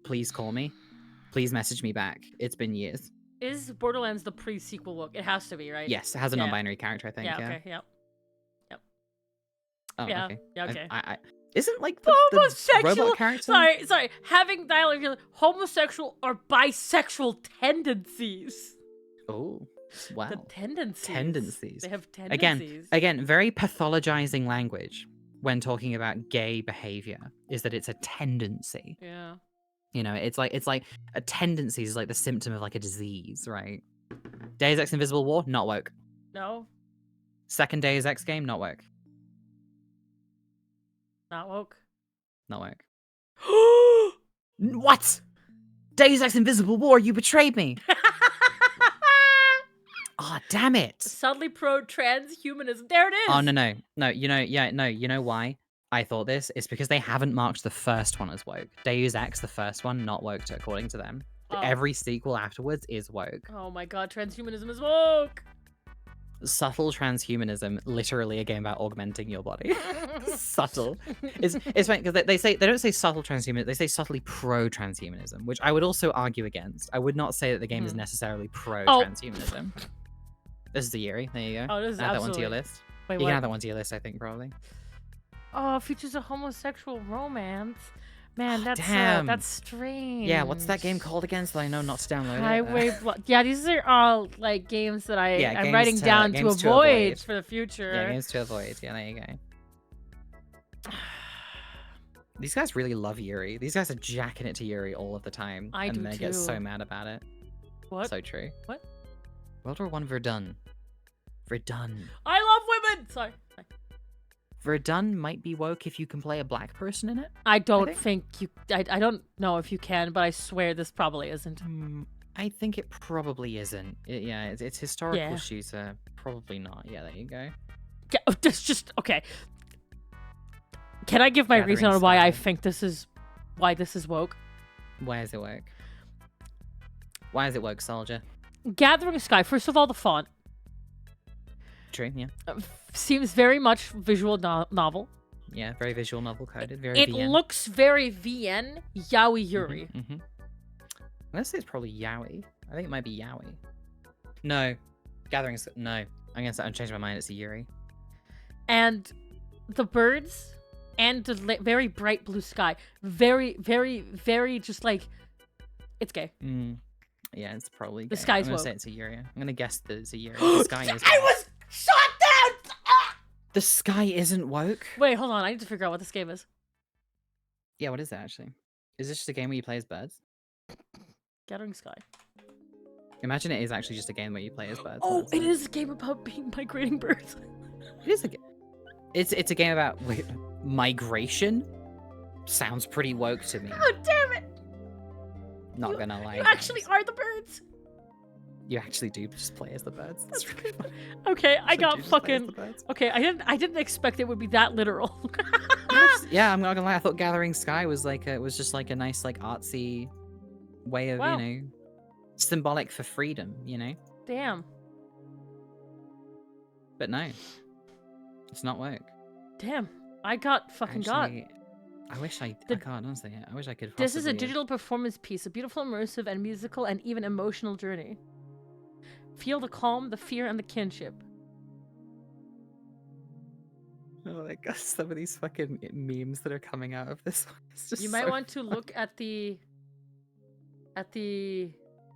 please call me. Please message me back. It's been years. Is Borderlands the pre-sequel book? It has to be, right? Yes, it has a non-binary character, I think. Yeah, okay, yep. Oh, yeah, okay. Yeah, okay. I isn't like the robot character? Sorry. Having dialogue, homosexual or bisexual tendencies. Oh, wow. The tendencies. Tendencies. They have tendencies. Again, very pathologizing language when talking about gay behavior is that it's a tendency. Yeah. You know, it's like a tendency is like the symptom of like a disease, right? Deus Ex Invisible War, not woke. No. Second Deus Ex game, not woke. Not woke. Not woke. What? Deus Ex Invisible War, you betrayed me. Oh, damn it. Subtly pro transhumanism. There it is. Oh, no. You know why I thought this? It's because they haven't marked the first one as woke. Deus Ex, the first one, not woke according to them. Oh. Every sequel afterwards is woke. Oh my god, transhumanism is woke. Subtle transhumanism, literally a game about augmenting your body. Subtle. It's funny because they don't say subtle transhumanism, they say subtly pro transhumanism, which I would also argue against. I would not say that the game is necessarily pro transhumanism. This is the Yuri. There you go. Oh, this is add that one to your list. Wait, you can add that one to your list, I think, probably. Oh, features a homosexual romance. Man, that's strange. Yeah, what's that game called again? So I know not to download it. Yeah, these are all like games that I'm writing down to avoid for the future. Yeah, games to avoid. Yeah, there you go. These guys really love Yuri. These guys are jacking it to Yuri all of the time. And they get so mad about it. What? So true. What? World War I Verdun. Verdun. I love women! Sorry. Verdun might be woke if you can play a black person in it. I don't think you... I don't know if you can, but I swear this probably isn't. I think it probably isn't. It's historical shooter. Probably not. Yeah, there you go. Yeah, this just okay. Can I give my Gathering reason on why I Sky. think this is woke? Why does it work? Why does it work, Soldier? Gathering Sky. First of all, the font True, yeah. seems very much visual novel. Yeah, very visual novel coded. Very It VN. looks very VN Yaoi Yuri. Mm-hmm. Let's say it's probably Yaoi. I think it might be Yaoi. No. Gathering Sky. No. I'm changing my mind. It's a Yuri. And the birds and the very bright blue sky. Very, very, very just like it's gay. Yeah, it's probably gay. The sky's I'm gonna woke. say it's a Yuri. I'm gonna guess that it's a Yuri. The sky is. I was shot down! The sky isn't woke. Wait, hold on. I need to figure out what this game is. Yeah, what is that actually? Is this just a game where you play as birds? Gathering Sky. Imagine it is actually just a game where you play as birds. Oh, it is a game about being migrating birds. It is a game. It's a game about migration. Sounds pretty woke to me. Oh, damn it! Not gonna lie. You actually are the birds. You actually do just play as the birds. That's really funny. Okay, I You got do just play as fucking. the birds. Okay, I didn't expect it would be that literal. Yeah, I'm not gonna lie. I thought Gathering Sky was just like a nice like artsy way of Wow. symbolic for freedom, Damn. But no, it's not woke. Damn. I got fucking got. Actually, I wish I The- can't honestly. I wish I could. This is a possibly- digital performance piece, a beautiful, immersive, and musical, and even emotional journey. Feel the calm, the fear, and the kinship. Oh my god, some of these fucking memes that are coming out of this one. It's just You might so want to look at the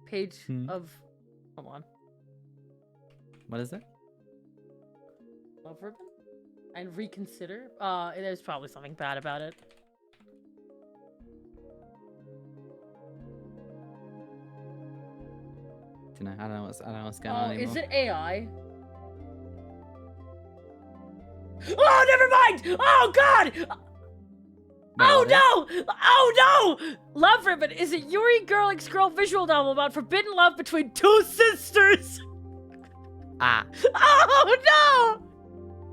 page of. Hold on. What is it? Love ribbon? And reconsider. There's probably something bad about it. I don't know what's going Oh, on anymore. is it AI? Oh, never mind! Oh God! Wait, Oh what is- no! Oh no! Love Ribbon is a Yuri Girl X Girl visual novel about forbidden love between two sisters. Ah, Oh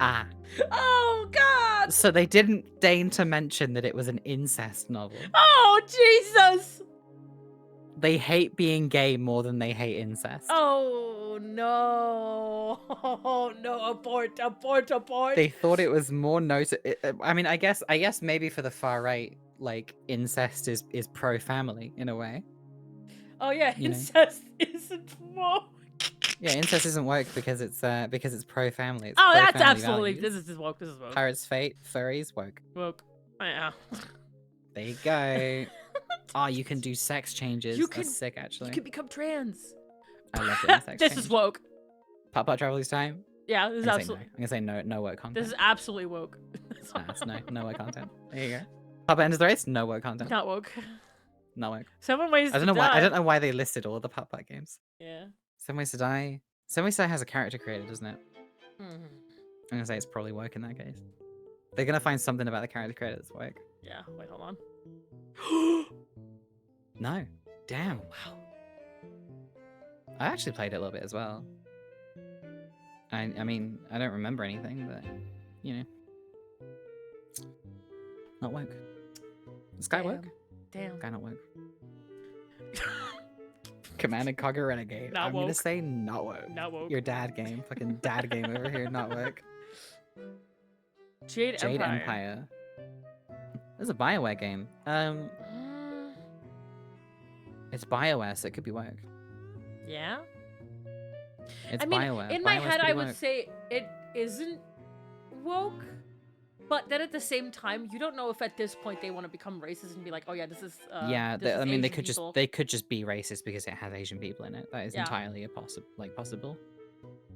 ah. no! Oh God! So they didn't deign to mention that it was an incest novel. Oh Jesus! They hate being gay more than they hate incest. Oh no! Oh no! Abort! Abort! Abort! They thought it was more I mean, I guess maybe for the far right, like incest is pro family in a way. Oh yeah, you know. incest isn't woke. Yeah, incest isn't woke because it's pro family. Oh, that's absolutely. This is woke. This is woke. Pirates Fate, furries, woke. Woke. Yeah. There you go. Oh, you can do sex changes. You That's can- sick, actually. You can become trans. I love doing sex This change. is woke. Pop Travelers Time. Yeah, this is I'm absolutely. gonna say no woke content. This is absolutely woke. Nah, it's no woke content. There you go. Papa Enters the Race. No woke content. Not woke. No woke. 7 ways. I don't to know why. I die. don't know why they listed all the Pop games. Yeah. 7 Ways to Die. 7 Ways to Die has a character creator, doesn't it? Mhm. I'm gonna say it's probably woke in that case. They're gonna find something about the character creator that's woke. Yeah. Wait, hold on. No. Damn. Wow. I actually played it a little bit as well. I mean, I don't remember anything, but not woke. Sky woke? Damn. Sky not woke. Command and Conquer Renegade. Not I'm gonna woke. say not woke. Not woke. Your dad game. Fucking dad game over here, not woke. Jade Jade Empire. Empire. This is a BioWare game. It's BioWare, so it could be woke. Yeah. It's I mean, BioWare. in my BioWare's head, I pretty would woke. say it isn't woke, but then at the same time, you don't know if at this point they want to become racist and be like, "Oh yeah, this is." Yeah, this is I mean, they Asian could people. just be racist because it has Asian people in it. That is Yeah. entirely a possible.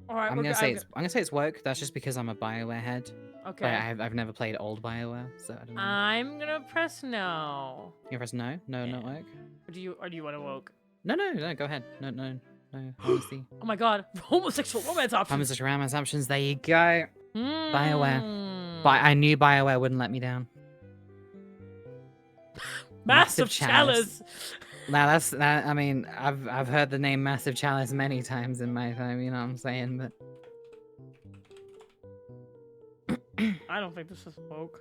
All right, I'm gonna say it's woke. That's just because I'm a BioWare head. okay. But I've never played old BioWare, so I don't know. I'm gonna press no. You press no, not Yeah. woke. Or do you want to woke? No, go ahead. No. Honesty. Oh my god, homosexual romance options. Homosexual romance options. There you go. BioWare. Mm. But I knew BioWare wouldn't let me down. Massive Massive chalice. Now I mean, I've heard the name Massive Chalice many times in my time. You know what I'm saying? But I don't think this is woke.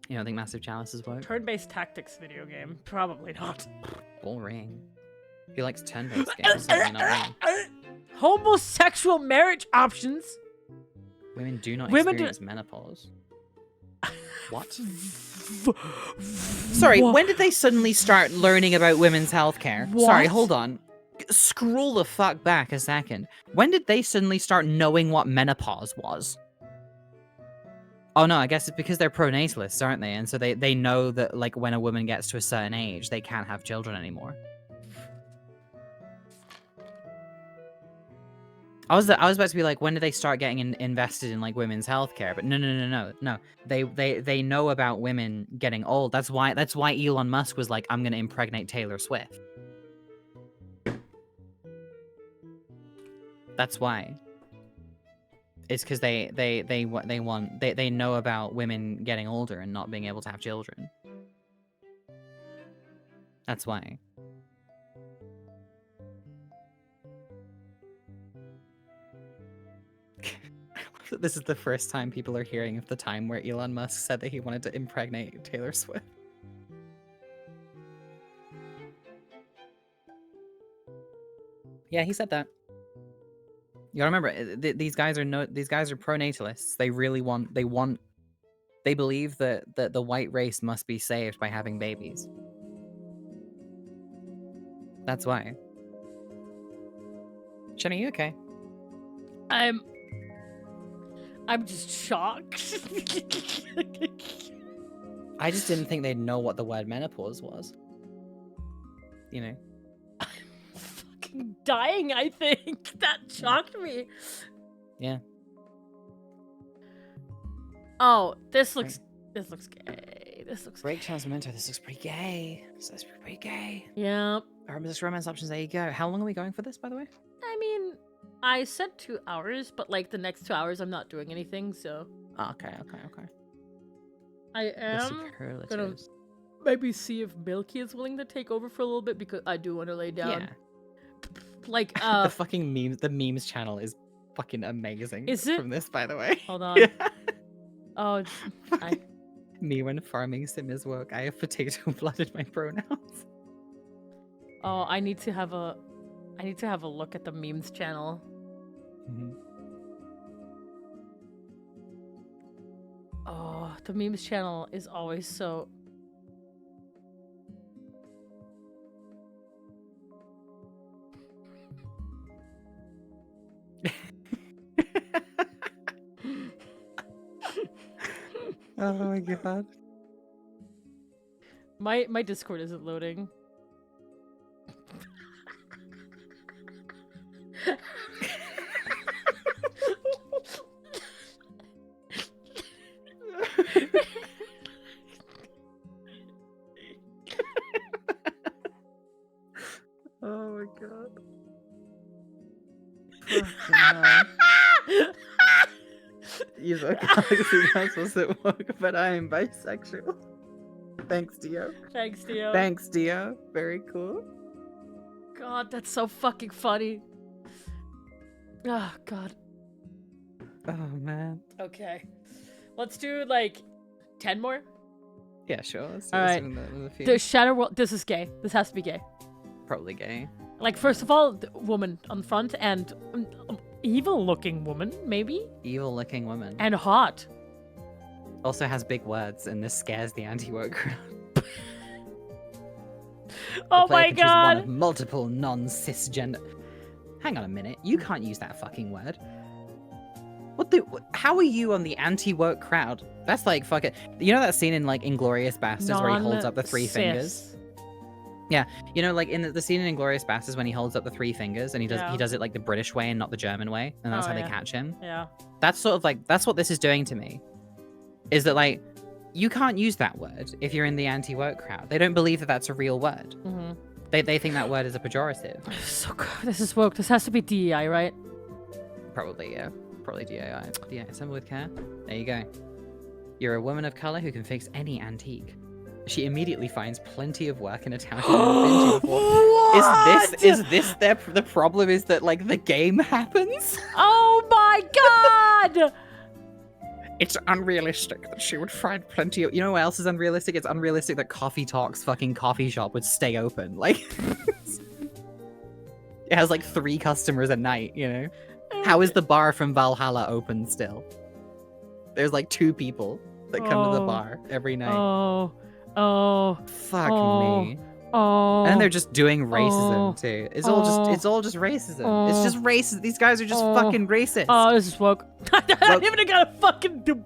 You don't think Massive Chalice is woke? Turn-based tactics video game. Probably not. Boring. He likes turn-based games. Certainly not me. Homosexual marriage options. Women do not Women experience menopause. What? Sorry, when did they suddenly start learning about women's healthcare? Sorry, hold on. Scroll the fuck back a second. When did they suddenly start knowing what menopause was? Oh no, I guess it's because they're pronatalists, aren't they? And so they know that like when a woman gets to a certain age, they can't have children anymore. I was about to be like, when did they start getting invested in like women's healthcare? But no. They know about women getting old. That's why Elon Musk was like, I'm gonna impregnate Taylor Swift. That's why. It's because they know about women getting older and not being able to have children. That's why. This is the first time people are hearing of the time where Elon Musk said that he wanted to impregnate Taylor Swift. Yeah, he said that. You gotta remember, these guys are pronatalists. They believe that the white race must be saved by having babies. That's why. Shenny, you okay? I'm just shocked. I just didn't think they'd know what the word menopause was. You know. I'm fucking dying, I think. That shocked me. Yeah. Oh, this looks gay. This looks Break gay. Transmento, this looks pretty gay. This looks pretty gay. Yeah. Romance options, there you go. How long are we going for this, by the way? I mean, I said 2 hours, but like the next 2 hours I'm not doing anything, so. Oh, okay. I am gonna maybe see if Milky is willing to take over for a little bit because I do want to lay down. Yeah. Like the fucking memes channel is fucking amazing. Is it? From this, by the way? Hold on. Yeah. Oh, Me when farming sim is woke. I have potato blood in my pronouns. Oh, I need to have a look at the memes channel. Mm-hmm. Oh, the memes channel is always so. Oh my god. My Discord isn't loading. Oh my god. You're so galaxy was at work, but I am bisexual. Thanks, Dio. Thanks, Dio. Thanks, Dio. Very cool. God, that's so fucking funny. Oh, God. Oh, man. Okay. Let's do, like, 10 more? Yeah, sure. Let's do All right. The Shadow World. This is gay. This has to be gay. Probably gay. Like, first of all, the woman on the front and evil-looking woman, maybe? Evil-looking woman. And hot. Also has big words, and this scares the anti-woke crowd. Oh my god! One of multiple non-cisgender. Hang on a minute. You can't use that fucking word. How are you on the anti-woke crowd? That's like fucking. You know that scene in like Inglourious Basterds where he holds up the 3 fingers? Yeah, you know, like in the scene in Inglourious Basterds when he holds up the 3 fingers and he does it like the British way and not the German way, and that's how they catch him. Yeah. That's sort of like that's what this is doing to me. Is that like you can't use that word if you're in the anti-woke crowd. They don't believe that that's a real word. Mm-hmm. They think that word is a pejorative. So good. This is woke. This has to be DEI, right? Probably, yeah. Probably DAI. Yeah, assemble with care. There you go. You're a woman of color who can fix any antique. She immediately finds plenty of work in a town. Is this the problem? Is that like the game happens? Oh my god! It's unrealistic that she would find plenty of. You know what else is unrealistic? It's unrealistic that Coffee Talk's fucking coffee shop would stay open. Like, it has like 3 customers a night. You know, how is the bar from Valhalla open still? There's like 2 people that come to the bar every night. Fuck me. And they're just doing racism too. It's all just racism. It's just racist. These guys are just fucking racist. This is woke. I even got a fucking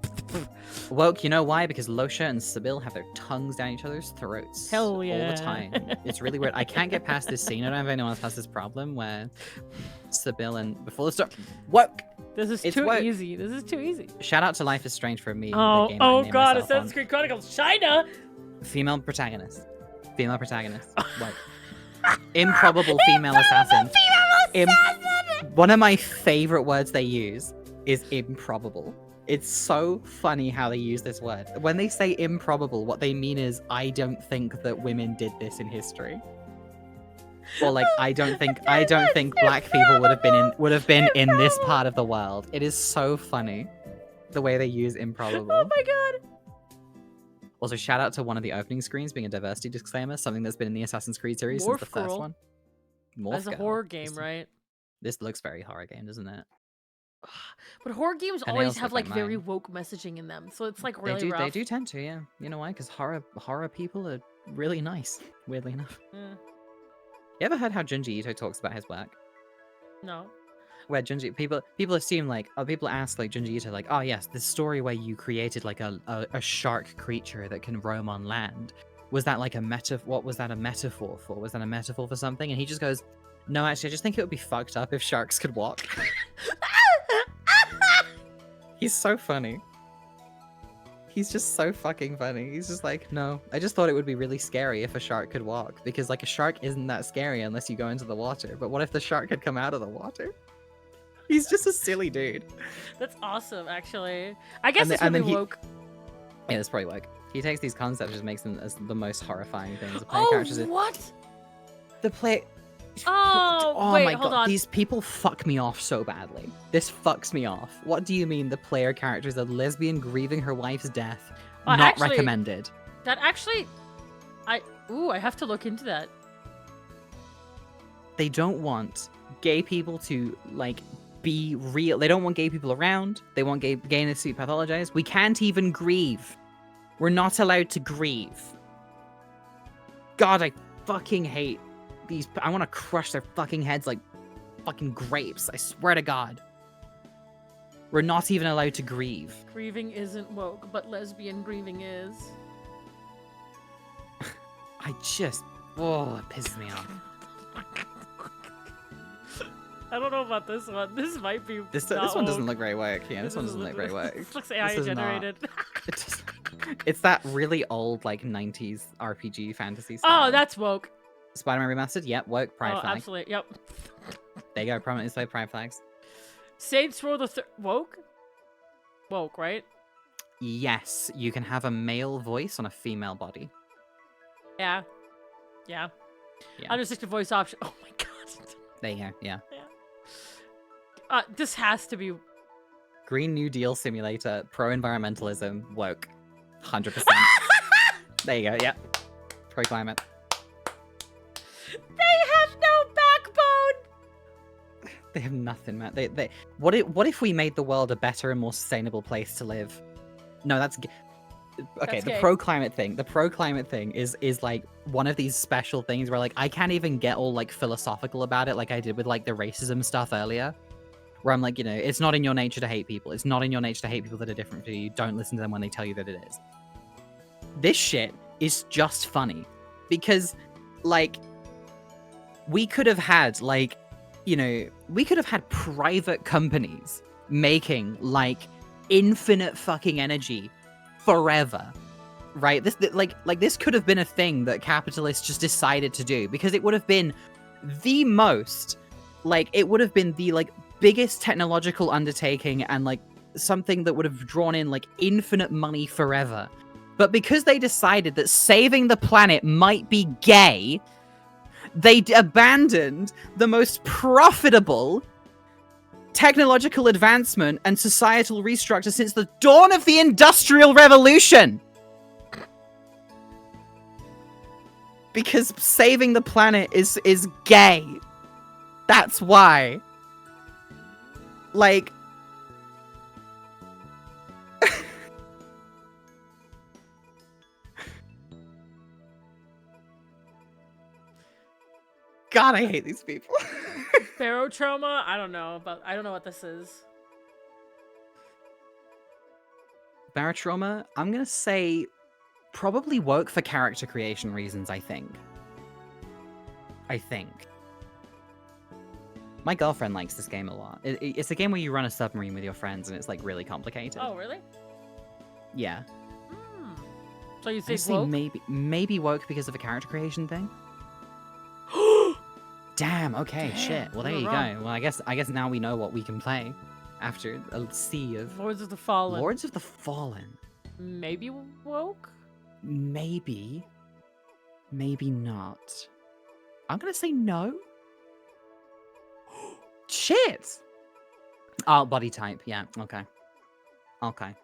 woke. You know why? Because Losha and Sybil have their tongues down each other's throats. Hell yeah. All the time. It's really weird. I can't get past this scene. I don't know if anyone else has this problem where Sybil and before the start woke. This is too easy. This is too easy. Shout out to Life is Strange for me. Oh god, Assassin's Creed Chronicles China. Female protagonist. What? Improbable female assassin. One of my favorite words they use is improbable. It's so funny how they use this word. When they say improbable, what they mean is, I don't think that women did this in history. Or like, I don't think black people would have been in this part of the world. It is so funny the way they use improbable. Oh my god. Also, shout out to one of the opening screens being a diversity disclaimer, something that's been in the Assassin's Creed series since the first one. That's a horror game, right? This looks very horror game, doesn't it? But horror games always have like very woke messaging in them, so it's like really rough. They do tend to, yeah. You know why? Because horror people are really nice, weirdly enough. You ever heard how Junji Ito talks about his work? No. Where Junji people assume like people ask like Junji Ito like, oh yes, this story where you created like a shark creature that can roam on land, was that like a what was that a metaphor for? Was that a metaphor for something? And he just goes, no, actually I just think it would be fucked up if sharks could walk. He's so funny. He's just so fucking funny. He's just like, no, I just thought it would be really scary if a shark could walk, because like a shark isn't that scary unless you go into the water. But what if the shark could come out of the water? He's just a silly dude. That's awesome, actually. I guess this would be woke. Yeah, that's probably woke. He takes these concepts and just makes them as the most horrifying things. What? The play... Oh, wait, my hold god. on. These people fuck me off so badly. This fucks me off. What do you mean the player character is a lesbian grieving her wife's death? Not actually, recommended. That actually... I have to look into that. They don't want gay people to, like... be real. They don't want gay people around. They want gayness to be pathologized. We can't even grieve. We're not allowed to grieve. God, I fucking hate these. I want to crush their fucking heads like fucking grapes. I swear to God. We're not even allowed to grieve. Grieving isn't woke, but lesbian grieving is. It pisses me off. I don't know about this one. This might be. This one doesn't look very woke. Yeah, this one doesn't look very woke. This looks AI generated. It's that really old like 90s RPG fantasy style. Oh, that's woke. Spider-Man Remastered? Yep, woke. Pride flag. Absolutely. Yep. There you go. Prominently displayed pride flags. Saints Row the woke? Woke, right? Yes, you can have a male voice on a female body. Yeah. Unrestricted voice option. Oh my god. There you go. Yeah. This has to be Green New Deal simulator, pro-environmentalism, woke. 100%. There you go, yeah. Pro-climate. They have no backbone! They have nothing, man. What if we made the world a better and more sustainable place to live? No, that's... Okay, the pro-climate thing is like one of these special things where like I can't even get all like philosophical about it like I did with like the racism stuff earlier. Where I'm like, you know, it's not in your nature to hate people. It's not in your nature to hate people that are different from you. Don't listen to them when they tell you that it is. This shit is just funny. Because, like, we could have had, like, you know, we could have had private companies making, like, infinite fucking energy forever. Right? This could have been a thing that capitalists just decided to do. Because it would have been the most, like, it would have been the, like, biggest technological undertaking and like something that would have drawn in like infinite money forever. But because they decided that saving the planet might be gay, they abandoned the most profitable technological advancement and societal restructure since the dawn of the Industrial Revolution. Because saving the planet is gay. That's why. Like... God, I hate these people. Barotrauma? I don't know what this is. Barotrauma? I'm gonna say probably woke for character creation reasons, I think. My girlfriend likes this game a lot. It's a game where you run a submarine with your friends and it's like really complicated. Oh, really? Yeah. So you I say woke? maybe woke because of a character creation thing. Damn, okay, shit. Well, there you go. Well, I guess now we know what we can play after a sea of Lords of the Fallen. Lords of the Fallen. Maybe woke? Maybe not. I'm gonna say no. Shit! Oh, body type. Yeah, okay.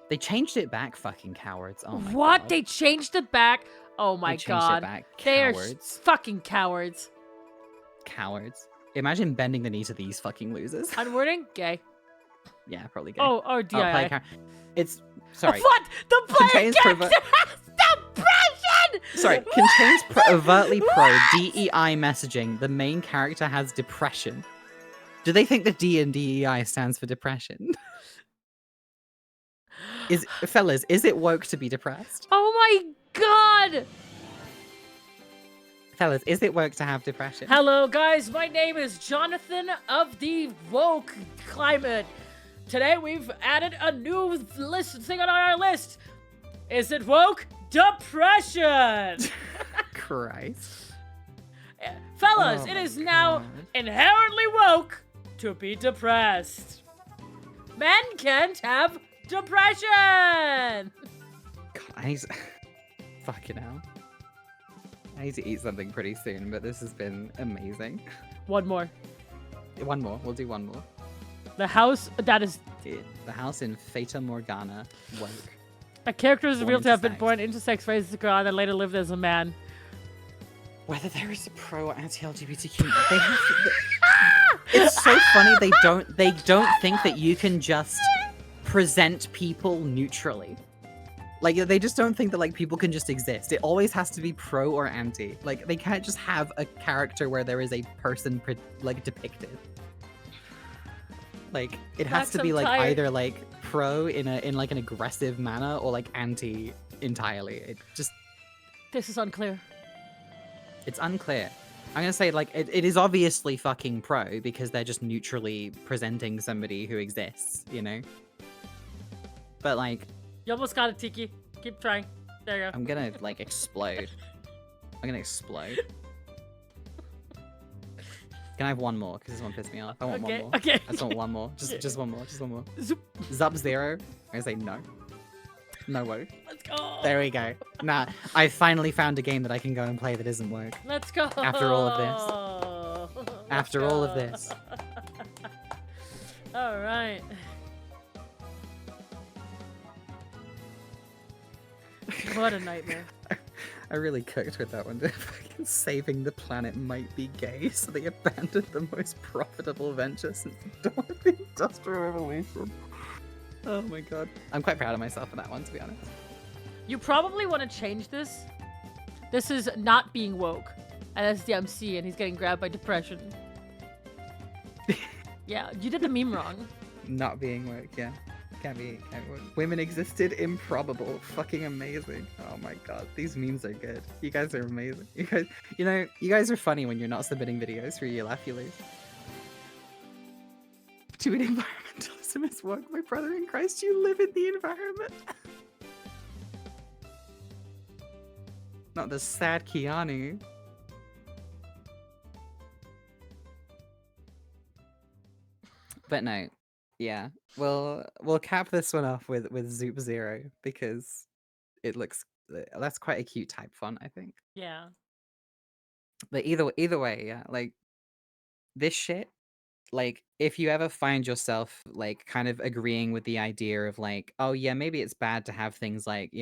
They changed it back, fucking cowards. Oh my What? god. They changed it back? Oh my They changed god. it back. They are Cowards. fucking cowards. Cowards. Imagine bending the knee to these fucking losers. Unwording? Gay. Yeah, probably gay. Oh, DII. It's... Sorry. What? The player Contains character has depression! Sorry, contains overtly pro DEI messaging. The main character has depression. Do they think the D in DEI stands for depression? Fellas, is it woke to be depressed? Oh my god! Fellas, is it woke to have depression? Hello, guys. My name is Jonathan of the Woke Climate. Today we've added a new thing on our list. Is it woke? Depression! Christ. Fellas, Oh it my is now God. inherently woke to be depressed. Men can't have depression! God, I need to... Fucking hell. I need to eat something pretty soon, but this has been amazing. One more. One more. We'll do one more. The house that is... The house in Fata Morgana woke. A character is Born revealed to have been intersex. born intersex, raised as a girl, and then later lived as a man. Whether there is a pro or anti-LGBTQ, they have to... It's so funny they don't think that you can just present people neutrally. Like, they just don't think that, like, people can just exist. It always has to be pro or anti. Like, they can't just have a character where there is a person, depicted. Like, it has Max, to be, I'm like, tired. either, like, pro in like, an aggressive manner or, like, anti entirely. It just... This is unclear. It's unclear. I'm gonna say, like, it is obviously fucking pro because they're just neutrally presenting somebody who exists, you know? But, like... You almost got it, Tiki. Keep trying. There you go. I'm gonna, like, explode. I'm gonna explode. Can I have one more? Because this one pissed me off. I want one more. Okay. I just want one more. Just one more. Just one more. Zoop. Zup Zero. I'm gonna say no. No woke. Let's go. There we go. Nah, I finally found a game that I can go and play that isn't woke. Let's go. After all of this. After all of this. All right. What a nightmare. I really cooked with that one. Fucking saving the planet might be gay, so they abandoned the most profitable venture since the dawn of the Industrial Revolution. Oh my god. I'm quite proud of myself for that one, to be honest. You probably want to change this. This is not being woke. And that's the MC, and he's getting grabbed by depression. Yeah, you did the meme wrong. Not being woke, yeah. Can't be woke. Women existed, improbable, fucking amazing. Oh my god, these memes are good. You guys are amazing. You guys are funny when you're not submitting videos for You Laugh, You Lose. Doing environmentalism is woke, my brother in Christ. You live in the environment. Not the sad Keanu. But no, yeah. We'll cap this one off with Zoop Zero because it looks that's quite a cute type font, I think. Yeah. But either way, yeah, like this shit, like, if you ever find yourself like kind of agreeing with the idea of like, oh yeah, maybe it's bad to have things like,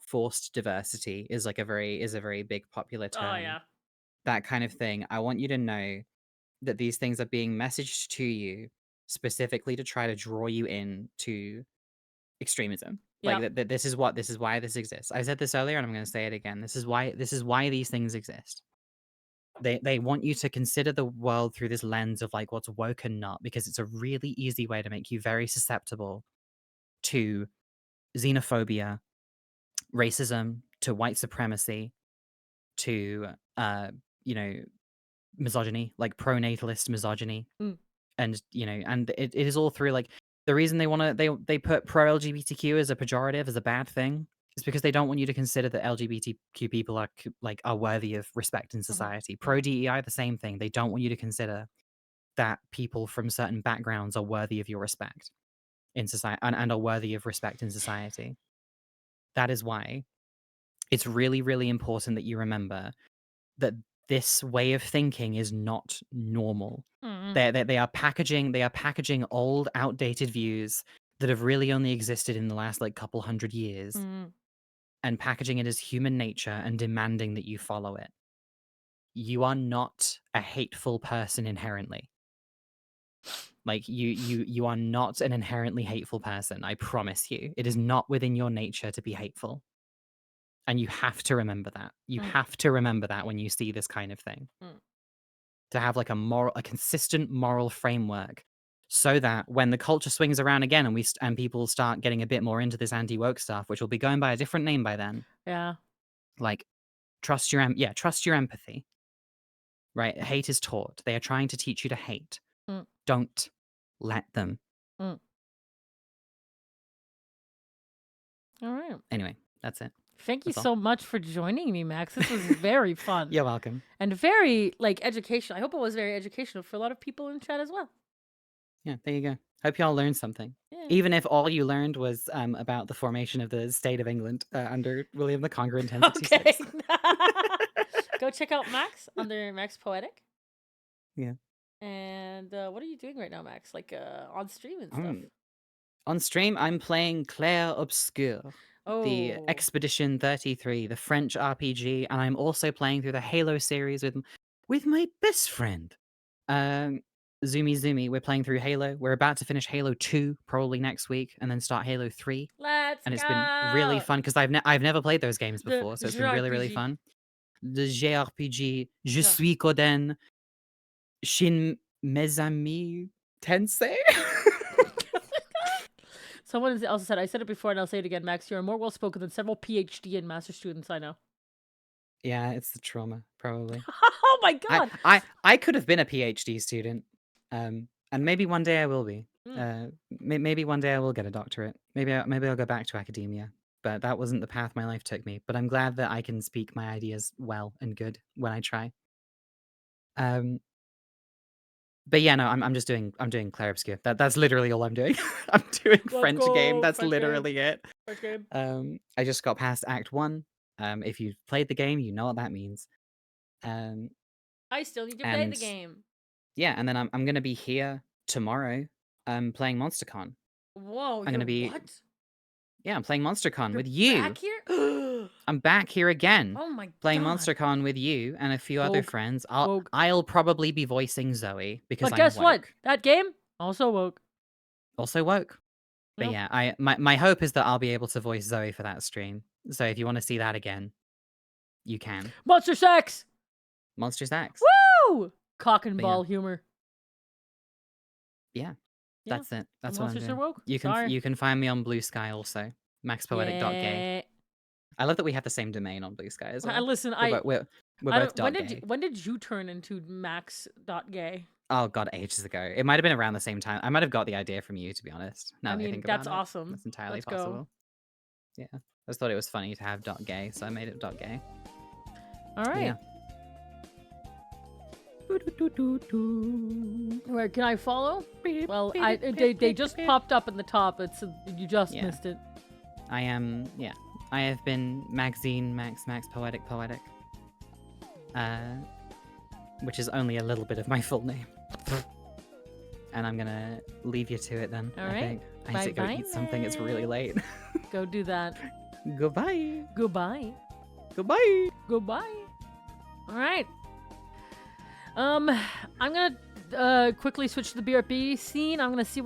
forced diversity is like a very big popular Oh term. yeah. That kind of thing. I want you to know that these things are being messaged to you specifically to try to draw you in to extremism. Like Yep. this is why this exists. I said this earlier and I'm going to say it again. This is why these things exist. They want you to consider the world through this lens of like what's woke and not, because it's a really easy way to make you very susceptible to xenophobia, racism, to white supremacy, to you know, misogyny, like pronatalist misogyny. Mm. And and it is all through like the reason they put pro LGBTQ as a pejorative, as a bad thing, is because they don't want you to consider that LGBTQ people are worthy of respect in society. Pro DEI, the same thing. They don't want you to consider that people from certain backgrounds are worthy of your respect in society, and are worthy of respect in society. That is why it's really, really important that you remember that this way of thinking is not normal. Mm. They are packaging old, outdated views that have really only existed in the last like couple hundred years, Mm. and packaging it as human nature and demanding that you follow it. You are not a hateful person inherently. Like you are not an inherently hateful person. I promise you, it is not within your nature to be hateful. And you have to remember that. You have to remember that when you see this kind of thing. Mm. To have like a consistent moral framework, so that when the culture swings around again and people start getting a bit more into this anti-woke stuff, which will be going by a different name by then, Yeah. like trust your empathy. Right? Hate is taught. They are trying to teach you to hate. Mm. Don't let them. Mm. All right. Anyway, that's it. Thank you That's all. so much for joining me, Max. This was very fun. You're welcome. And very like educational. I hope it was very educational for a lot of people in chat as well. Yeah, there you go. Hope you all learned something. Yeah. Even if all you learned was about the formation of the state of England under William the Conqueror in 1066. Okay. Go check out Max under MaxPoetic. Yeah. And what are you doing right now, Max? Like on stream and stuff. On stream, I'm playing Claire Obscure, the Oh. Expedition 33, the French RPG, and I'm also playing through the Halo series with my best friend, Zumi. We're playing through Halo. We're about to finish Halo 2 probably next week, and then start Halo 3. Let's And it's go. been really fun because I've never played those games The before, so it's been really, really JRPG. fun. The JRPG, Je Yeah. suis Koden, Shin Mezami Tensei. Someone else said, I said it before and I'll say it again, Max, you're more well-spoken than several PhD and master students I know. Yeah, it's the trauma, probably. Oh my god! I could have been a PhD student, and maybe one day I will be. Maybe one day I will get a doctorate. Maybe I'll go back to academia. But that wasn't the path my life took me. But I'm glad that I can speak my ideas well and good when I try. But yeah, no, I'm doing Claire Obscure. That's literally all I'm doing. I'm doing French game. That's French literally it. French game. I just got past Act 1. If you've played the game, you know what that means. I still need to play the game. Yeah, and then I'm gonna be here tomorrow, playing MonsterCon. Whoa, I'm gonna be what? Yeah, I'm playing MonsterCon You're with you. back here? I'm back here again. Oh my playing god. MonsterCon with you and a few other Woke. friends. Woke. I'll probably be voicing Zoe because But I'm guess what? woke. That game also woke. Also woke. But Yep. yeah, my hope is that I'll be able to voice Zoe for that stream. So if you want to see that again, you can. Monster sex! Monsters X. Woo! Cock and But ball humor. Yeah. Yeah, That's it. That's the what I'm monsters doing. are woke. You can Sorry. you can find me on Blue Sky also. MaxPoetic.gay. Yeah. I love that we have the same domain on Blue Sky as well. Listen, We're I both don't, .gay. when did you turn into max.gay? Oh god, ages ago. It might have been around the same time. I might have got the idea from you, to be honest. Now I that mean, I think that's about it. awesome. That's entirely Let's go. possible. Yeah. I just thought it was funny to have .gay, so I made it .gay. All right. Yeah. Where can I follow? Well, they just popped up in the top. You just Yeah. missed it. I am, yeah. I have been Maxine Max Poetic, which is only a little bit of my full name. and I'm gonna leave you to it then. All I right. think I need to go Bye-bye eat something. It's really late. Go do that. Goodbye. Goodbye. Goodbye. Goodbye. All right. I'm gonna quickly switch to the BRB scene. I'm gonna see what